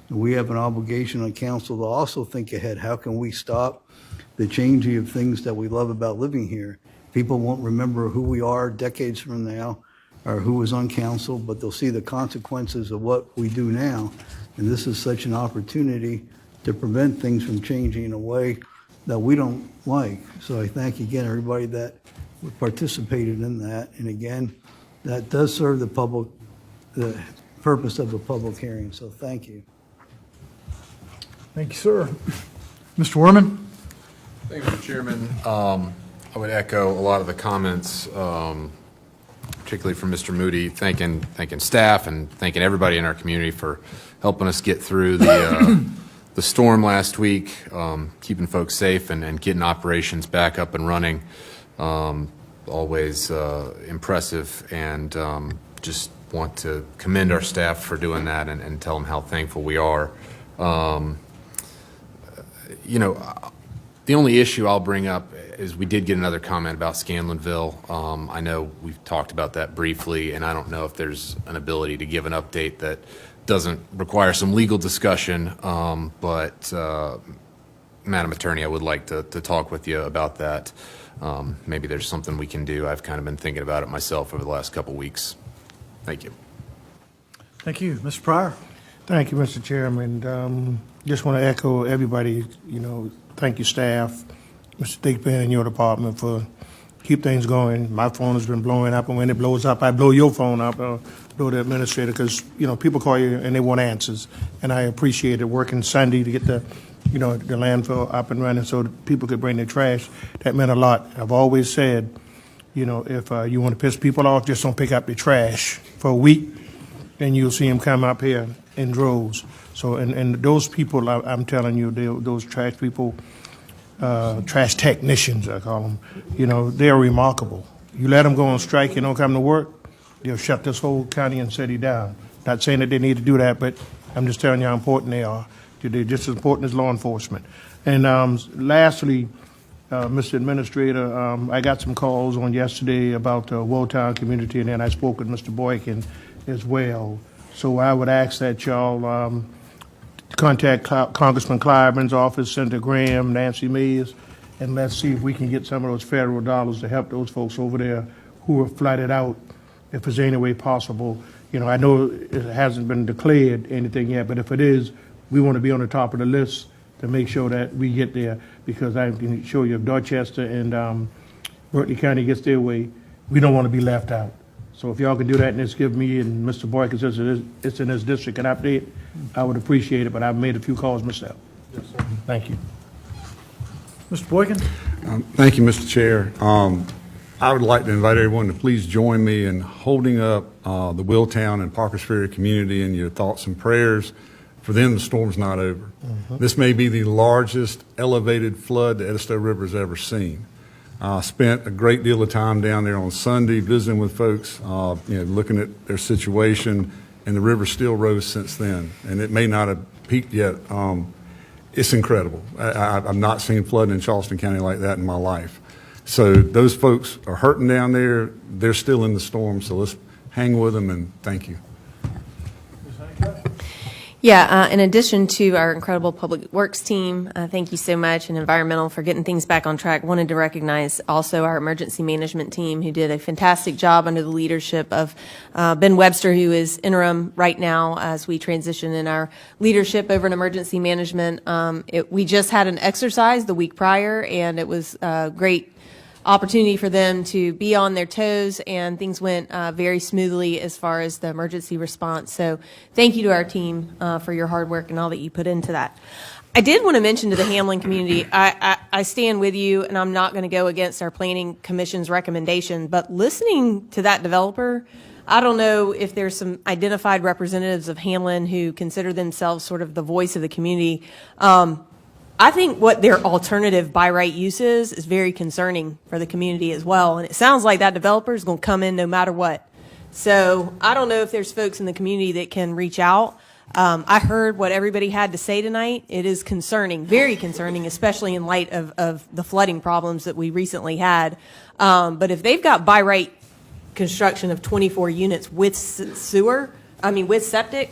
And we have an obligation on council to also think ahead. How can we stop the changing of things that we love about living here? People won't remember who we are decades from now or who was on council, but they'll see the consequences of what we do now. And this is such an opportunity to prevent things from changing in a way that we don't like. So I thank again everybody that participated in that. And again, that does serve the purpose of a public hearing. So thank you. Thank you, sir. Mr. Werman? Thank you, Mr. Chairman. I would echo a lot of the comments, particularly from Mr. Moody, thanking staff and thanking everybody in our community for helping us get through the storm last week, keeping folks safe and getting operations back up and running. Always impressive, and just want to commend our staff for doing that and tell them how thankful we are. The only issue I'll bring up is we did get another comment about Scanlanville. I know we've talked about that briefly, and I don't know if there's an ability to give an update that doesn't require some legal discussion, but Madam Attorney, I would like to talk with you about that. Maybe there's something we can do. I've kind of been thinking about it myself over the last couple weeks. Thank you. Thank you. Mr. Pryor? Thank you, Mr. Chairman. Just want to echo everybody, thank you, staff, Mr. Thigpen and your department for keep things going. My phone has been blowing up, and when it blows up, I blow your phone up, blow the administrator, because, people call you and they want answers. And I appreciate it, working Sunday to get the landfill up and running so that people could bring their trash. That meant a lot. I've always said, if you want to piss people off, just don't pick up the trash for a week, then you'll see them come up here in droves. So, and those people, I'm telling you, those trash people, trash technicians, I call them, they're remarkable. You let them go on strike, you don't come to work, they'll shut this whole county and city down. Not saying that they need to do that, but I'm just telling you how important they are. They're just as important as law enforcement. And lastly, Mr. Administrator, I got some calls on yesterday about the Wotown community, and then I spoke with Mr. Boykin as well. So I would ask that y'all contact Congressman Clyburn's office, Senator Graham, Nancy Mays, and let's see if we can get some of those federal dollars to help those folks over there who are flooded out, if there's any way possible. I know it hasn't been declared anything yet, but if it is, we want to be on the top of the list to make sure that we get there, because I can show you if Dorchester and Berkeley County gets their way, we don't want to be left out. So if y'all can do that and just give me and Mr. Boykin, since it's in his district, an update, I would appreciate it, but I've made a few calls myself. Yes, sir. Thank you. Mr. Boykin? Thank you, Mr. Chair. I would like to invite everyone to please join me in holding up the Willtown and Parkers Ferry community in your thoughts and prayers. For them, the storm's not over. This may be the largest elevated flood the Edisto River has ever seen. I spent a great deal of time down there on Sunday visiting with folks, looking at their situation, and the river still rose since then, and it may not have peaked yet. It's incredible. I've not seen flooding in Charleston County like that in my life. So those folks are hurting down there. They're still in the storm, so let's hang with them, and thank you. Yeah, in addition to our incredible public works team, thank you so much, and environmental for getting things back on track. Wanted to recognize also our emergency management team, who did a fantastic job under the leadership of Ben Webster, who is interim right now as we transition in our leadership over in emergency management. We just had an exercise the week prior, and it was great opportunity for them to be on their toes, and things went very smoothly as far as the emergency response. So thank you to our team for your hard work and all that you put into that. I did want to mention to the Hamlin community, I stand with you, and I'm not going to go against our Planning Commission's recommendation, but listening to that developer, I don't know if there's some identified representatives of Hamlin who consider themselves sort of the voice of the community. I think what their alternative by right use is very concerning for the community as well. And it sounds like that developer is going to come in no matter what. So I don't know if there's folks in the community that can reach out. I heard what everybody had to say tonight. It is concerning, very concerning, especially in light of the flooding problems that we recently had. But if they've got by right construction of 24 units with with septic,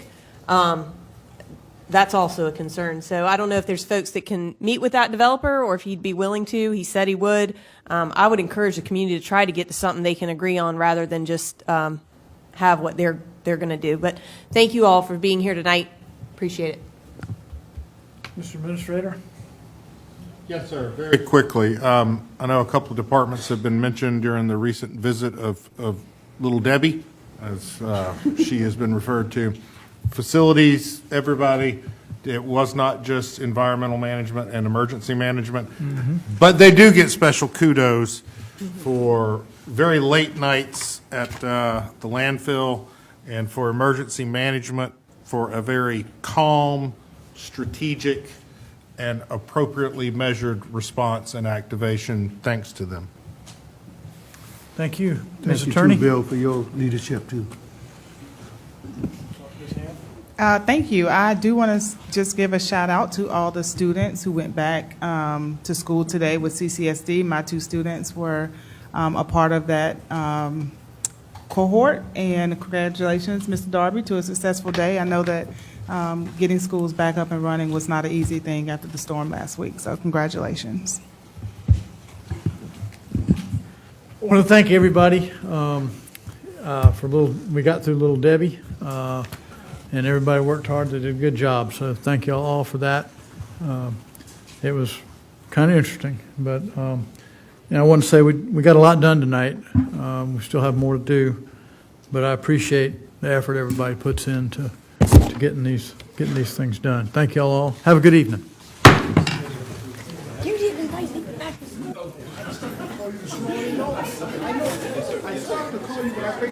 that's also a concern. So I don't know if there's folks that can meet with that developer, or if he'd be willing to. He said he would. I would encourage the community to try to get to something they can agree on rather than just have what they're going to do. But thank you all for being here tonight. Appreciate it. Mr. Administrator? Yes, sir. Very quickly, I know a couple of departments have been mentioned during the recent visit of Little Debbie, as she has been referred to. Facilities, everybody, it was not just environmental management and emergency management, but they do get special kudos for very late nights at the landfill and for emergency management for a very calm, strategic, and appropriately measured response and activation, thanks to them. Thank you. Thank Ms. you Attorney? too, Bill, for your leadership too. Thank you. I do want to just give a shout out to all the students who went back to school today with CCSD. My 2 students were a part of that cohort, and congratulations, Mr. Darby, to a successful day. I know that getting schools back up and running was not an easy thing after the storm last week, so congratulations. I want to thank everybody we got through Little Debbie, and everybody worked hard. They did a good job, so thank you all for that. It was kind of interesting, but I want to say we got a lot done tonight. We still have more to do, but I appreciate the effort everybody puts into getting these things done. Thank you all. Have a good evening. You didn't invite me back. I started to call you, but I